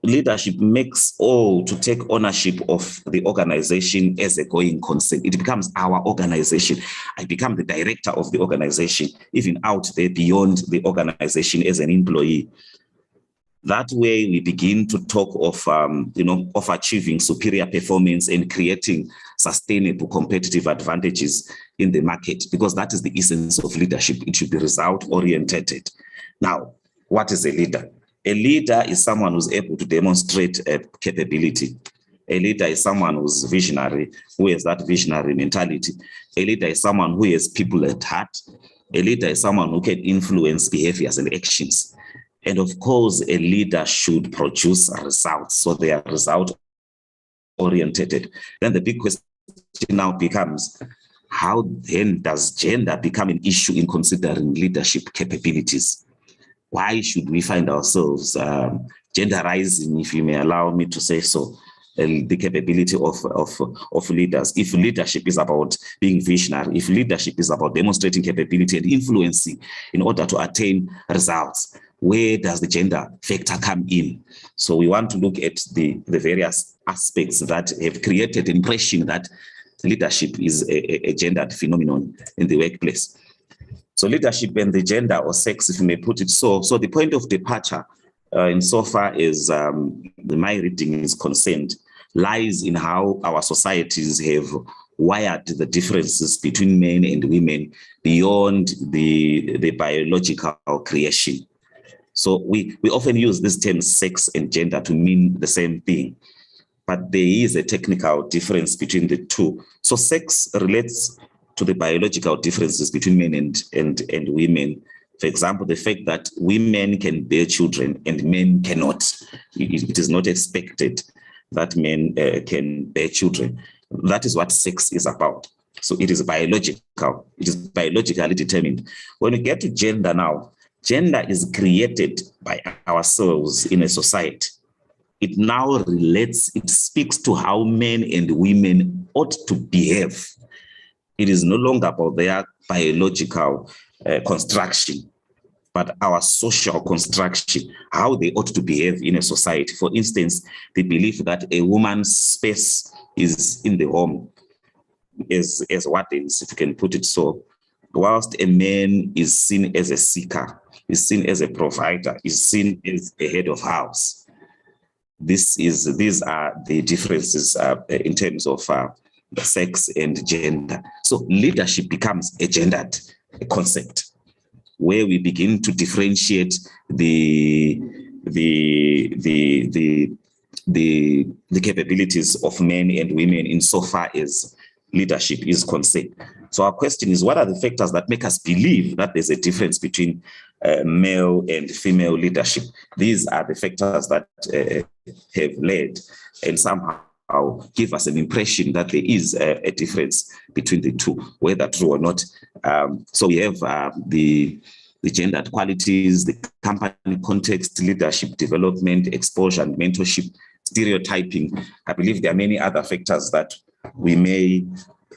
leadership makes all to take ownership of the organization as a going concern. It becomes our organization. I become the director of the organization, even out there beyond the organization as an employee. That way, we begin to talk of achieving superior performance and creating sustainable competitive advantages in the market, because that is the essence of leadership. It should be result-oriented. Now, what is a leader? A leader is someone who's able to demonstrate a capability. A leader is someone who's visionary, who has that visionary mentality. A leader is someone who has people at heart. A leader is someone who can influence behaviors and actions. And of course, a leader should produce results, so they are result-oriented. Then the big question now becomes, how then does gender become an issue in considering leadership capabilities? Why should we find ourselves genderizing, if you may allow me to say so, the capability of leaders? If leadership is about being visionary, if leadership is about demonstrating capability and influencing in order to attain results, where does the gender factor come in? So we want to look at the various aspects that have created the impression that leadership is a gendered phenomenon in the workplace. So leadership and the gender or sex, if you may put it so. So the point of departure, insofar as my reading is concerned, lies in how our societies have wired the differences between men and women beyond the biological creation. So we often use these terms sex and gender to mean the same thing, but there is a technical difference between the two. So sex relates to the biological differences between men and women. For example, the fact that women can bear children and men cannot. It is not expected that men can bear children. That is what sex is about. So it is biological. It is biologically determined. When we get to gender now, gender is created by ourselves in a society. It now relates, it speaks to how men and women ought to behave. It is no longer about their biological construction, but our social construction, how they ought to behave in a society. For instance, the belief that a woman's space is in the home, as what is, if you can put it so, whilst a man is seen as a seeker, is seen as a provider, is seen as a head of house. These are the differences in terms of sex and gender. So leadership becomes a gendered concept, where we begin to differentiate the capabilities of men and women insofar as leadership is concerned. So our question is, what are the factors that make us believe that there's a difference between male and female leadership? These are the factors that have led and somehow give us an impression that there is a difference between the two, whether true or not. So we have the gendered qualities, the company context, leadership development, exposure and mentorship, stereotyping. I believe there are many other factors that we may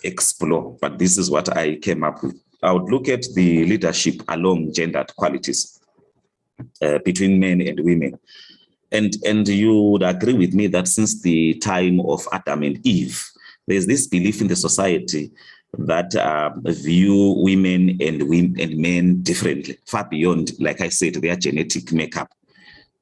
explore, but this is what I came up with. I would look at the leadership along gendered qualities between men and women. And you would agree with me that since the time of Adam and Eve, there's this belief in the society that view women and men differently, far beyond, like I said, their genetic makeup.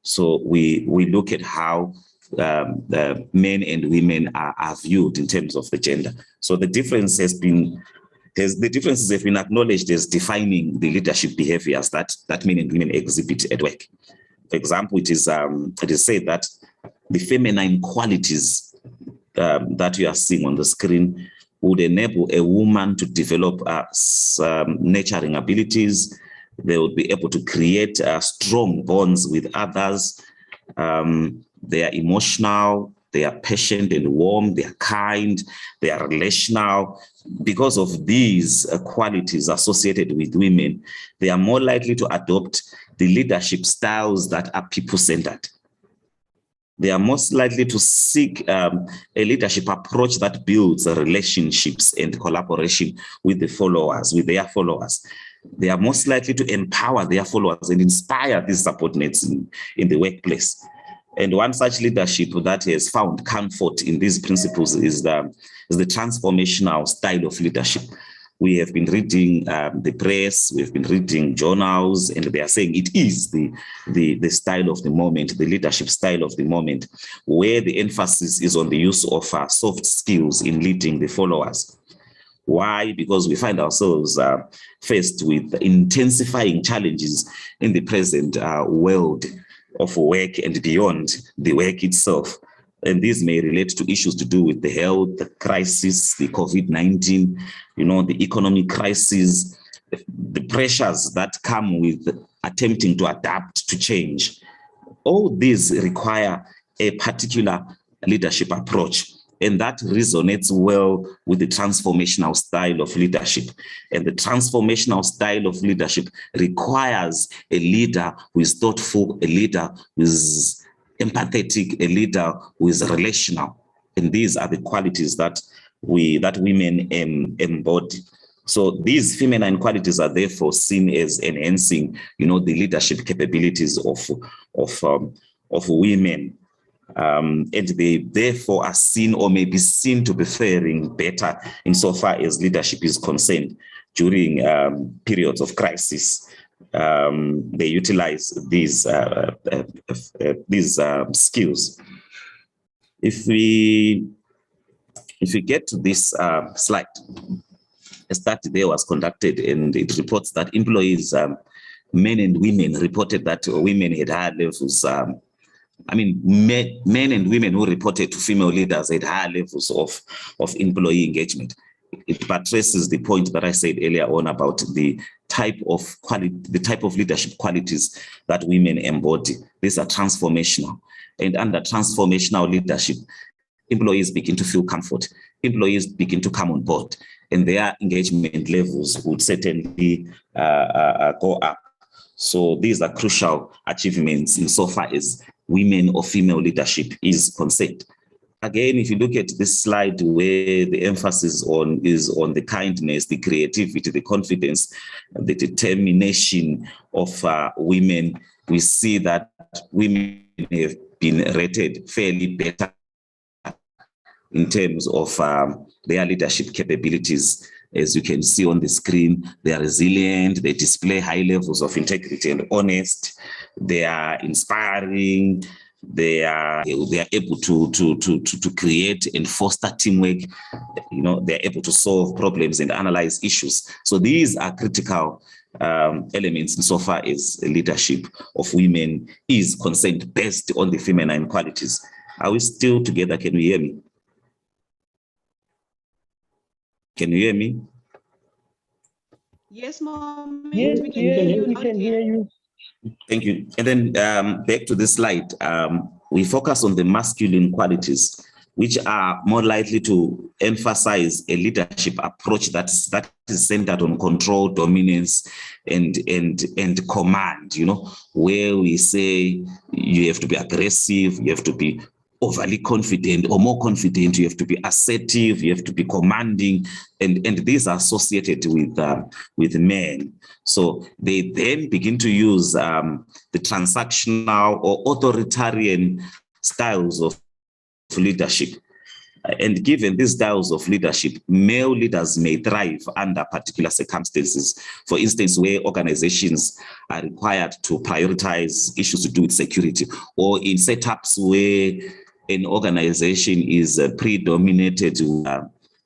So we look at how men and women are viewed in terms of the gender. So the difference the differences have been acknowledged as defining the leadership behaviors that men and women exhibit at work. For example, it is said that the feminine qualities that you are seeing on the screen would enable a woman to develop nurturing abilities. They would be able to create strong bonds with others. They are emotional, they are patient and warm, they are kind, they are relational. Because of these qualities associated with women, they are more likely to adopt the leadership styles that are people-centered. They are most likely to seek a leadership approach that builds relationships and collaboration with their followers. They are most likely to empower their followers and inspire these subordinates in the workplace. And one such leadership that has found comfort in these principles is the transformational style of leadership. We have been reading the press, we've been reading journals, and they are saying it is the style of the moment, the leadership style of the moment, where the emphasis is on the use of soft skills in leading the followers. Why? Because we find ourselves faced with intensifying challenges in the present world of work and beyond the work itself. And these may relate to issues to do with the health crisis, the COVID-19, the economic crisis, the pressures that come with attempting to adapt to change. All these require a particular leadership approach, and that resonates well with the transformational style of leadership. And the transformational style of leadership requires a leader who is thoughtful, a leader who is empathetic, a leader who is relational. And these are the qualities that women embody. So these feminine qualities are therefore seen as enhancing, the leadership capabilities of women. And they therefore are seen or may be seen to be faring better insofar as leadership is concerned during periods of crisis. They utilize these skills. If we get to this slide, a study there was conducted, and it reports that employees men and women reported that women had higher levels. Men and women who reported to female leaders had higher levels of employee engagement. It buttresses the point that I said earlier on about the type of leadership qualities that women embody. These are transformational. And under transformational leadership, employees begin to feel comfort. Employees begin to come on board, and their engagement levels would certainly go up. So these are crucial achievements insofar as women or female leadership is concerned. Again, if you look at this slide where the emphasis is on the kindness, the creativity, the confidence, the determination of women, we see that women have been rated fairly better in terms of their leadership capabilities. As you can see on the screen, they are resilient, they display high levels of integrity and honest, they are inspiring, they are able to create and foster teamwork. They're able to solve problems and analyze issues. So these are critical elements insofar as leadership of women is concerned based on the feminine qualities. Are we still together? Can you hear me? Can you hear me? Yes, Mom. Yes, we can hear you. Thank you. And then back to this slide, we focus on the masculine qualities, which are more likely to emphasize a leadership approach that is centered on control, dominance, and command, where we say you have to be aggressive, you have to be overly confident or more confident, you have to be assertive, you have to be commanding, and these are associated with men. So they then begin to use the transactional or authoritarian styles of leadership. And given these styles of leadership, male leaders may thrive under particular circumstances. For instance, where organizations are required to prioritize issues to do with security, or in setups where an organization is predominated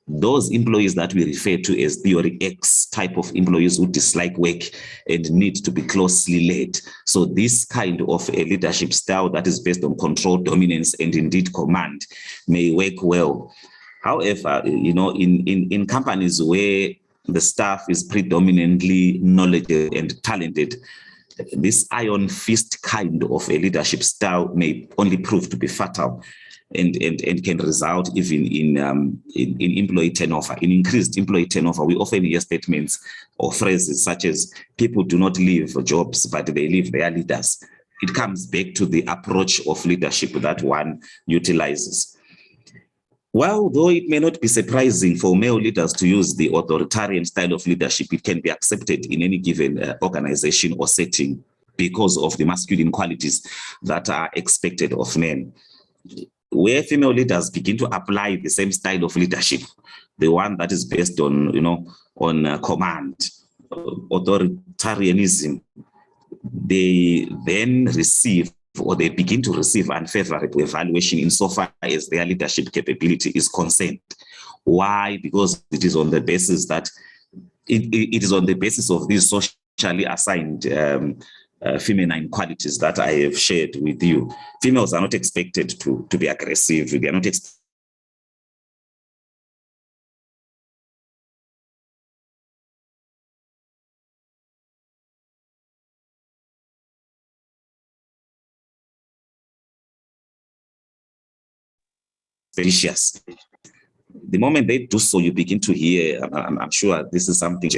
those employees that we refer to as theory X type of employees who dislike work and need to be closely led. So this kind of a leadership style that is based on control, dominance, and indeed command may work well. However, in companies where the staff is predominantly knowledgeable and talented, this iron fist kind of a leadership style may only prove to be fatal and can result even in employee turnover, in increased employee turnover. We often hear statements or phrases such as, people do not leave jobs, but they leave their leaders. It comes back to the approach of leadership that one utilizes. Well, though it may not be surprising for male leaders to use the authoritarian style of leadership, it can be accepted in any given organization or setting because of the masculine qualities that are expected of men. Where female leaders begin to apply the same style of leadership, the one that is based on, command, authoritarianism, they then receive, or they begin to receive, unfavorable evaluation insofar as their leadership capability is concerned. Why? Because it is on the basis that it is on the basis of these socially assigned feminine qualities that I have shared with you. Females are not expected to be aggressive. They are not vicious. The moment they do so, you begin to hear, I'm sure this is something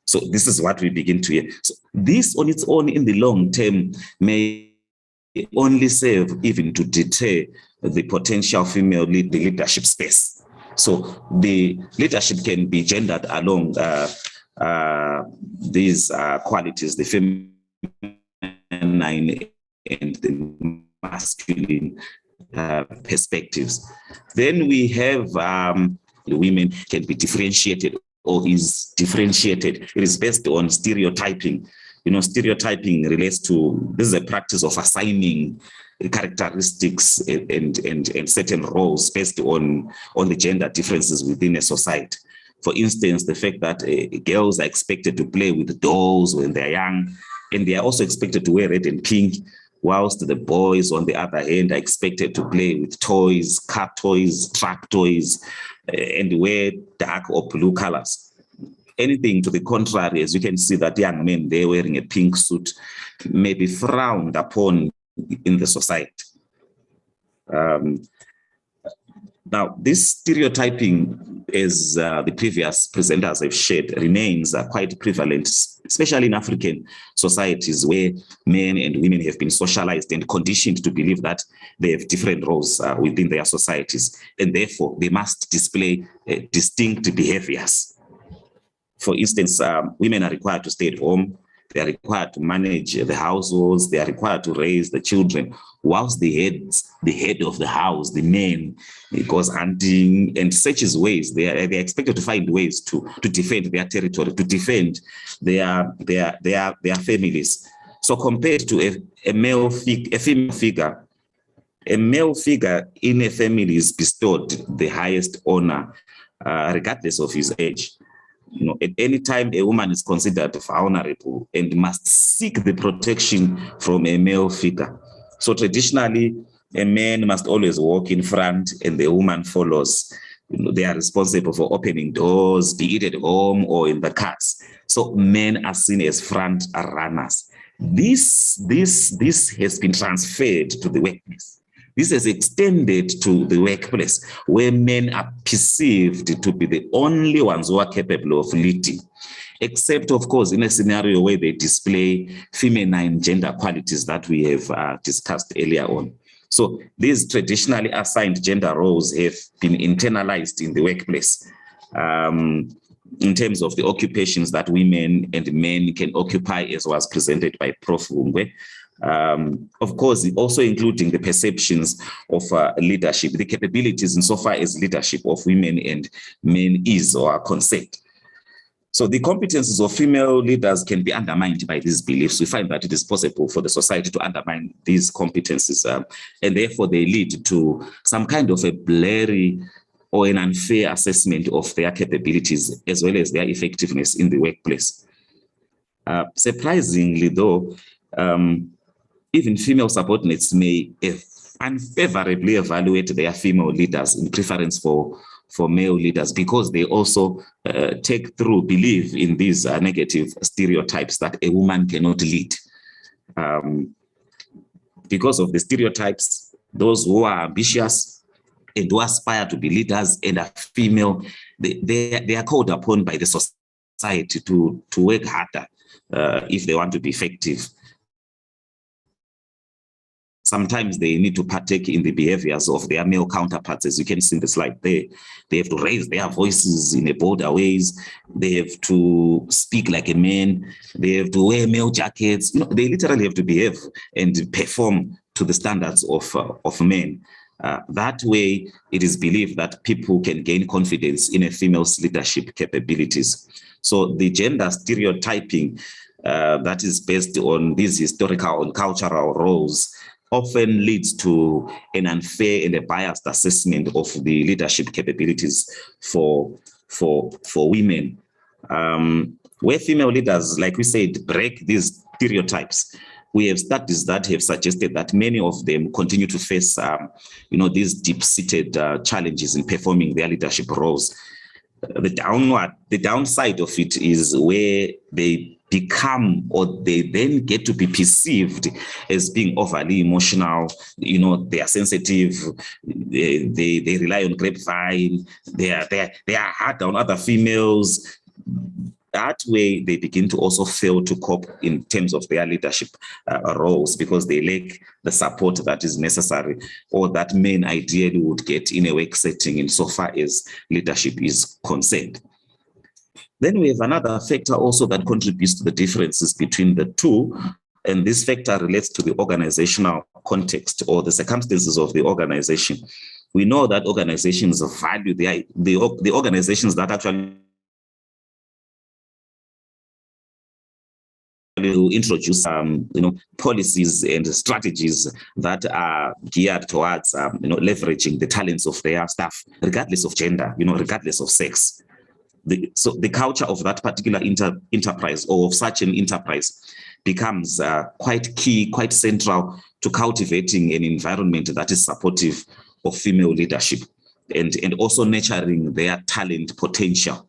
so this is what we begin to hear. So this on its own in the long term may only serve even to deter the potential female leadership space. So the leadership can be gendered along these qualities, the feminine and the masculine perspectives. Then we have women can be differentiated or is differentiated. It is based on stereotyping. Stereotyping relates to, this is a practice of assigning characteristics and certain roles based on the gender differences within a society. For instance, the fact that girls are expected to play with dolls when they're young, and they are also expected to wear red and pink, whilst the boys, on the other hand, are expected to play with toys, car toys, truck toys, and wear dark or blue colors. Anything to the contrary, as you can see that young men, they're wearing a pink suit, may be frowned upon in the society. Now, this stereotyping, as the previous presenters have shared, remains quite prevalent, especially in African societies where men and women have been socialized and conditioned to believe that they have different roles within their societies, and therefore they must display distinct behaviors. For instance, women are required to stay at home. They are required to manage the households. They are required to raise the children, whilst the head of the house, the man, goes hunting and searches ways. They are expected to find ways to defend their territory, to defend their families. So compared to a female figure, a male figure in a family is bestowed the highest honor, regardless of his age. You know, at any time, a woman is considered vulnerable and must seek the protection from a male figure. So traditionally, a man must always walk in front and the woman follows. You know, they are responsible for opening doors, be it at home or in the cars. So men are seen as front runners. This has been transferred to the workplace. This has extended to the workplace, where men are perceived to be the only ones who are capable of leading, except, of course, in a scenario where they display feminine gender qualities that we have discussed earlier on. So these traditionally assigned gender roles have been internalized in the workplace in terms of the occupations that women and men can occupy, as was presented by Prof. Wungwe. Of course, also including the perceptions of leadership, the capabilities insofar as leadership of women and men is or are concerned. So the competences of female leaders can be undermined by these beliefs. We find that it is possible for the society to undermine these competences, and therefore they lead to some kind of a blurry or an unfair assessment of their capabilities as well as their effectiveness in the workplace. Surprisingly, though, even female subordinates may unfavorably evaluate their female leaders in preference for male leaders, because they also believe in these negative stereotypes that a woman cannot lead. Because of the stereotypes, those who are ambitious and who aspire to be leaders and are female, they are called upon by the society to work harder if they want to be effective. Sometimes they need to partake in the behaviors of their male counterparts, as you can see in the slide there. They have to raise their voices in a bolder ways. They have to speak like a man. They have to wear male jackets. You know, they literally have to behave and perform to the standards of men. That way, it is believed that people can gain confidence in a female's leadership capabilities. So the gender stereotyping that is based on these historical and cultural roles often leads to an unfair and a biased assessment of the leadership capabilities for women. Where female leaders, like we said, break these stereotypes, we have studies that have suggested that many of them continue to face, these deep-seated challenges in performing their leadership roles. The downside of it is where they become, or they then get to be perceived as being overly emotional. You know, they are sensitive, they rely on grapevine, they are hard on other females. That way, they begin to also fail to cope in terms of their leadership roles, because they lack the support that is necessary, or that men ideally would get in a work setting insofar as leadership is concerned. Then we have another factor also that contributes to the differences between the two, and this factor relates to the organizational context or the circumstances of the organization. We know that organizations value the organizations that actually introduce policies and strategies that are geared towards leveraging the talents of their staff, regardless of gender, regardless of sex. So the culture of that particular enterprise, or of such an enterprise, becomes quite key, quite central to cultivating an environment that is supportive of female leadership and also nurturing their talent potential.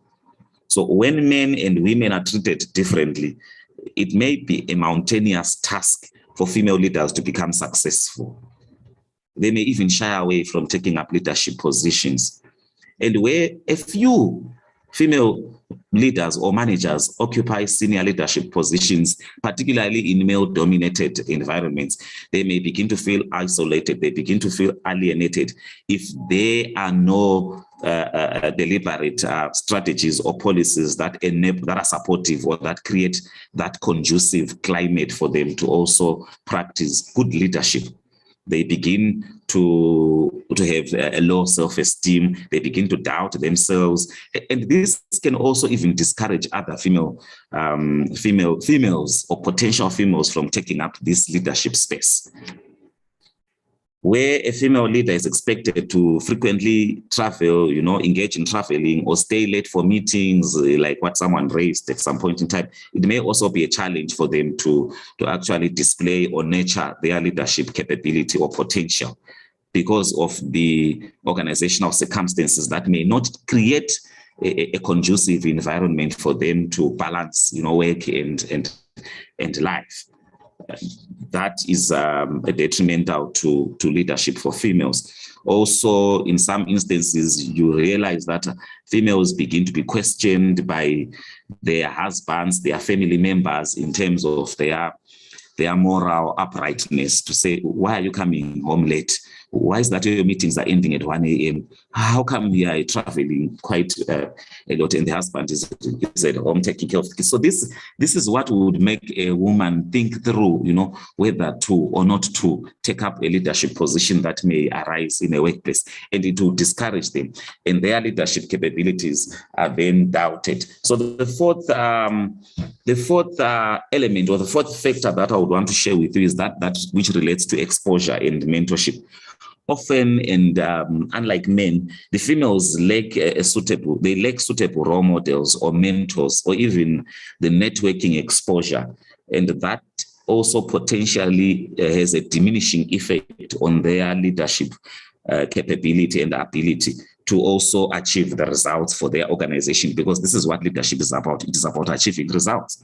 So when men and women are treated differently, it may be a mountainous task for female leaders to become successful. They may even shy away from taking up leadership positions. And where a few female leaders or managers occupy senior leadership positions, particularly in male-dominated environments, they may begin to feel isolated, they begin to feel alienated if there are no deliberate strategies or policies that enable, that are supportive or that create that conducive climate for them to also practice good leadership. They begin to have a low self-esteem. They begin to doubt themselves, and this can also even discourage other females or potential females from taking up this leadership space. Where a female leader is expected to frequently travel, engage in traveling or stay late for meetings, like what someone raised at some point in time, it may also be a challenge for them to actually display or nurture their leadership capability or potential because of the organizational circumstances that may not create a conducive environment for them to balance, work and life. That is detrimental to leadership for females. Also, in some instances, you realize that females begin to be questioned by their husbands, their family members, in terms of their moral uprightness, to say, why are you coming home late? Why is that your meetings are ending at 1 a.m.? How come we are traveling quite a lot and the husband is at home taking care of the kids? So this is what would make a woman think through, whether to or not to take up a leadership position that may arise in a workplace, and it will discourage them, and their leadership capabilities are then doubted. So the fourth element, or the fourth factor that I would want to share with you, is that which relates to exposure and mentorship. Often, and unlike men, the females lack suitable role models or mentors, or even the networking exposure, and that also potentially has a diminishing effect on their leadership capability and ability to also achieve the results for their organization, because this is what leadership is about. It is about achieving results.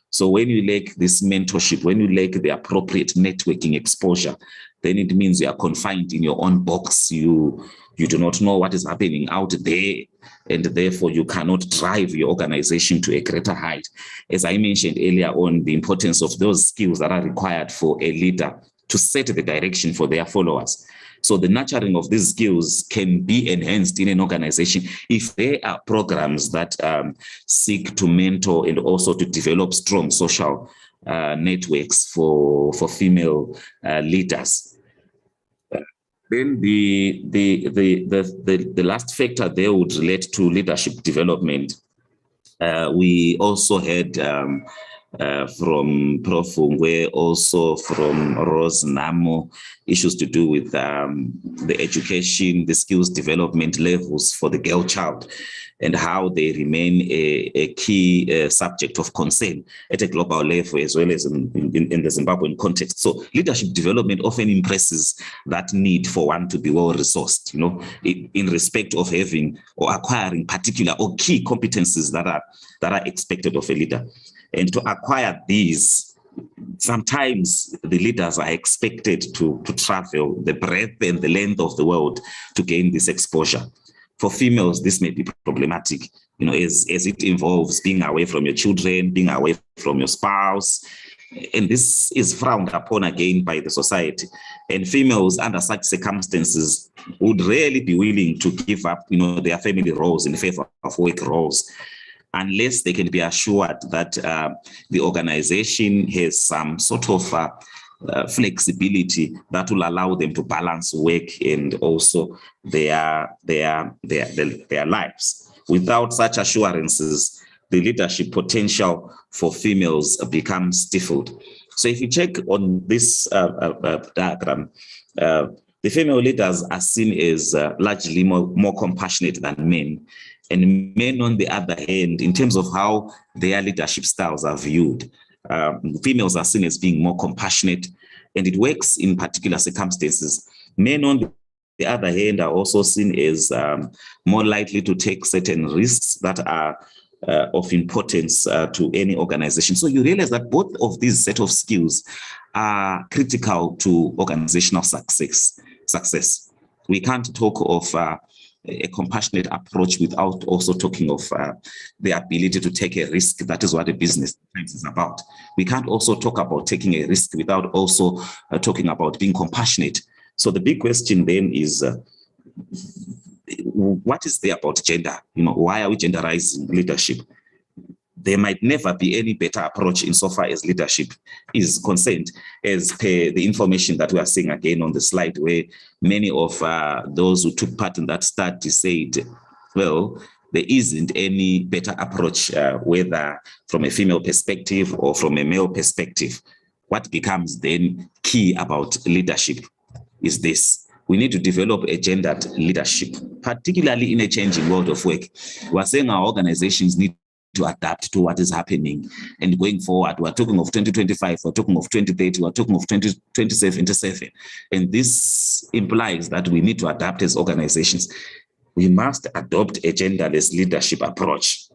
So when you lack this mentorship, when you lack the appropriate networking exposure, then it means you are confined in your own box. You do not know what is happening out there, and therefore you cannot drive your organization to a greater height. As I mentioned earlier on, the importance of those skills that are required for a leader to set the direction for their followers. So the nurturing of these skills can be enhanced in an organization if there are programs that seek to mentor and also to develop strong social networks for female leaders. Then the last factor there would relate to leadership development. We also had from Prof. Ungwe, also from Rose Namo, issues to do with the education, the skills development levels for the girl child, and how they remain a key subject of concern at a global level as well as in the Zimbabwean context. So leadership development often impresses that need for one to be well-resourced, in respect of having or acquiring particular or key competencies that are expected of a leader. And to acquire these, sometimes the leaders are expected to travel the breadth and the length of the world to gain this exposure. For females, this may be problematic, as it involves being away from your children, being away from your spouse. And this is frowned upon again by the society. And females under such circumstances would rarely be willing to give up, their family roles in favor of work roles, unless they can be assured that the organization has some sort of flexibility that will allow them to balance work and also their lives. Without such assurances, the leadership potential for females becomes stifled. So if you check on this diagram, the female leaders are seen as largely more compassionate than men. And men, on the other hand, in terms of how their leadership styles are viewed, females are seen as being more compassionate, and it works in particular circumstances. Men, on the other hand, are also seen as more likely to take certain risks that are of importance to any organization. So you realize that both of these set of skills are critical to organizational success. We can't talk of a compassionate approach without also talking of the ability to take a risk. That is what a business is about. We can't also talk about taking a risk without also talking about being compassionate. So the big question then is, what is there about gender? Why are we genderizing leadership? There might never be any better approach insofar as leadership is concerned, as per the information that we are seeing again on the slide, where many of those who took part in that study said, well, there isn't any better approach, whether from a female perspective or from a male perspective. What becomes then key about leadership is this: we need to develop a gendered leadership, particularly in a changing world of work. We are saying our organizations need to adapt to what is happening, and going forward, we're talking of 2025, we're talking of 2030, we're talking of 2077, and this implies that we need to adapt as organizations. We must adopt a genderless leadership approach,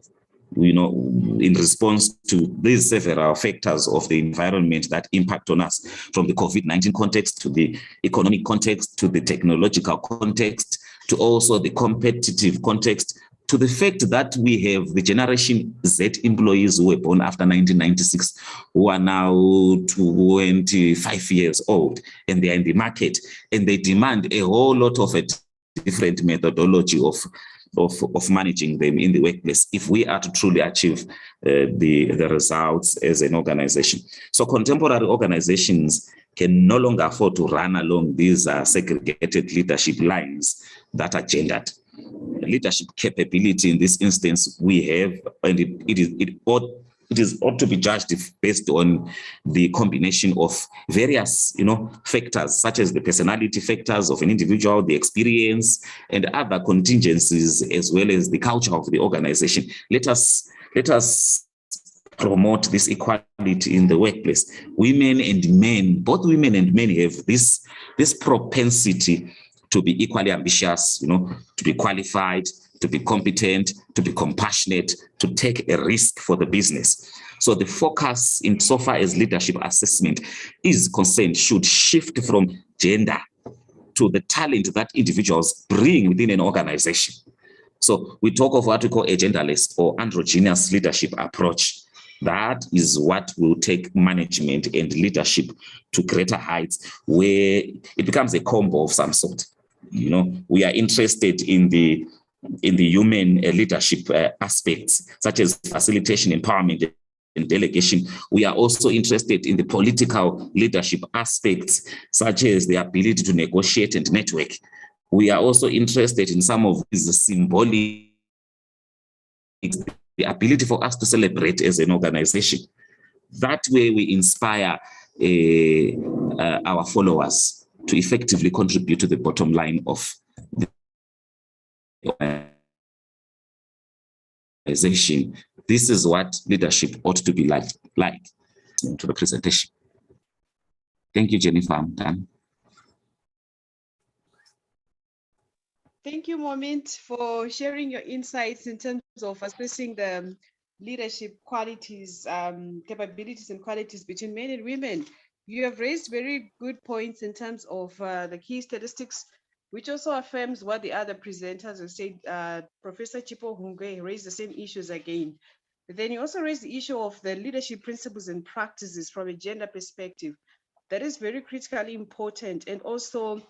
in response to these several factors of the environment that impact on us, from the COVID-19 context to the economic context to the technological context to also the competitive context, to the fact that we have the Generation Z employees who were born after 1996, who are now 25 years old, and they are in the market, and they demand a whole lot of a different methodology of managing them in the workplace if we are to truly achieve the results as an organization. So contemporary organizations can no longer afford to run along these segregated leadership lines that are gendered. Leadership capability in this instance we have, and it ought to be judged based on the combination of various factors, such as the personality factors of an individual, the experience, and other contingencies, as well as the culture of the organization. Let us promote this equality in the workplace. Women and men, both women and men, have this propensity to be equally ambitious, to be qualified, to be competent, to be compassionate, to take a risk for the business. So the focus insofar as leadership assessment is concerned should shift from gender to the talent that individuals bring within an organization. So we talk of what we call a genderless or androgynous leadership approach. That is what will take management and leadership to greater heights, where it becomes a combo of some sort. We are interested in the human leadership aspects, such as facilitation, empowerment, and delegation. We are also interested in the political leadership aspects, such as the ability to negotiate and network. We are also interested in some of these symbolic, the ability for us to celebrate as an organization. That way we inspire our followers to effectively contribute to the bottom line of the organization. This is what leadership ought to be like to the presentation. Thank you, Jennifer. I'm done. Thank you, Moment, for sharing your insights in terms of assessing the leadership qualities, capabilities and qualities between men and women. You have raised very good points in terms of the key statistics, which also affirms what the other presenters have said. Professor Chipo Hungwe raised the same issues again. But then you also raised the issue of the leadership principles and practices from a gender perspective. That is very critically important. And also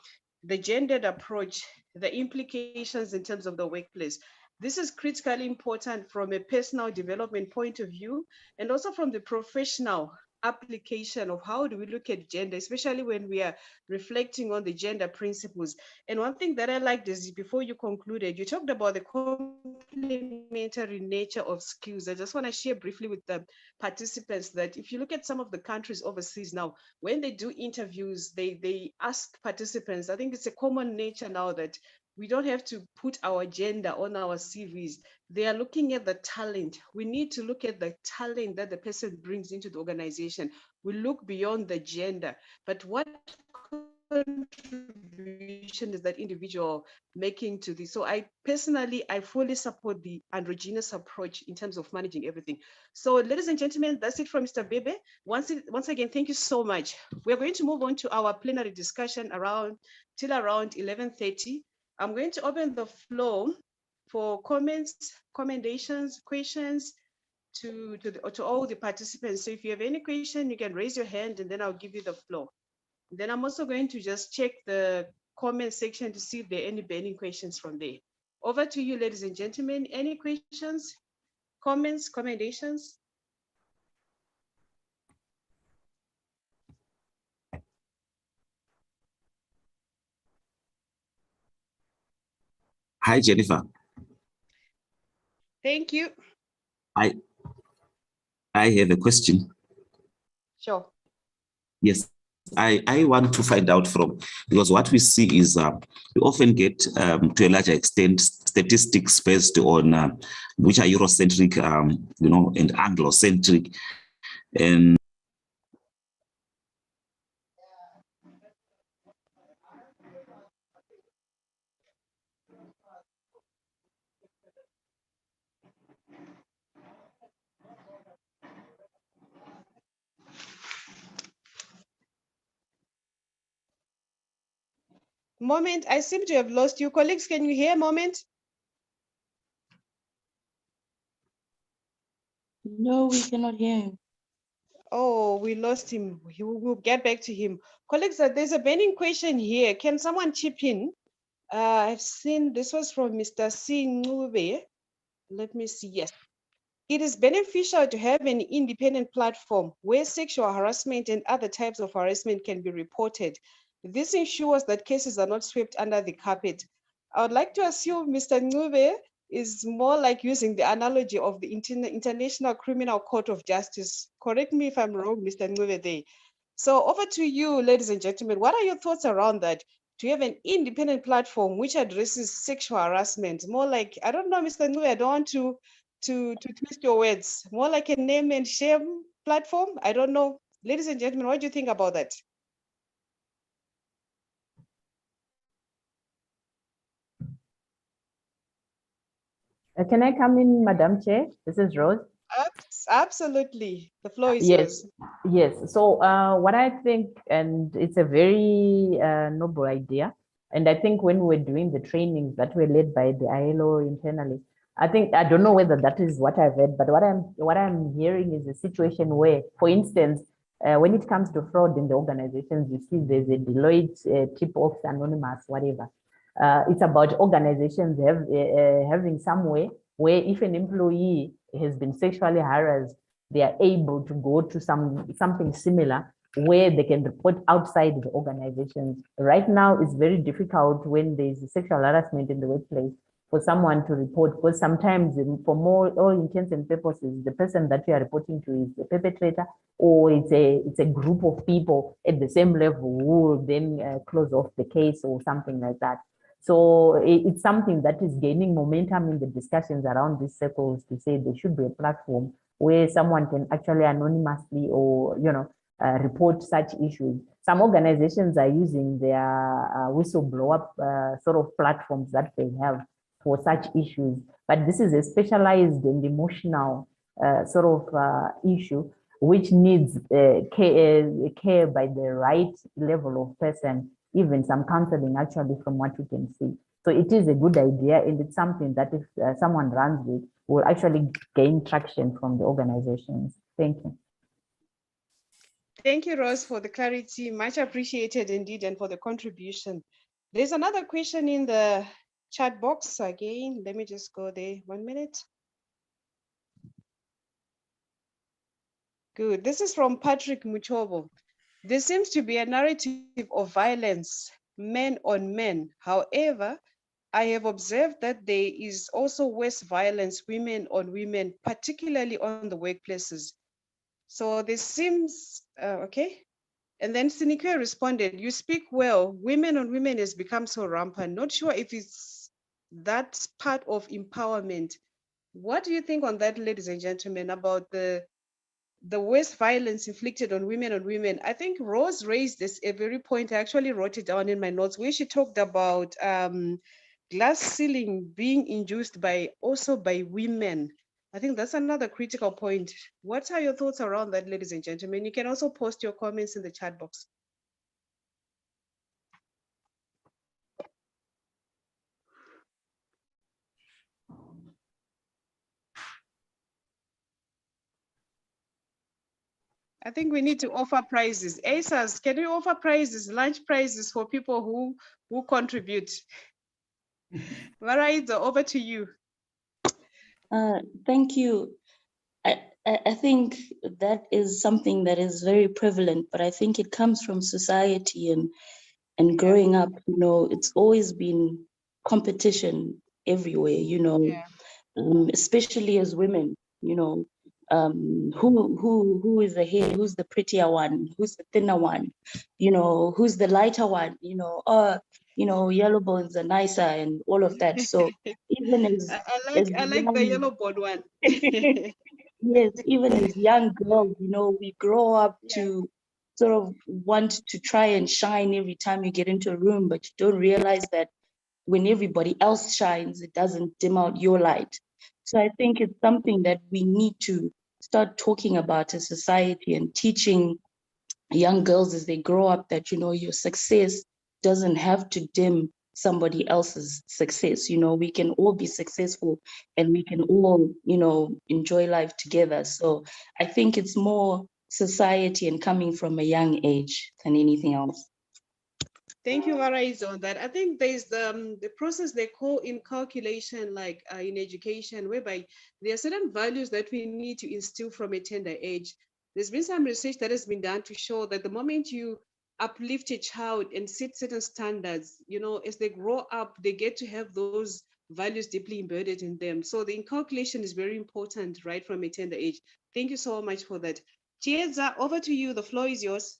the gendered approach, the implications in terms of the workplace. This is critically important from a personal development point of view, and also from the professional application of how do we look at gender, especially when we are reflecting on the gender principles. And one thing that I liked is, before you concluded, you talked about the complementary nature of skills. I just want to share briefly with the participants that if you look at some of the countries overseas now, when they do interviews, they ask participants, I think it's a common nature now that we don't have to put our gender on our CVs. They are looking at the talent. We need to look at the talent that the person brings into the organization. We look beyond the gender, but what contribution is that individual making to this? So I personally, I fully support the androgynous approach in terms of managing everything. So ladies and gentlemen, that's it from Mr. Bebe. Once again, thank you so much. We're going to move on to our plenary discussion till around 11:30. I'm going to open the floor for comments, commendations, questions to all the participants. So if you have any question, you can raise your hand and then I'll give you the floor. Then I'm also going to just check the comment section to see if there are any burning questions from there. Over to you, ladies and gentlemen. Any questions, comments, commendations? Hi, Jennifer. Thank you. I have a question. Sure. Yes, I want to find out from, because what we see is we often get to a larger extent statistics based on which are Eurocentric, and Anglo-centric, and Moment, I seem to have lost you. Colleagues, can you hear Moment? No, we cannot hear him. Oh, we lost him. We'll get back to him. Colleagues, there's a burning question here. Can someone chip in? I've seen this was from Mr. Chiangwe. Let me see. Yes. It is beneficial to have an independent platform where sexual harassment and other types of harassment can be reported. This ensures that cases are not swept under the carpet. I would like to assume Mr. Ncube is more like using the analogy of the International Criminal Court of Justice. Correct me if I'm wrong, Mr. Ncube there. So over to you, ladies and gentlemen. What are your thoughts around that? To have an independent platform which addresses sexual harassment, more like, I don't know, Mr. Ncube, I don't want to twist your words, more like a name and shame platform. I don't know. Ladies and gentlemen, what do you think about that? Can I come in, Madam Chair? This is Rose. Absolutely. The floor is Yes, yours. yes. So what I think, and it's a very noble idea, and I think when we're doing the trainings that were led by the ILO internally, I think, I don't know whether that is what I've heard, but what I'm hearing is a situation where, for instance, when it comes to fraud in the organizations, you see there's a Deloitte tip-off, anonymous, whatever. It's about organizations having some way where if an employee has been sexually harassed, they are able to go to something similar where they can report outside the organizations. Right now, it's very difficult when there's sexual harassment in the workplace for someone to report, because sometimes for all intents and purposes, the person that you are reporting to is the perpetrator, or it's a group of people at the same level who will then close off the case or something like that. So it's something that is gaining momentum in the discussions around these circles to say there should be a platform where someone can actually anonymously or, report such issues. Some organizations are using their whistleblower sort of platforms that they have for such issues, but this is a specialized and emotional sort of issue which needs care by the right level of person, even some counseling actually from what you can see. So it is a good idea, and it's something that if someone runs it, will actually gain traction from the organizations. Thank you. Thank you, Rose, for the clarity. Much appreciated indeed, and for the contribution. There's another question in the chat box again. Let me just go there 1 minute. Good. This is from Patrick Muchobo. There seems to be a narrative of violence, men on men. However, I have observed that there is also worse violence, women on women, particularly on the workplaces. So this seems, okay. And then Sinikwe responded, you speak well. Women on women has become so rampant. Not sure if it's that part of empowerment. What do you think on that, ladies and gentlemen, about the worst violence inflicted on women? I think Rose raised this a very point. I actually wrote it down in my notes where she talked about glass ceiling being induced by women. I think that's another critical point. What are your thoughts around that, ladies and gentlemen? You can also post your comments in the chat box. I think we need to offer prizes. Eisaz, can you offer prizes, lunch prizes for people who contribute? Varaiza, over to you. Thank you. I think that is something that is very prevalent, but I think it comes from society and growing up, you know, it's always been competition everywhere, you know, especially as women, you know, who is ahead, who's the prettier one, who's the thinner one, you know, who's the lighter one, you know, yellow bones are nicer and all of that. So even as I like the yellow board one. Yes, even as young girls, you know, we grow up to sort of want to try and shine every time you get into a room, but you don't realize that when everybody else shines, it doesn't dim out your light. So I think it's something that we need to start talking about as society and teaching young girls as they grow up that, you know, your success doesn't have to dim somebody else's success. You know, we can all be successful and we can all, you know, enjoy life together. So I think it's more society and coming from a young age than anything else. Thank you, Varaiza, on that. I think there's the process they call inculcation, like in education, whereby there are certain values that we need to instill from a tender age. There's been some research that has been done to show that the moment you uplift a child and set certain standards, you know, as they grow up, they get to have those values deeply embedded in them. So the inculcation is very important right from a tender age. Thank you so much for that. Chieza, over to you. The floor is yours.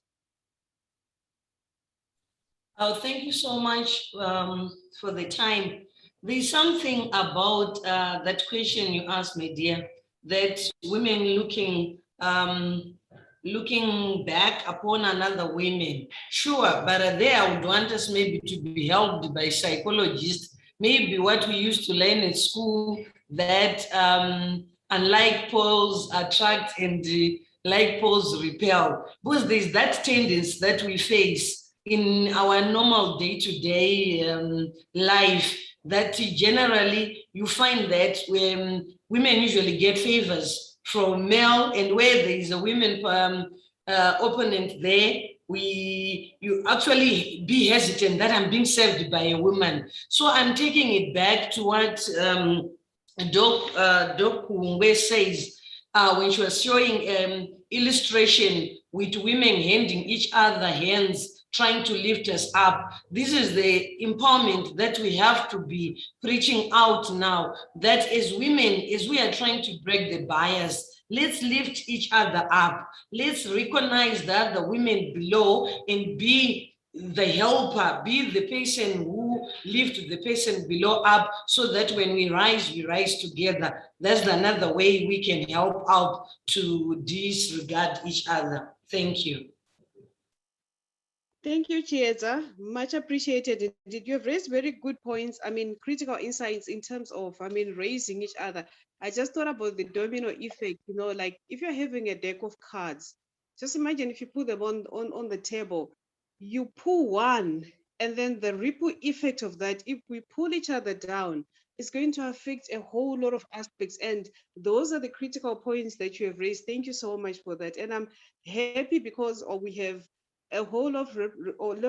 Oh, thank you so much for the time. There's something about that question you asked me, dear, that women looking back upon another women. Sure, but there I would want us maybe to be helped by psychologists, maybe what we used to learn at school, that unlike poles attract and like poles repel, because there's that tendency that we face in our normal day-to-day life, that generally you find that when women usually get favors from male, and where there is a women opponent there, you actually be hesitant that I'm being served by a woman. So I'm taking it back to what Doc Chiangwe says when she was showing illustration with women handing each other hands, trying to lift us up. This is the empowerment that we have to be preaching out now, that as women, as we are trying to break the bias, let's lift each other up. Let's recognize that the women below and be the helper, be the person who lift the person below up, so that when we rise together. That's another way we can help out to disregard each other. Thank you. Thank you, Chieza. Much appreciated. You have raised very good points. I mean, critical insights in terms of, I mean, raising each other. I just thought about the domino effect, you know, like if you're having a deck of cards, just imagine if you put them on the table, you pull one, and then the ripple effect of that, if we pull each other down, it's going to affect a whole lot of aspects. And those are the critical points that you have raised. Thank you so much for that. And I'm happy because we have a whole lot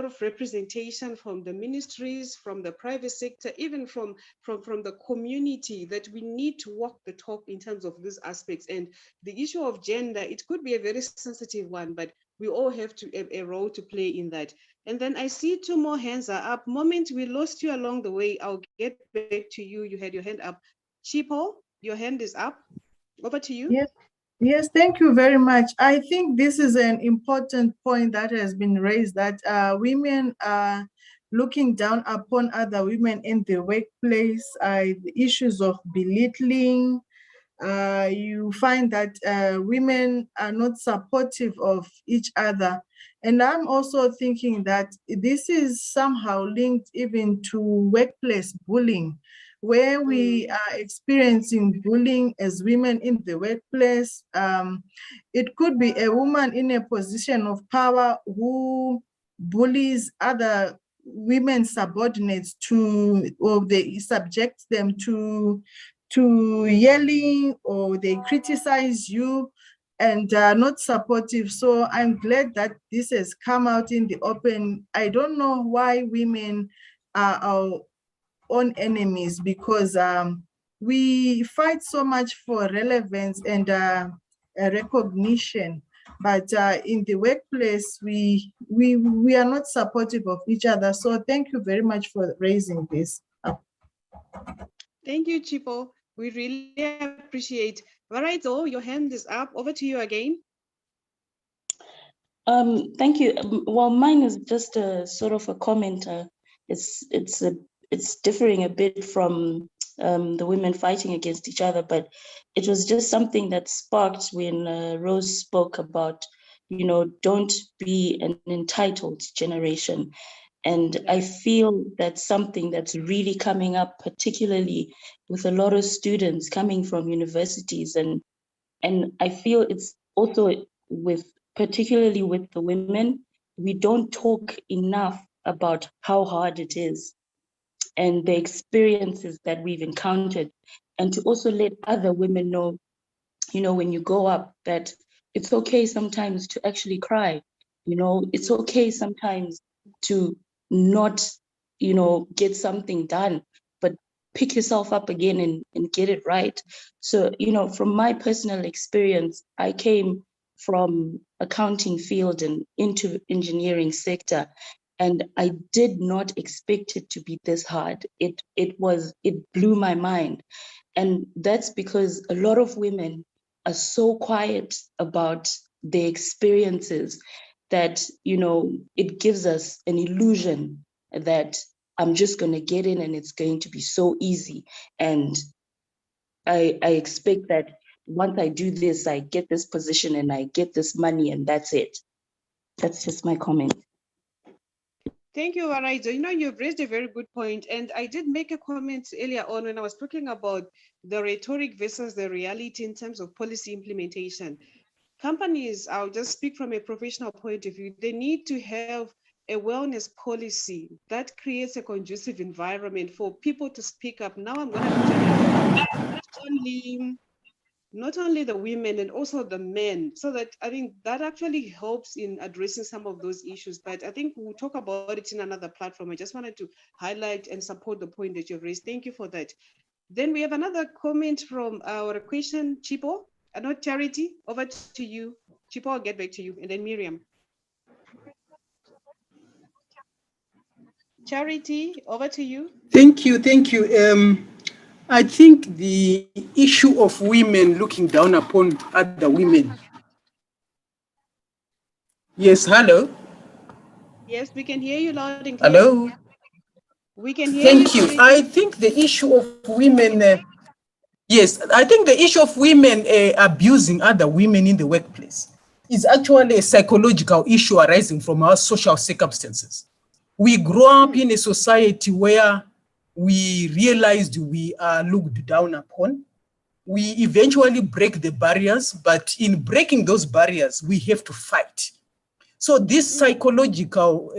of representation from the ministries, from the private sector, even from the community, that we need to walk the talk in terms of these aspects. And the issue of gender, it could be a very sensitive one, but we all have a role to play in that. And then I see two more hands are up. Moment, we lost you along the way. I'll get back to you. You had your hand up. Chipo, your hand is up. Over to you. Yes, thank you very much. I think this is an important point that has been raised, that women are looking down upon other women in the workplace, the issues of belittling. You find that women are not supportive of each other. And I'm also thinking that this is somehow linked even to workplace bullying, where we are experiencing bullying as women in the workplace. It could be a woman in a position of power who bullies other women subordinates or they subject them to yelling, or they criticize you and are not supportive. So I'm glad that this has come out in the open. I don't know why women are our own enemies, because we fight so much for relevance and recognition, but in the workplace we are not supportive of each other. So thank you very much for raising this. Thank you, Chipo. We really appreciate. Varaizo, your hand is up. Over to you again. Thank you. Well, mine is just a sort of a comment. It's differing a bit from the women fighting against each other, but it was just something that sparked when Rose spoke about, don't be an entitled generation. And I feel that's something that's really coming up, particularly with a lot of students coming from universities. And I feel it's also particularly with the women, we don't talk enough about how hard it is and the experiences that we've encountered. And to also let other women know, when you go up, that it's okay sometimes to actually cry. It's okay sometimes to not, get something done, but pick yourself up again and get it right. So, from my personal experience, I came from accounting field and into engineering sector, and I did not expect it to be this hard. It blew my mind. And that's because a lot of women are so quiet about their experiences that, it gives us an illusion that I'm just going to get in and it's going to be so easy. And I expect that once I do this, I get this position and I get this money and that's it. That's just my comment. Thank you, Varaizo. You've raised a very good point. And I did make a comment earlier on when I was talking about the rhetoric versus the reality in terms of policy implementation. Companies, I'll just speak from a professional point of view, they need to have a wellness policy that creates a conducive environment for people to speak up. Now I'm going to not only the women and also the men, so that I think that actually helps in addressing some of those issues. But I think we'll talk about it in another platform. I just wanted to highlight and support the point that you've raised. Thank you for that. Then we have another comment from our question, Chipo, not Charity. Over to you. Chipo, I'll get back to you. And then Miriam. Charity, over to you. Thank you. I think the issue of women looking down upon other women. Yes, hello? Yes, we can hear you loud and clear. Hello? We can hear Thank you. Charity. I think the issue of women, yes, I think the issue of women abusing other women in the workplace is actually a psychological issue arising from our social circumstances. We grow up in a society where we realized we are looked down upon. We eventually break the barriers, but in breaking those barriers, we have to fight. So this psychological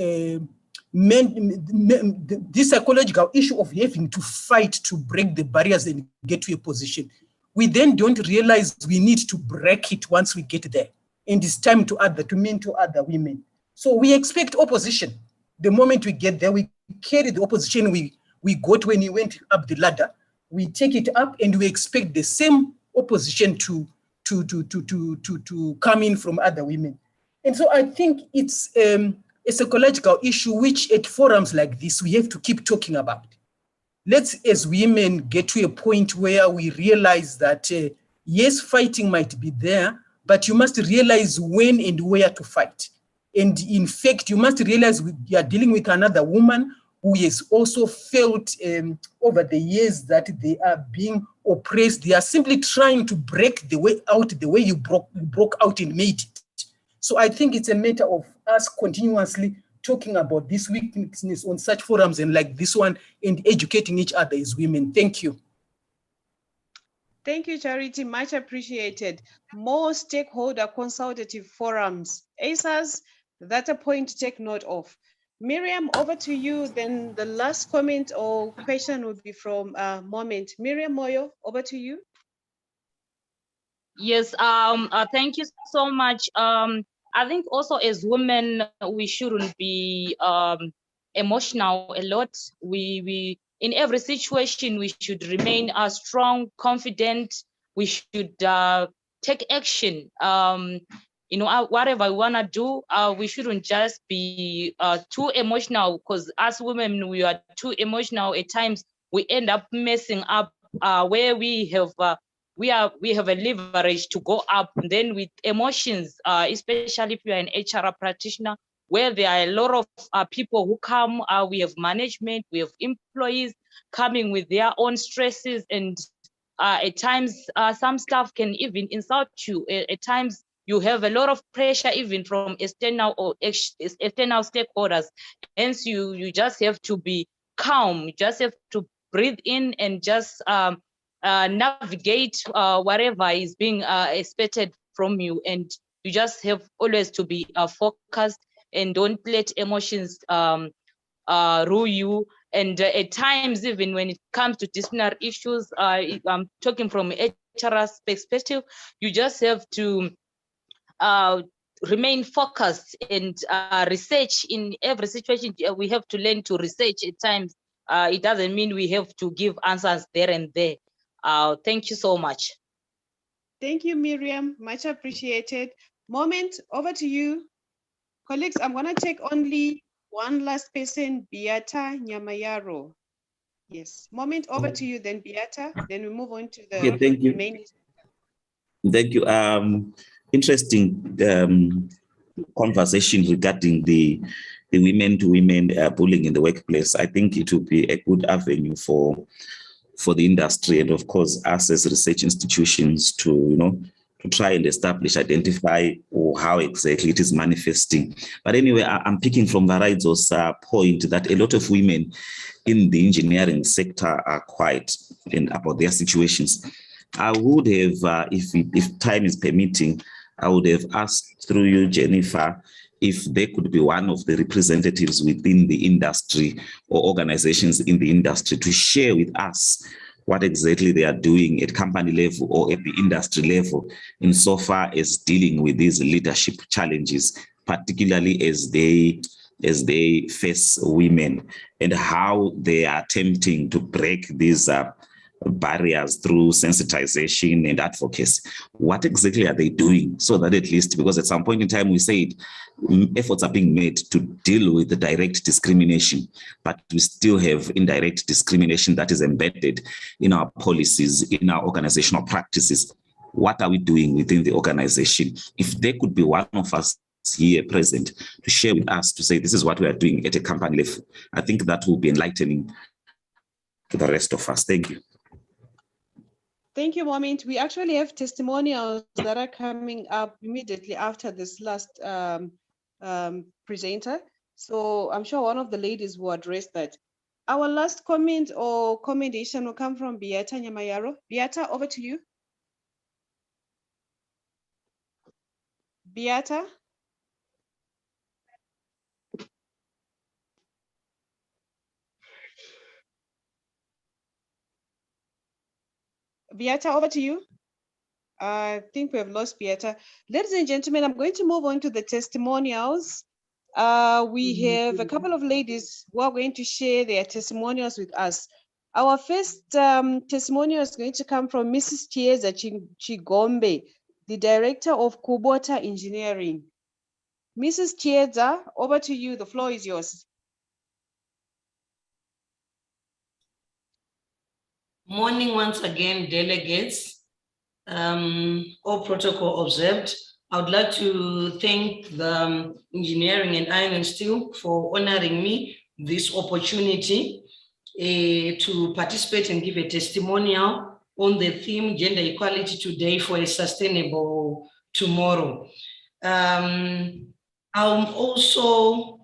this psychological issue of having to fight to break the barriers and get to a position, we then don't realize we need to break it once we get there. And it's time to mentor other women. So we expect opposition. The moment we get there, we carry the opposition we got when we went up the ladder. We take it up and we expect the same opposition to come in from other women. And so I think it's a psychological issue which at forums like this, we have to keep talking about. Let's, as women, get to a point where we realize that yes, fighting might be there, but you must realize when and where to fight. And in fact, you must realize you are dealing with another woman who has also felt over the years that they are being oppressed. They are simply trying to break the way out, the way you broke out and made it. So I think it's a matter of us continuously talking about this weakness on such forums and like this one and educating each other as women. Thank you. Thank you, Charity. Much appreciated. More stakeholder consultative forums. Eisaz, that's a point to take note of. Miriam, over to you. Then the last comment or question will be from Moment. Miriam Moyo, over to you. Yes, thank you so much. I think also as women, we shouldn't be emotional a lot. We in every situation, we should remain strong, confident. We should take action. You know, whatever we want to do, we shouldn't just be too emotional, because as women, we are too emotional. At times, we end up messing up where we have a leverage to go up. And then with emotions, especially if you are an HR practitioner, where there are a lot of people who come, we have management, we have employees coming with their own stresses, and at times some staff can even insult you. At times you have a lot of pressure even from external stakeholders. Hence you just have to be calm. You just have to breathe in and just navigate whatever is being expected from you, and you just have always to be focused and don't let emotions rule you. And at times, even when it comes to disciplinary issues, I'm talking from HR's perspective, you just have to remain focused and research. In every situation, we have to learn to research. At times, it doesn't mean we have to give answers there and there. Thank you so much. Thank you, Miriam. Much appreciated. Moment, over to you. Colleagues, I'm going to take only one last person, Beata Nyamayaro. Yes, Moment, over to you then, Beata. Then we move on to the thank you. remaining. Thank you. Interesting conversation regarding the women to women bullying in the workplace. I think it would be a good avenue for the industry and of course us as research institutions to to try and establish, identify how exactly it is manifesting. But anyway, I'm picking from Varaizo's point that a lot of women in the engineering sector are quiet about their situations. I would have, if time is permitting, I would have asked through you, Jennifer, if they could be one of the representatives within the industry or organizations in the industry to share with us what exactly they are doing at company level or at the industry level insofar as dealing with these leadership challenges, particularly as they face women, and how they are attempting to break these barriers through sensitization and advocacy. What exactly are they doing so that at least, because at some point in time we said efforts are being made to deal with the direct discrimination, but we still have indirect discrimination that is embedded in our policies, in our organizational practices. What are we doing within the organization? If there could be one of us here present to share with us, to say this is what we are doing at a company level, I think that will be enlightening to the rest of us. Thank you. Thank you, Moment. We actually have testimonials that are coming up immediately after this last presenter. So I'm sure one of the ladies will address that. Our last comment or commendation will come from Beata Nyamayaro. Beata, over to you. Beata. Beata, over to you. I think we have lost Beata. Ladies and gentlemen, I'm going to move on to the testimonials. We have a couple of ladies who are going to share their testimonials with us. Our first testimonial is going to come from Mrs. Chieza Chigombe, the director of Kubota Engineering. Mrs. Chieza, over to you. The floor is yours. Morning once again, delegates. all protocol observed. I would like to thank the Engineering and Iron and Steel for honoring me this opportunity to participate and give a testimonial on the theme Gender Equality Today for a Sustainable Tomorrow. I'm also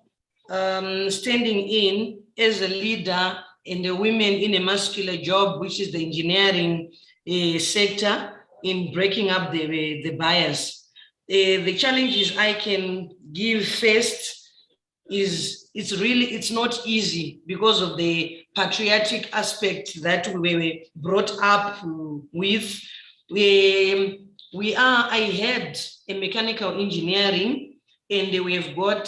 standing in as a leader in the Women in a Muscular Job, which is the engineering sector, in breaking up the bias. The challenges I can give first is it's not easy because of the patriotic aspect that we were brought up with. I had a mechanical engineering, and we've got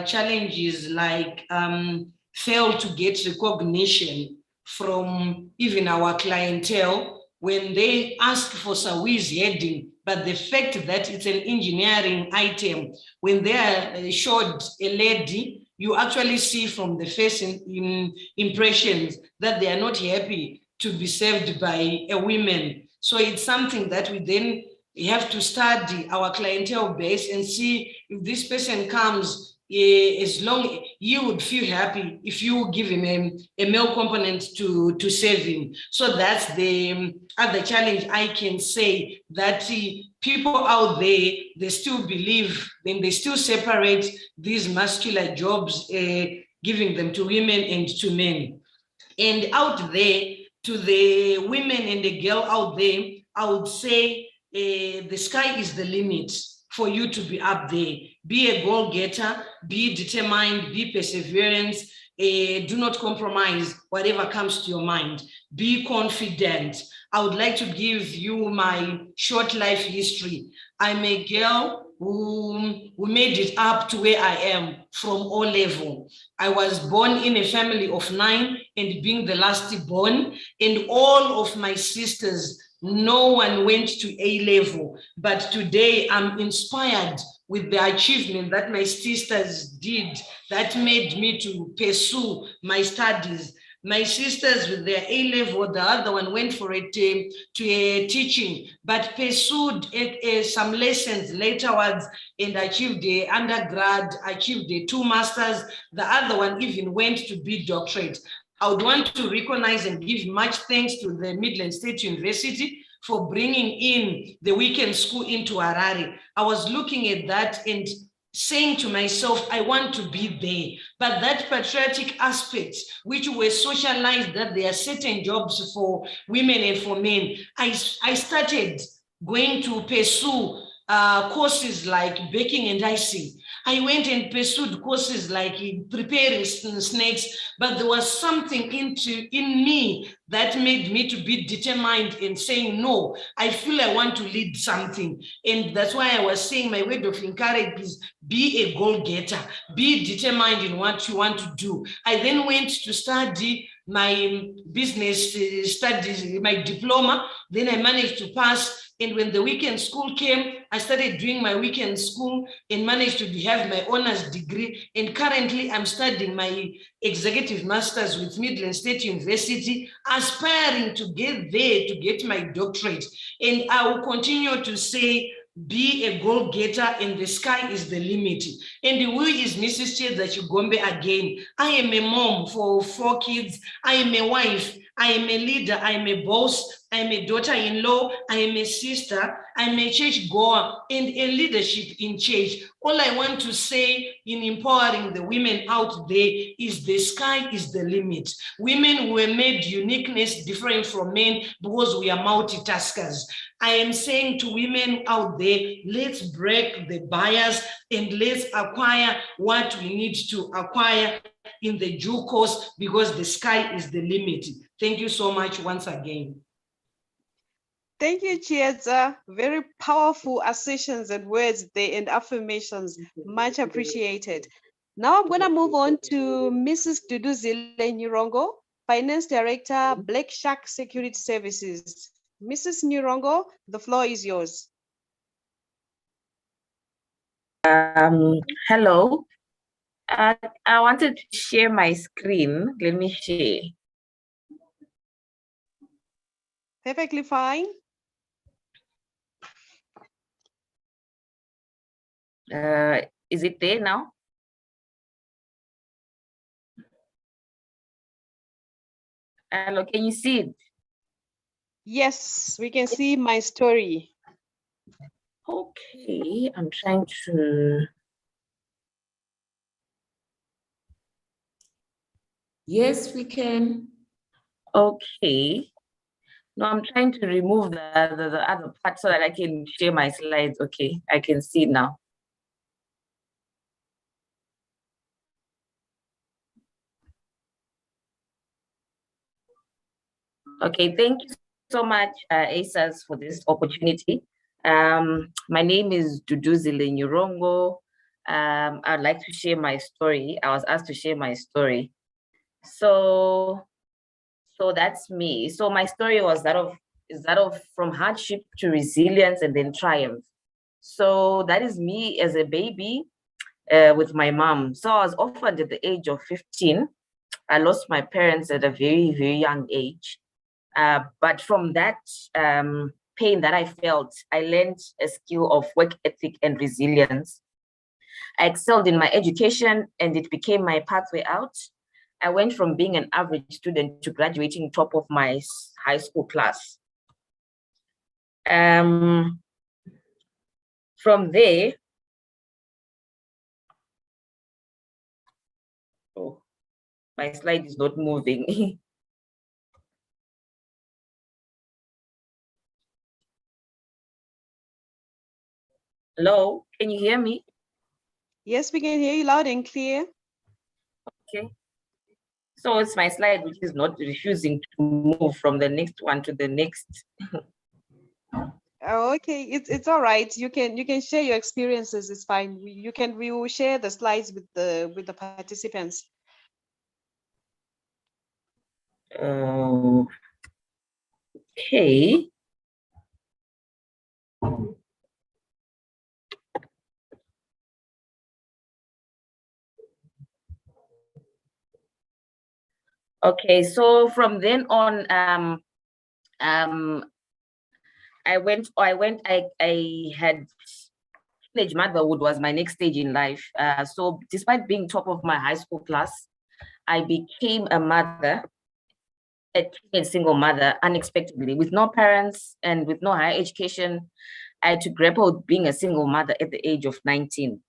challenges like fail to get recognition from even our clientele when they ask for Sawi's heading, but the fact that it's an engineering item, when they are showed a lady, you actually see from the face impressions that they are not happy to be served by a woman. So it's something that we then have to study our clientele base and see if this person comes, as long you would feel happy if you give him a male component to serve him. So that's the other challenge I can say, that people out there, they still believe, then they still separate these muscular jobs, giving them to women and to men. And out there, to the women and the girl out there, I would say the sky is the limit for you to be up there. Be a goal-getter, be determined, be perseverant, do not compromise whatever comes to your mind. Be confident. I would like to give you my short life history. I'm a girl who made it up to where I am from O level. I was born in a family of 9 and being the last born, and all of my sisters, no one went to A level, but today I'm inspired with the achievement that my sisters did that made me to pursue my studies. My sisters with their A level, the other one went for it to a teaching, but pursued some lessons laterwards and achieved the undergrad, achieved the 2 masters. The other one even went to be doctorate. I would want to recognize and give much thanks to the Midland State University for bringing in the weekend school into Harare. I was looking at that and saying to myself, I want to be there. But that patriotic aspect, which were socialized, that there are certain jobs for women and for men, I started going to pursue courses like baking and icing. I went and pursued courses like preparing snacks, but there was something in me that made me to be determined in saying, no, I feel I want to lead something. And that's why I was saying my word of encouragement is be a goal-getter, be determined in what you want to do. I then went to study my business studies, my diploma, then I managed to pass. And when the weekend school came, I started doing my weekend school and managed to have my honors degree. And currently I'm studying my executive master's with Midland State University, aspiring to get there to get my doctorate. And I will continue to say, be a goal-getter and the sky is the limit. And who is Mrs. Chieza Chigombe again? I am a mom for 4 kids. I am a wife. I am a leader. I am a boss. I am a daughter-in-law. I am a sister. I am a church goer and a leadership in church. All I want to say in empowering the women out there is the sky is the limit. Women were made uniqueness different from men because we are multitaskers. I am saying to women out there, let's break the bias and let's acquire what we need to acquire in the due course, because the sky is the limit. Thank you so much once again. Thank you, Chieza. Very powerful assertions and words there and affirmations. Much appreciated. Now I'm going to move on to Mrs. Duduzile Nyirongo, Finance Director, Black Shark Security Services. Mrs. Nyirongo, the floor is yours. Hello. I wanted to share my screen. Let me share. Perfectly fine. Is it there now? Hello, can you see it? Yes, we can see my story. Okay, I'm trying to. Yes, we can. Okay. No, I'm trying to remove the other part so that I can share my slides. Okay, I can see now. Okay, thank you so much, Eisaz, for this opportunity. My name is Duduzile Nyurongo. I'd like to share my story. I was asked to share my story. So that's me. So my story was that of from hardship to resilience and then triumph. So that is me as a baby with my mom. So I was orphaned at the age of 15. I lost my parents at a very, very young age. But from that pain that I felt, I learned a skill of work ethic and resilience. I excelled in my education and it became my pathway out. I went from being an average student to graduating top of my high school class. From there, oh, my slide is not moving. Hello, can you hear me? Yes, we can hear you loud and clear. Okay. So it's my slide which is not refusing to move from the next one to the next. Oh, okay, it's all right. You can share your experiences. It's fine. We will share the slides with the participants. Okay. Okay, so from then on, I had teenage motherhood was my next stage in life. So despite being top of my high school class, I became a mother, a teenage single mother, unexpectedly, with no parents and with no higher education. I had to grapple with being a single mother at the age of 19.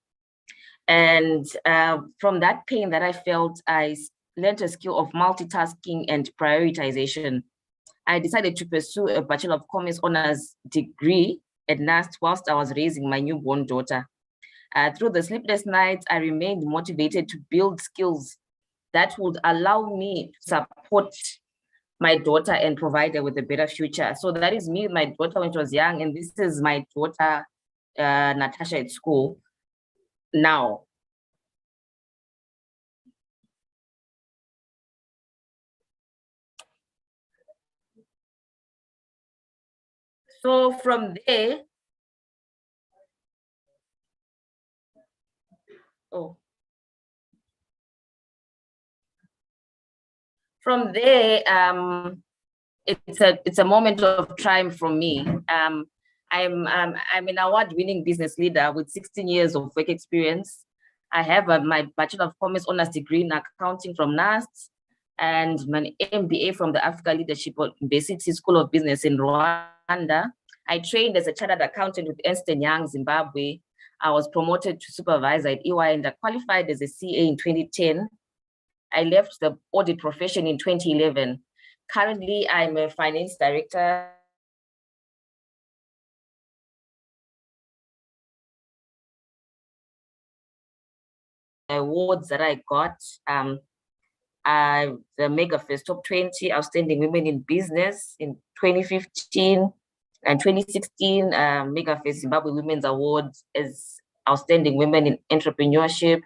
And from that pain that I felt, I learned a skill of multitasking and prioritization. I decided to pursue a Bachelor of Commerce honors degree at NAST whilst I was raising my newborn daughter. Through the sleepless nights, I remained motivated to build skills that would allow me to support my daughter and provide her with a better future. So that is me, my daughter when she was young, and this is my daughter, Natasha, at school now. So from there, from there, it's a moment of triumph for me. I'm an award-winning business leader with 16 years of work experience. I have my Bachelor of Commerce honors degree in accounting from NAST and my MBA from the Africa Leadership University School of Business in Rwanda. I trained as a chartered accountant with Ernst & Young, Zimbabwe. I was promoted to supervisor at EY and I qualified as a CA in 2010. I left the audit profession in 2011. Currently, I'm a finance director. Awards that I got, the MegaFest Top 20 Outstanding Women in Business in 2015 and 2016, MegaFest Zimbabwe Women's Awards as Outstanding Women in Entrepreneurship.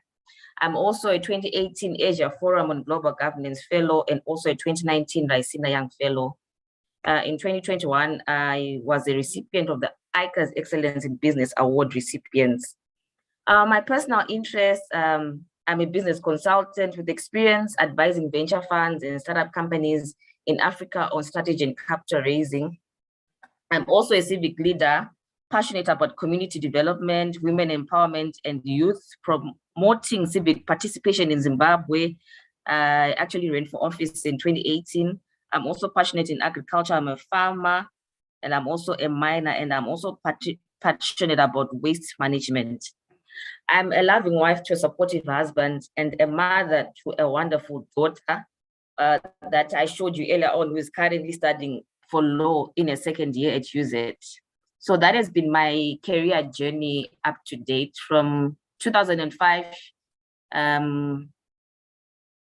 I'm also a 2018 Asia Forum on Global Governance Fellow and also a 2019 Raisina Young Fellow. In 2021, I was a recipient of the Eisaz Excellence in Business Award recipients. My personal interest, I'm a business consultant with experience advising venture funds and startup companies in Africa on strategy and capital raising. I'm also a civic leader passionate about community development, women empowerment, and youth, promoting civic participation in Zimbabwe. I actually ran for office in 2018. I'm also passionate in agriculture. I'm a farmer, and I'm also a miner, and I'm also passionate about waste management. I'm a loving wife to a supportive husband and a mother to a wonderful daughter that I showed you earlier on, who is currently studying for law in a second year at UZ. So that has been my career journey up to date from 2005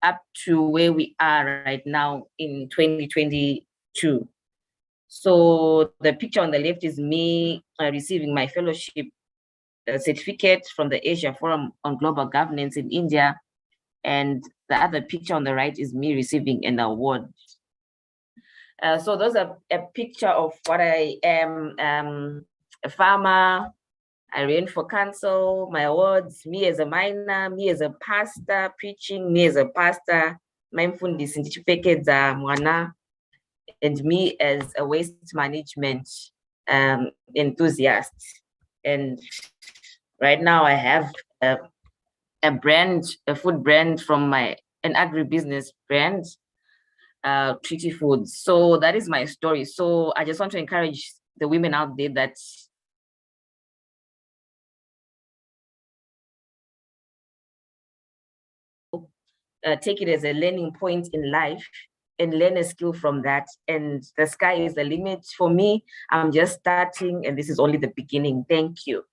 up to where we are right now in 2022. So the picture on the left is me receiving my fellowship certificate from the Asia Forum on Global Governance in India. And the other picture on the right is me receiving an award. So those are a picture of what I am, a farmer. I ran for council, my awards, me as a miner, me as a pastor preaching, me as a pastor, and me as a waste management enthusiast. And right now I have a brand, a food brand from an agribusiness brand, Treaty Foods. So that is my story. So I just want to encourage the women out there that take it as a learning point in life and learn a skill from that. And the sky is the limit. For me, I'm just starting and this is only the beginning. Thank you.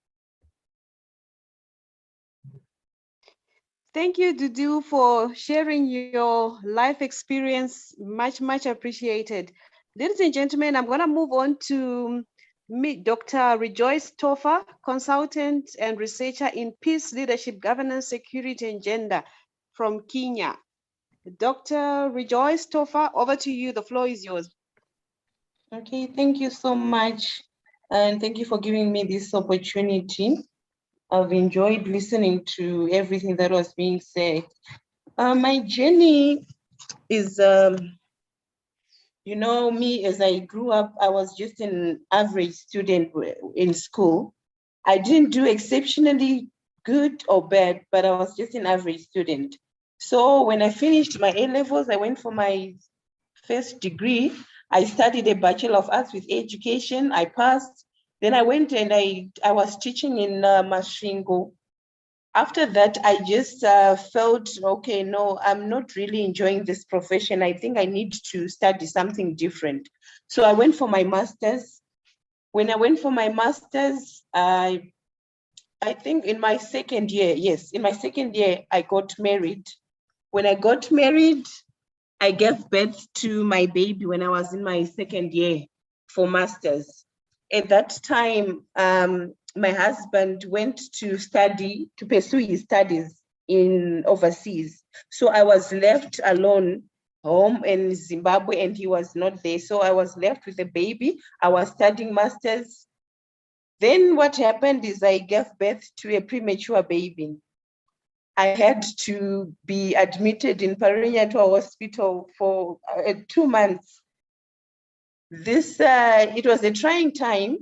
Thank you, Dudu, for sharing your life experience. Much appreciated. Ladies and gentlemen, I'm going to move on to meet Dr. Rejoice Toffa, consultant and researcher in peace, leadership, governance, security, and gender from Kenya. Dr. Rejoice Toffa, over to you. The floor is yours. Okay, thank you so much. And thank you for giving me this opportunity. I've enjoyed listening to everything that was being said. My journey is, you know, me as I grew up, I was just an average student in school. I didn't do exceptionally good or bad, but I was just an average student. So when I finished my A-levels, I went for my first degree. I studied a Bachelor of Arts with Education. I passed. Then I went and I was teaching in Masvingo. After that, I just felt, okay, no, I'm not really enjoying this profession. I think I need to study something different. So I went for my master's. When I went for my master's, I think in my second year, yes, in my second year, I got married. When I got married, I gave birth to my baby when I was in my second year for master's. At that time, my husband went to study, to pursue his studies in overseas. So I was left alone home in Zimbabwe and he was not there. So I was left with a baby. I was studying master's. Then what happened is I gave birth to a premature baby. I had to be admitted in Parinyato Hospital for 2 months. This, it was a trying time.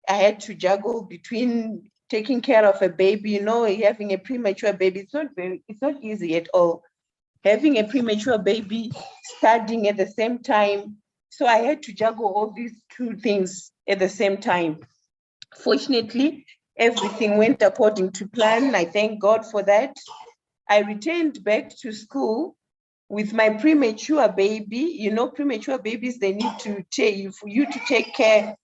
I had to juggle between taking care of a baby, you know, having a premature baby. It's not easy at all. Having a premature baby, studying at the same time. So I had to juggle all these two things at the same time. Fortunately, everything went according to plan. I thank God for that. I returned back to school with my premature baby. You know, premature babies, they need to take, for you to take care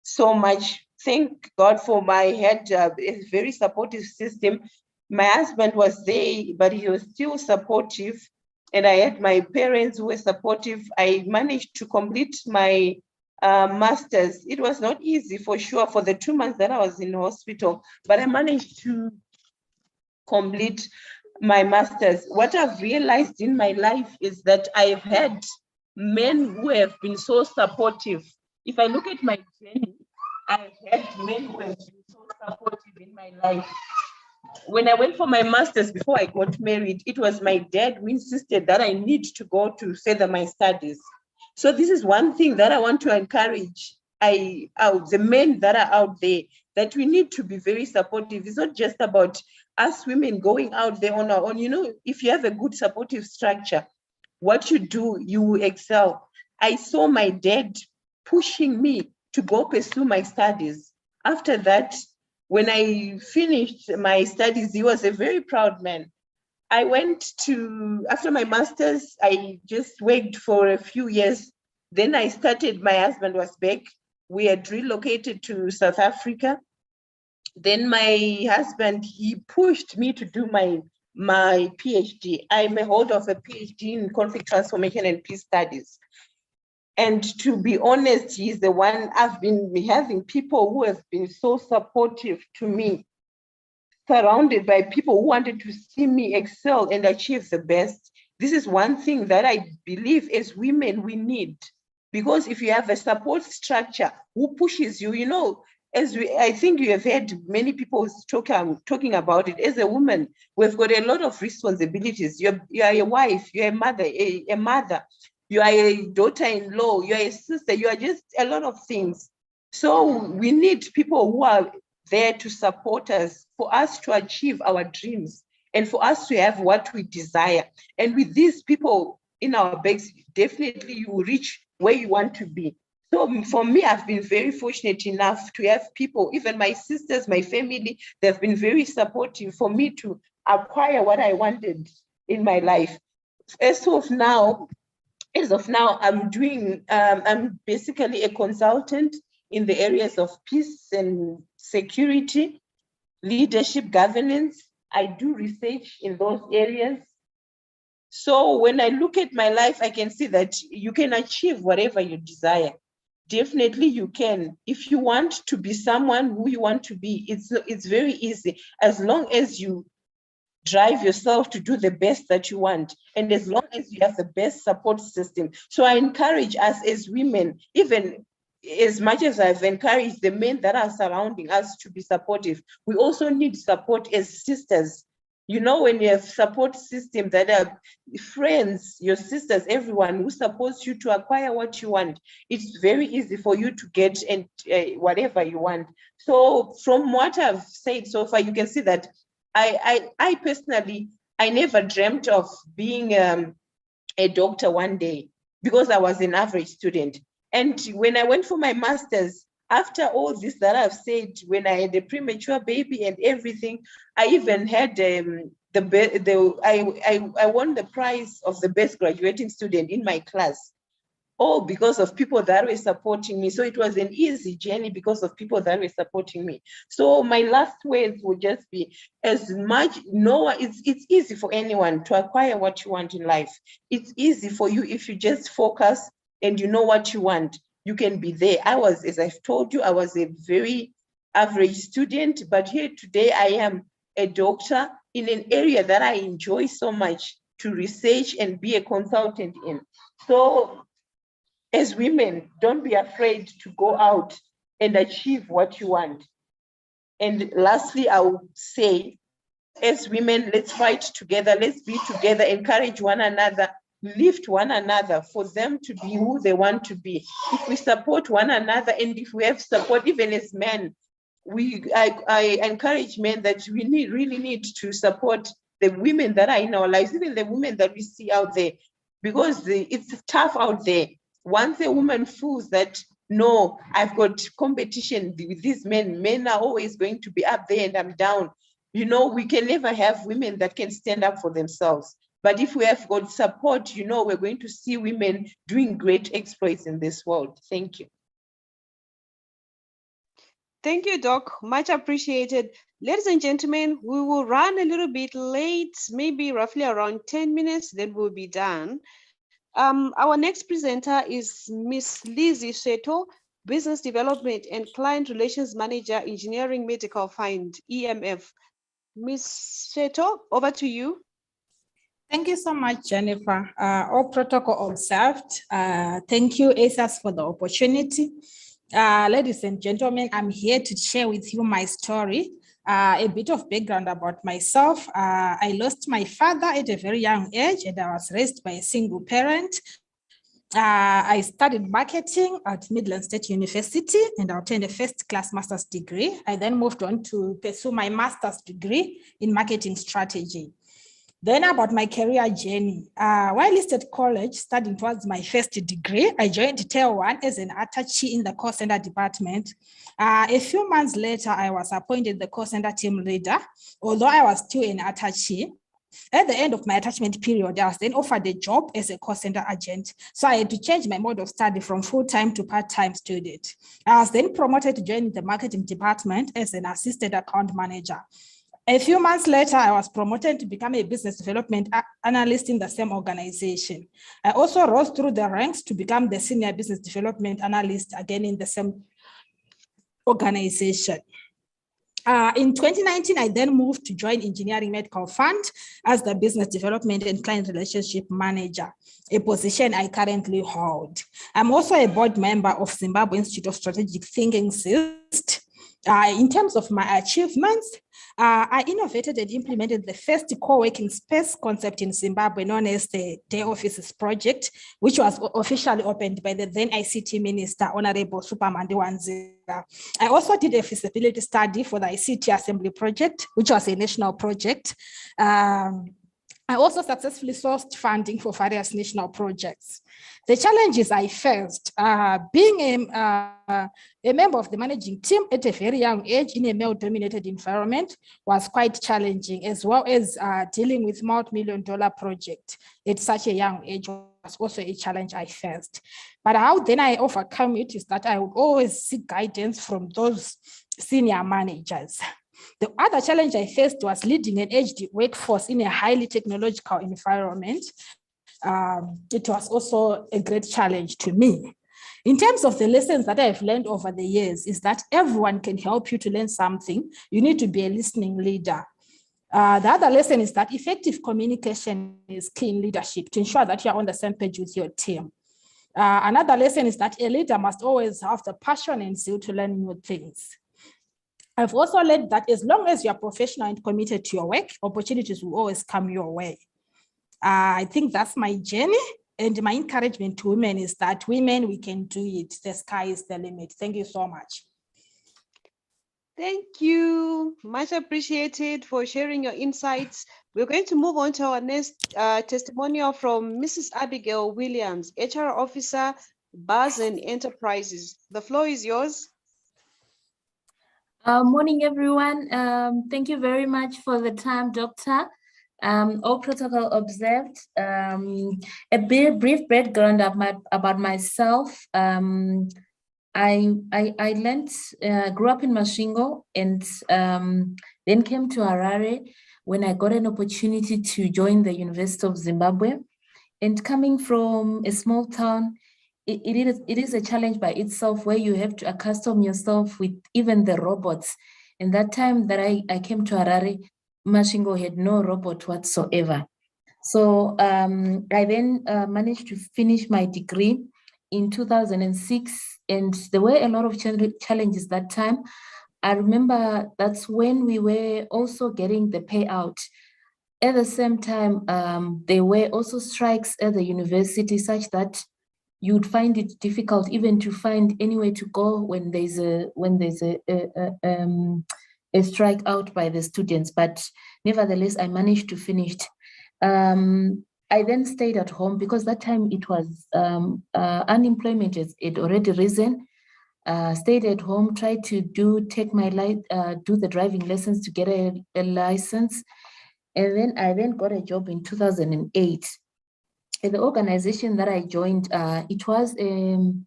so much. Thank God for my head, a very supportive system. My husband was there, but he was still supportive. And I had my parents who were supportive. I managed to complete my master's. It was not easy for sure for the 2 months that I was in hospital, but I managed to complete my master's. What I've realized in my life is that I've had men who have been so supportive. If I look at my journey, I've had men who have been so supportive in my life. When I went for my master's before I got married, it was my dad who insisted that I need to go to further my studies. So this is one thing that I want to encourage. the men that are out there, that we need to be very supportive. It's not just about us women going out there on our own. You know, if you have a good supportive structure, what you do, you excel. I saw my dad pushing me to go pursue my studies. After that, when I finished my studies, he was a very proud man. I went to, after my master's, I just worked for a few years. Then I started, my husband was back. We had relocated to South Africa. Then my husband, he pushed me to do my PhD. I'm a holder of a PhD in conflict transformation and peace studies. And to be honest, he's the one, I've been having people who have been so supportive to me, surrounded by people who wanted to see me excel and achieve the best. This is one thing that I believe as women we need, because if you have a support structure who pushes you, you know, I think you have heard many people talking about it. As a woman, we've got a lot of responsibilities. You are a wife, you're a mother, you are a daughter-in-law, you are a sister, you are just a lot of things. So we need people who are there to support us, for us to achieve our dreams, and for us to have what we desire. And with these people in our backs, definitely you will reach where you want to be. So for me, I've been very fortunate enough to have people, even my sisters, my family, they've been very supportive for me to acquire what I wanted in my life. As of now, I'm basically a consultant in the areas of peace and security, leadership, governance. I do research in those areas. So when I look at my life, I can see that you can achieve whatever you desire. Definitely you can. If you want to be someone who you want to be, it's very easy, as long as you drive yourself to do the best that you want, and as long as you have the best support system. So I encourage us as women, even as much as I've encouraged the men that are surrounding us to be supportive, we also need support as sisters. You know, when you have support system that are friends, your sisters, everyone who supports you to acquire what you want, it's very easy for you to get and whatever you want. So from what I've said so far, you can see that I personally, I never dreamt of being a doctor one day, because I was an average student. And when I went for my master's, after all this that I've said, when I had a premature baby and everything, I even had I won the prize of the best graduating student in my class, all because of people that were supporting me. So it was an easy journey because of people that were supporting me. So my last words would just be, it's easy for anyone to acquire what you want in life. It's easy for you if you just focus and you know what you want. You can be there. As I've told you, I was a very average student, but here today I am a doctor in an area that I enjoy so much to research and be a consultant in. So as women, don't be afraid to go out and achieve what you want. And lastly, I would say, as women, let's fight together, let's be together, encourage one another, lift one another for them to be who they want to be. If we support one another, and if we have support, even as men, I encourage men that we really need to support the women that are in our lives, even the women that we see out there, because it's tough out there. Once a woman feels that, no, I've got competition with these men are always going to be up there and I'm down. You know, we can never have women that can stand up for themselves. But if we have got support, you know, we're going to see women doing great exploits in this world. Thank you. Thank you, Doc. Much appreciated. Ladies and gentlemen, we will run a little bit late, maybe roughly around 10 minutes, then we'll be done. Our next presenter is Ms. Lizzie Seto, Business Development and Client Relations Manager, Engineering Medical Fund, EMF. Ms. Seto, over to you. Thank you so much, Jennifer. All protocol observed. Thank you, Eisaz, for the opportunity. Ladies and gentlemen, I'm here to share with you my story. A bit of background about myself. I lost my father at a very young age, and I was raised by a single parent. I studied marketing at Midland State University and I obtained a first-class master's degree. I then moved on to pursue my master's degree in marketing strategy. Then about my career journey, while I at college studying towards my first degree, I joined Tier 1 as an attaché in the call center department. A few months later, I was appointed the call center team leader, although I was still an attaché. At the end of my attachment period, I was then offered a job as a call center agent. So I had to change my mode of study from full-time to part-time student. I was then promoted to join the marketing department as an assistant account manager. A few months later, I was promoted to become a business development analyst in the same organization. I also rose through the ranks to become the senior business development analyst again in the same organization. In 2019, I then moved to join Engineering Medical Fund as the Business Development and Client Relationship Manager, a position I currently hold. I'm also a board member of Zimbabwe Institute of Strategic Thinking, CIST. In terms of my achievements, I innovated and implemented the first co-working space concept in Zimbabwe known as the Day Offices Project, which was officially opened by the then ICT Minister, Honorable Supermandi Wanzira. I also did a feasibility study for the ICT Assembly Project, which was a national project. I also successfully sourced funding for various national projects. The challenges I faced, being a member of the managing team at a very young age in a male-dominated environment was quite challenging, as well as dealing with multi-million-dollar project at such a young age was also a challenge I faced. But how then I overcome it is that I would always seek guidance from those senior managers. The other challenge I faced was leading an aged workforce in a highly technological environment. It was also a great challenge to me. In terms of the lessons that I've learned over the years is that everyone can help you to learn something. You need to be a listening leader. The other lesson is that effective communication is key in leadership to ensure that you're on the same page with your team. Another lesson is that a leader must always have the passion and zeal to learn new things. I've also learned that as long as you're professional and committed to your work, opportunities will always come your way. I think that's my journey, and my encouragement to women is that women, we can do it. The sky is the limit. Thank you so much. Thank you. Much appreciated for sharing your insights. We're going to move on to our next testimonial from Mrs. Abigail Williams, HR Officer, Buzz and Enterprises. The floor is yours. Morning, everyone. Thank you very much for the time, Doctor. All protocol observed. A brief background about myself. I grew up in Masvingo and then came to Harare when I got an opportunity to join the University of Zimbabwe. And coming from a small town, it is a challenge by itself where you have to accustom yourself with even the robots. And that time that I came to Harare, Masvingo had no robot whatsoever. So I then managed to finish my degree in 2006, and there were a lot of challenges that time. I remember that's when we were also getting the payout. At the same time, there were also strikes at the university such that you would find it difficult even to find anywhere to go when there's a strike out by the students. But nevertheless, I managed to finish. I then stayed at home because that time it was unemployment had already risen. Stayed at home, tried to do the driving lessons to get a license. And then I got a job in 2008. The organization that I joined, it was an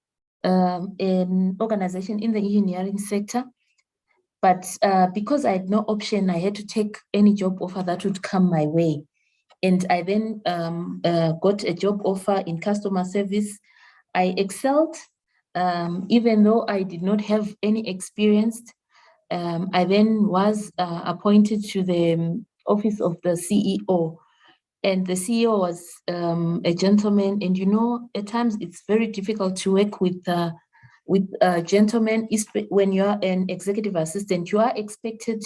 organization in the engineering sector. But because I had no option, I had to take any job offer that would come my way. And I then got a job offer in customer service. I excelled, even though I did not have any experience. I then was appointed to the office of the CEO. And the CEO was a gentleman. And you know, at times it's very difficult to work with gentlemen. When you are an executive assistant, you are expected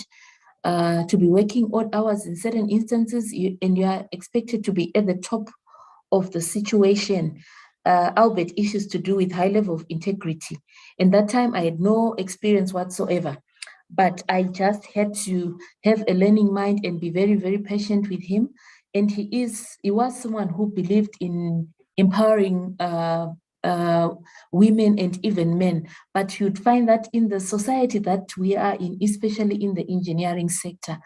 to be working odd hours in certain instances, and you are expected to be at the top of the situation. albeit issues to do with high level of integrity. And that time I had no experience whatsoever, but I just had to have a learning mind and be very, very patient with him. And he was someone who believed in empowering women and even men. But you'd find that in the society that we are in, especially in the engineering sector,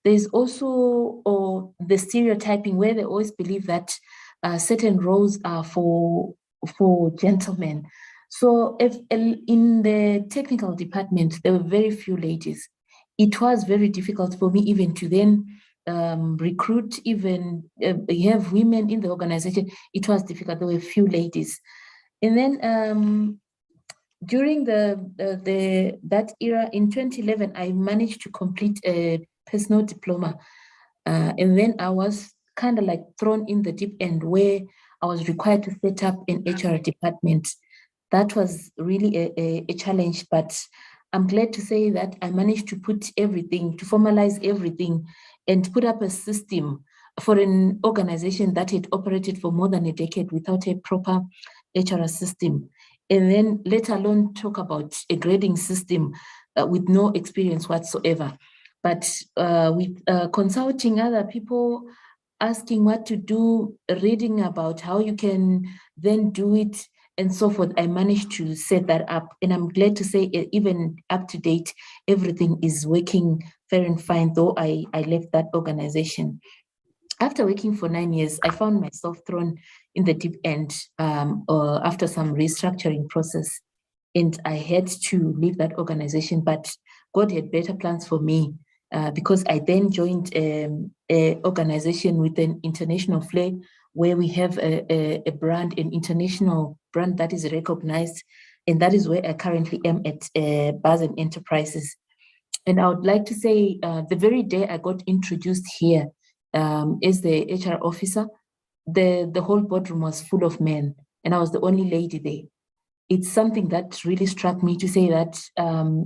there's also the stereotyping where they always believe that certain roles are for gentlemen. So if in the technical department, there were very few ladies. It was very difficult for me even to then recruit, even have women in the organization. It was difficult. There were few ladies. And then during that era in 2011, I managed to complete a personal diploma. And then I was kind of like thrown in the deep end where I was required to set up an HR department. That was really a challenge, but I'm glad to say that I managed to put everything, to formalize everything and put up a system for an organization that had operated for more than a decade without a proper HR system. And then let alone talk about a grading system with no experience whatsoever. But with consulting other people, asking what to do, reading about how you can then do it, and so forth, I managed to set that up. And I'm glad to say, even up to date, everything is working fair and fine, though I left that organization. After working for 9 years, I found myself thrown in the deep end after some restructuring process. And I had to leave that organization, but God had better plans for me because I then joined an organization with an international flair where we have a brand, an international brand that is recognized. And that is where I currently am at Bazen Enterprises. And I would like to say the very day I got introduced here as the HR officer, the whole boardroom was full of men and I was the only lady there. It's something that really struck me to say that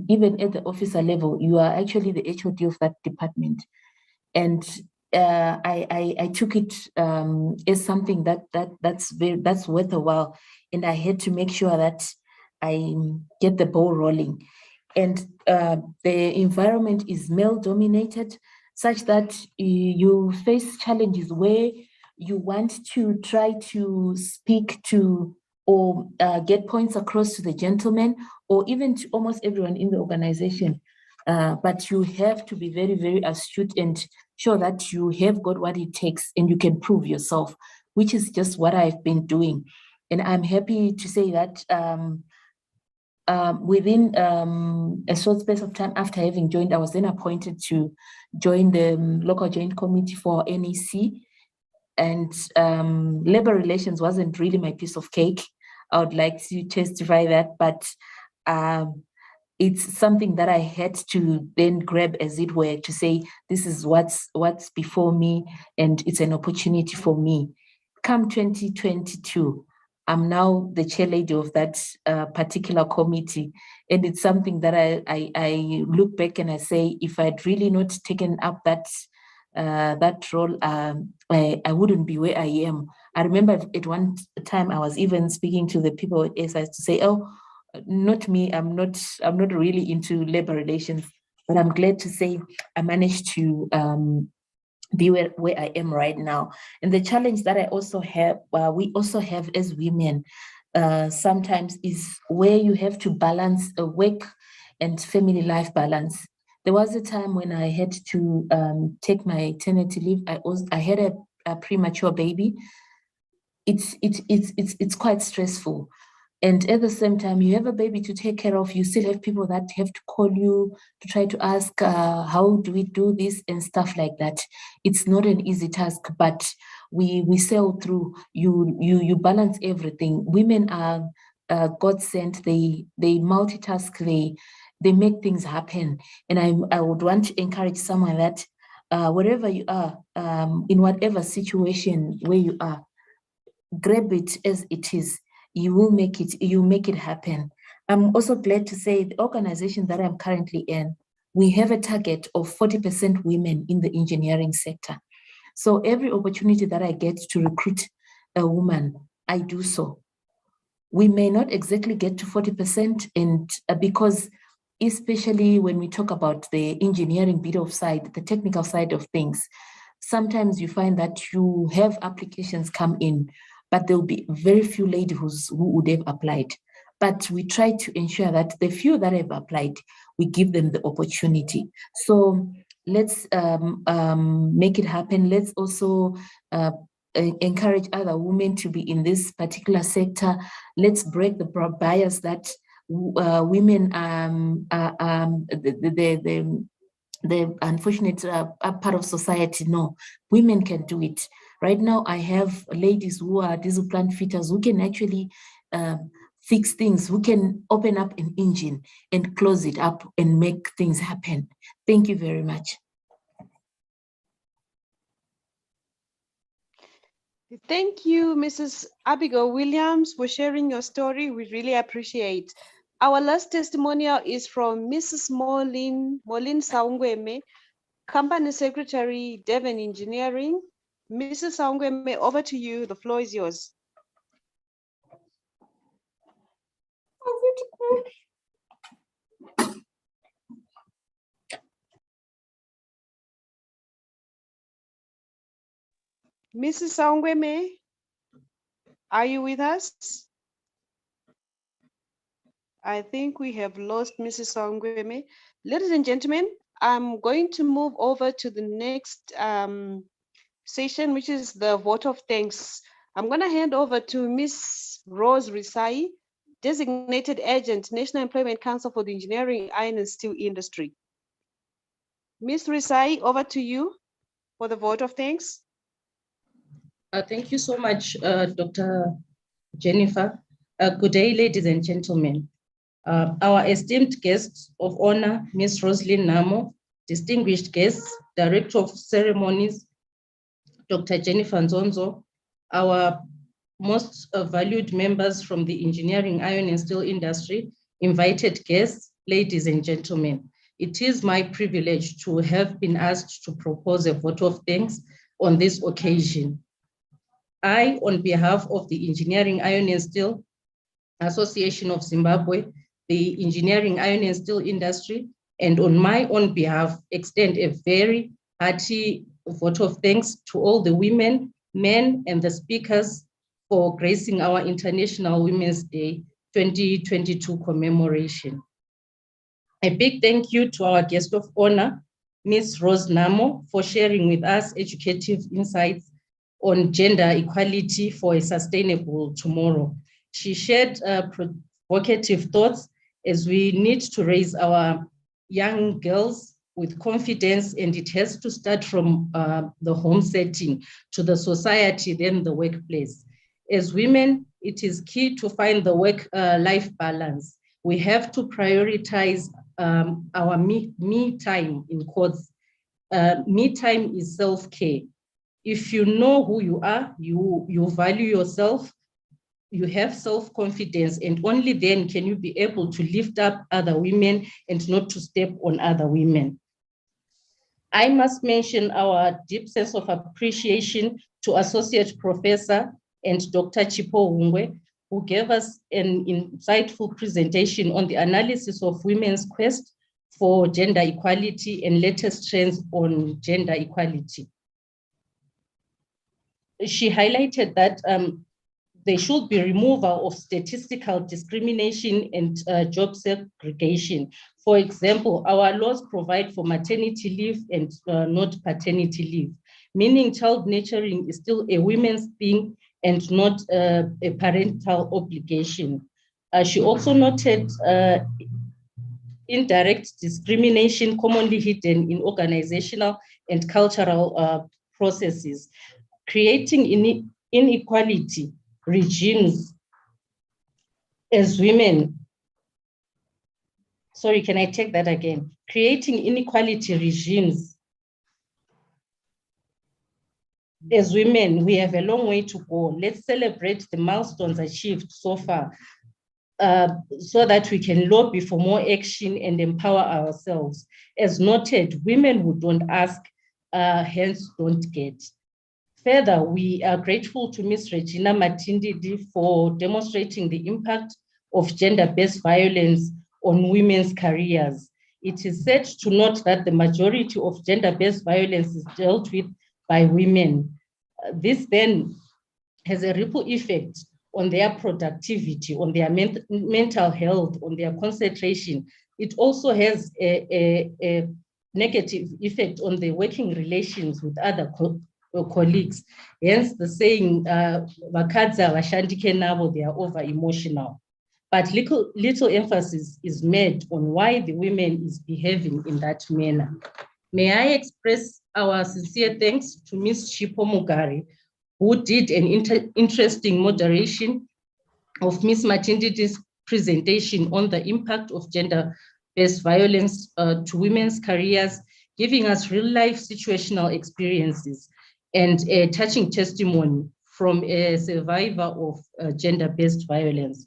even at the officer level, you are actually the HOD of that department. And I took it as something that's worth a while. And I had to make sure that I get the ball rolling. And the environment is male dominated, such that you face challenges where you want to try to speak to or get points across to the gentleman or even to almost everyone in the organization. But you have to be very, very astute and show that you have got what it takes and you can prove yourself, which is just what I've been doing. And I'm happy to say that within a short space of time after having joined, I was then appointed to join the local joint committee for NEC. And labor relations wasn't really my piece of cake. I would like to testify that, but it's something that I had to then grab, as it were, to say, this is what's before me, and it's an opportunity for me. Come 2022, I'm now the chairlady of that particular committee. And it's something that I look back and I say, if I'd really not taken up that role, I wouldn't be where I am. I remember at one time I was even speaking to the people at Eisaz to say, oh, not me, I'm not really into labor relations, but I'm glad to say I managed to be where I am right now. And the challenge that I also have, we also have as women, sometimes is where you have to balance a work and family life balance. There was a time when I had to take my maternity leave. I had a premature baby. It's quite stressful. And at the same time, you have a baby to take care of. You still have people that have to call you to try to ask, how do we do this and stuff like that. It's not an easy task, but we sail through. You balance everything. Women are God sent. They multitask. They make things happen. And I would want to encourage someone that wherever you are, in whatever situation where you are, grab it as it is. You will make it happen. I'm also glad to say the organization that I'm currently in, we have a target of 40% women in the engineering sector. So every opportunity that I get to recruit a woman, I do so. we may not exactly get to 40%, and because especially when we talk about the engineering bit of side, the technical side of things, sometimes you find that you have applications come in, but there'll be very few ladies who would have applied. But we try to ensure that the few that have applied, we give them the opportunity. So let's make it happen. Let's also encourage other women to be in this particular sector. Let's break the bias that women the unfortunate part of society. No, women can do it. Right now, I have ladies who are diesel plant fitters who can actually fix things, who can open up an engine and close it up and make things happen. Thank you very much. Thank you, Mrs. Abigail Williams, for sharing your story. We really appreciate. Our last testimonial is from Mrs. Molin Saungweme, Company Secretary, Devon Engineering. Mrs. Saungweme, over to you. The floor is yours. Mrs. Saungweme, are you with us? I think we have lost Mrs. Saungweme. Ladies and gentlemen, I'm going to move over to the next session, which is the vote of thanks. I'm going to hand over to Ms. Rose Risai, Designated Agent, National Employment Council for the Engineering, Iron and Steel Industry. Ms. Risai, over to you for the vote of thanks. Thank you so much, Dr. Jennifer. Good day, ladies and gentlemen. Our esteemed guests of honor, Ms. Roslyn Namo, distinguished guests, Director of Ceremonies, Dr. Jennifer Nzonzo, our most valued members from the engineering, iron and steel industry, invited guests, ladies and gentlemen. It is my privilege to have been asked to propose a vote of thanks on this occasion. I, on behalf of the Engineering, Iron and Steel Association of Zimbabwe, the engineering, iron and steel industry, and on my own behalf, extend a very hearty vote of thanks to all the women, men, and the speakers for gracing our International Women's Day 2022 commemoration. A big thank you to our guest of honor, Ms. Rose Namo, for sharing with us educative insights on gender equality for a sustainable tomorrow. She shared provocative thoughts as we need to raise our young girls with confidence, and it has to start from the home setting to the society, then the workplace. As women, it is key to find the work-life balance. We have to prioritize our me time, in quotes. Me time is self-care. If you know who you are, you value yourself, you have self-confidence, and only then can you be able to lift up other women and not to step on other women. I must mention our deep sense of appreciation to Associate Professor and Dr. Chipo Hungwe, who gave us an insightful presentation on the analysis of women's quest for gender equality and latest trends on gender equality. She highlighted that there should be removal of statistical discrimination and job segregation. For example, our laws provide for maternity leave and not paternity leave, meaning child nurturing is still a women's thing and not a parental obligation. She also noted indirect discrimination commonly hidden in organizational and cultural processes, creating inequality regimes as women. Sorry, can I take that again? Creating inequality regimes. As women, we have a long way to go. Let's celebrate the milestones achieved so far so that we can lobby for more action and empower ourselves. As noted, women who don't ask, hence don't get. Further, we are grateful to Ms. Regina Matindidi for demonstrating the impact of gender-based violence on women's careers. It is sad to note that the majority of gender-based violence is dealt with by women. This then has a ripple effect on their productivity, on their mental health, on their concentration. It also has a negative effect on the working relations with other colleagues. Hence the saying, "Vakadza vashandike navo," they are over emotional. But little emphasis is made on why the women is behaving in that manner. May I express our sincere thanks to Ms. Chipo Mugari, who did an interesting moderation of Ms. Matindidi's presentation on the impact of gender-based violence to women's careers, giving us real-life situational experiences and a touching testimony from a survivor of gender-based violence.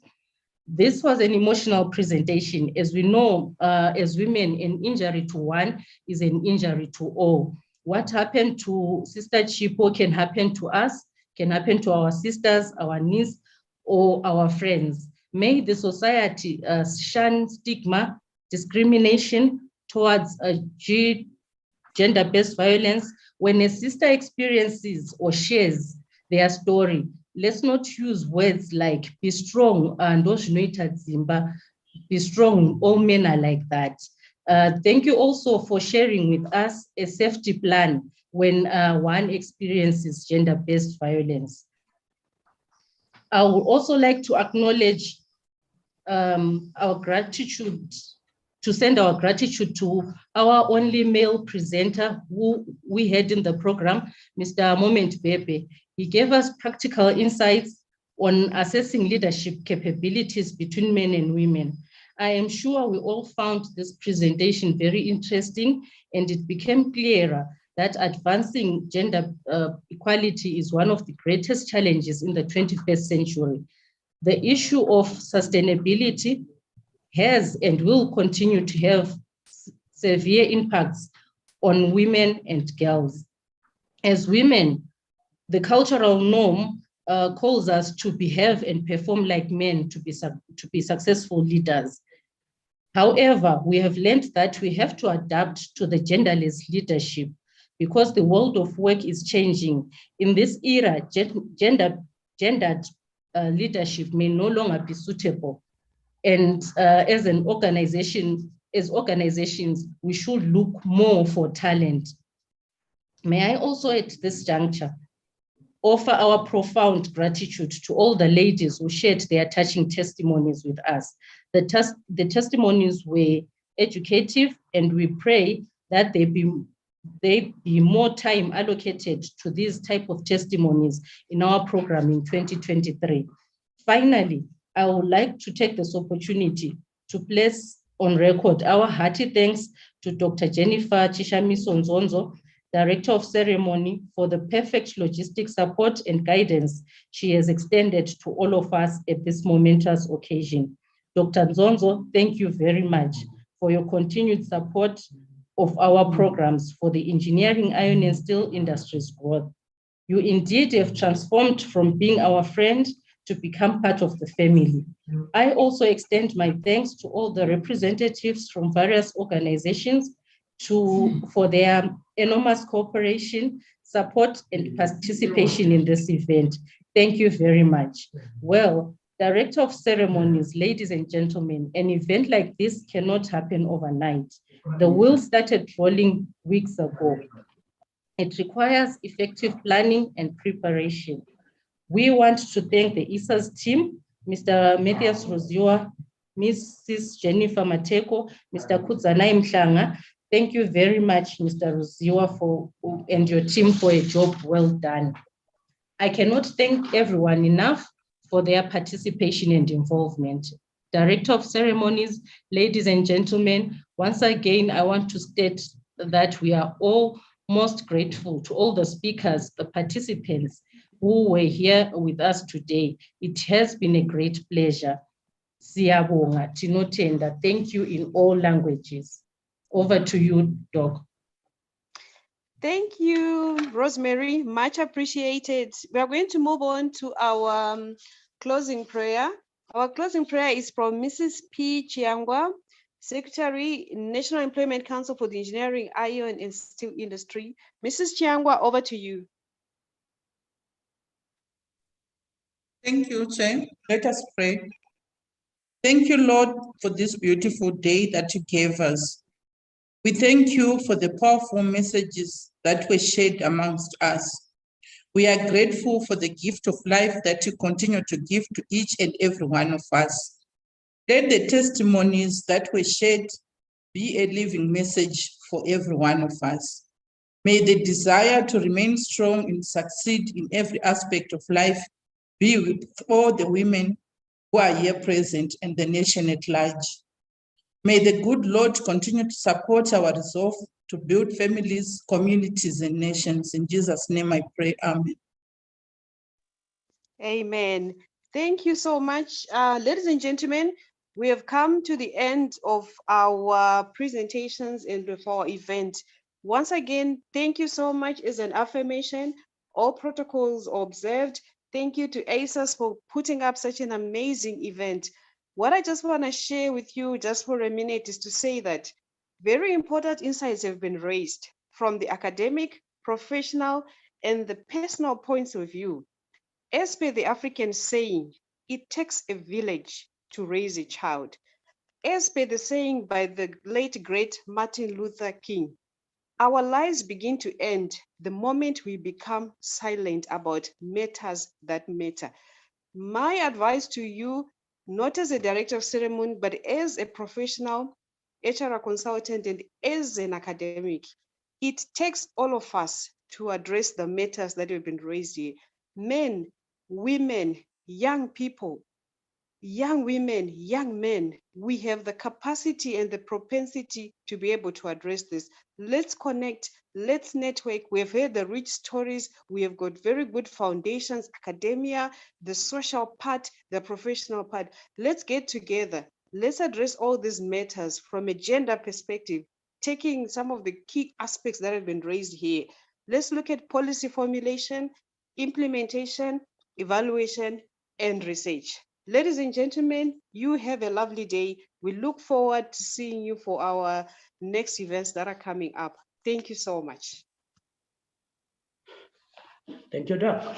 This was an emotional presentation. As we know, as women, an injury to one is an injury to all. What happened to Sister Chipo can happen to us, can happen to our sisters, our nieces, or our friends. May the society shun stigma, discrimination towards gender-based violence. When a sister experiences or shares their story, let's not use words like "be strong" and "Zimba." Be strong, all men are like that. Thank you also for sharing with us a safety plan when one experiences gender-based violence. I would also like to acknowledge our gratitude, to send our gratitude to our only male presenter who we had in the program, Mr. Moment Bebe. He gave us practical insights on assessing leadership capabilities between men and women. I am sure we all found this presentation very interesting, and it became clearer that advancing gender equality is one of the greatest challenges in the 21st century. The issue of sustainability has and will continue to have severe impacts on women and girls. As women, the cultural norm calls us to behave and perform like men to be successful leaders. However, we have learned that we have to adapt to the genderless leadership because the world of work is changing. In this era, gendered leadership may no longer be suitable. And as organizations, we should look more for talent. May I also at this juncture offer our profound gratitude to all the ladies who shared their touching testimonies with us. The testimonies were educative, and we pray that there be more time allocated to these type of testimonies in our program in 2023. Finally, I would like to take this opportunity to place on record our hearty thanks to Dr. Jennifer Chishamiso-Nzonzo, Director of Ceremony, for the perfect logistic support and guidance she has extended to all of us at this momentous occasion. Dr. Nzonzo, thank you very much for your continued support of our programs for the engineering, iron and steel industry's growth. You indeed have transformed from being our friend to become part of the family. I also extend my thanks to all the representatives from various organizations for their enormous cooperation, support, and participation in this event. Thank you very much. Well, Director of Ceremonies, ladies and gentlemen, an event like this cannot happen overnight. The wheel started rolling weeks ago. It requires effective planning and preparation. We want to thank the Eisaz team, Mr. Matthias Roziwa, Mrs. Jennifer Mateko, Mr. Kudzanai Mhlanga. Thank you very much, Mr. Roziwa, and your team for a job well done. I cannot thank everyone enough for their participation and involvement. Director of Ceremonies, ladies and gentlemen, once again, I want to state that we are all most grateful to all the speakers, the participants who were here with us today. It has been a great pleasure. Siyabonga, tinotenda. Thank you in all languages. Over to you, Doc. Thank you, Rosemary. Much appreciated. We are going to move on to our closing prayer. Our closing prayer is from Mrs. P. Chiangwe, Secretary, National Employment Council for the Engineering, Iron and Steel Industry. Mrs. Chiangwe, over to you. Thank you, Chair. Let us pray. Thank you, Lord, for this beautiful day that you gave us. We thank you for the powerful messages that were shared amongst us. We are grateful for the gift of life that you continue to give to each and every one of us. Let the testimonies that were shared be a living message for every one of us. May the desire to remain strong and succeed in every aspect of life be with all the women who are here present and the nation at large. May the good Lord continue to support our resolve to build families, communities, and nations. In Jesus' name I pray, amen. Amen. Thank you so much. Ladies and gentlemen, we have come to the end of our presentations and of our event. Once again, thank you so much as an affirmation. All protocols observed. Thank you to Eisaz for putting up such an amazing event. What I just want to share with you just for a minute is to say that very important insights have been raised from the academic, professional, and the personal points of view. As per the African saying, it takes a village to raise a child. As per the saying by the late great Martin Luther King, our lives begin to end the moment we become silent about matters that matter. My advice to you, not as a director of ceremony, but as a professional HR consultant and as an academic, it takes all of us to address the matters that have been raised here. Men, women, young people, young women, young men, we have the capacity and the propensity to be able to address this. Let's connect, let's network. We've heard the rich stories. We have got very good foundations, academia, the social part, the professional part. Let's get together. Let's address all these matters from a gender perspective, taking some of the key aspects that have been raised here. Let's look at policy formulation, implementation, evaluation, and research. Ladies and gentlemen, you have a lovely day. We look forward to seeing you for our next events that are coming up. Thank you so much. Thank you, Doc.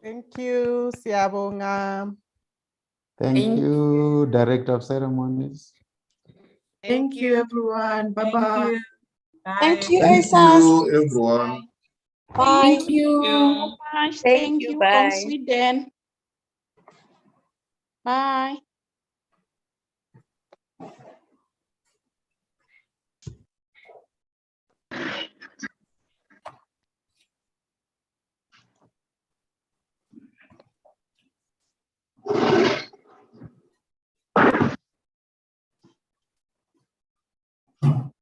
Thank you, Siyabonga. Thank you, Director of Ceremonies. Thank you, everyone. Bye-bye. Thank you, Thank Eisaz. you, everyone. Bye. Thank you so much. Thank you from Bye. Sweden. Bye.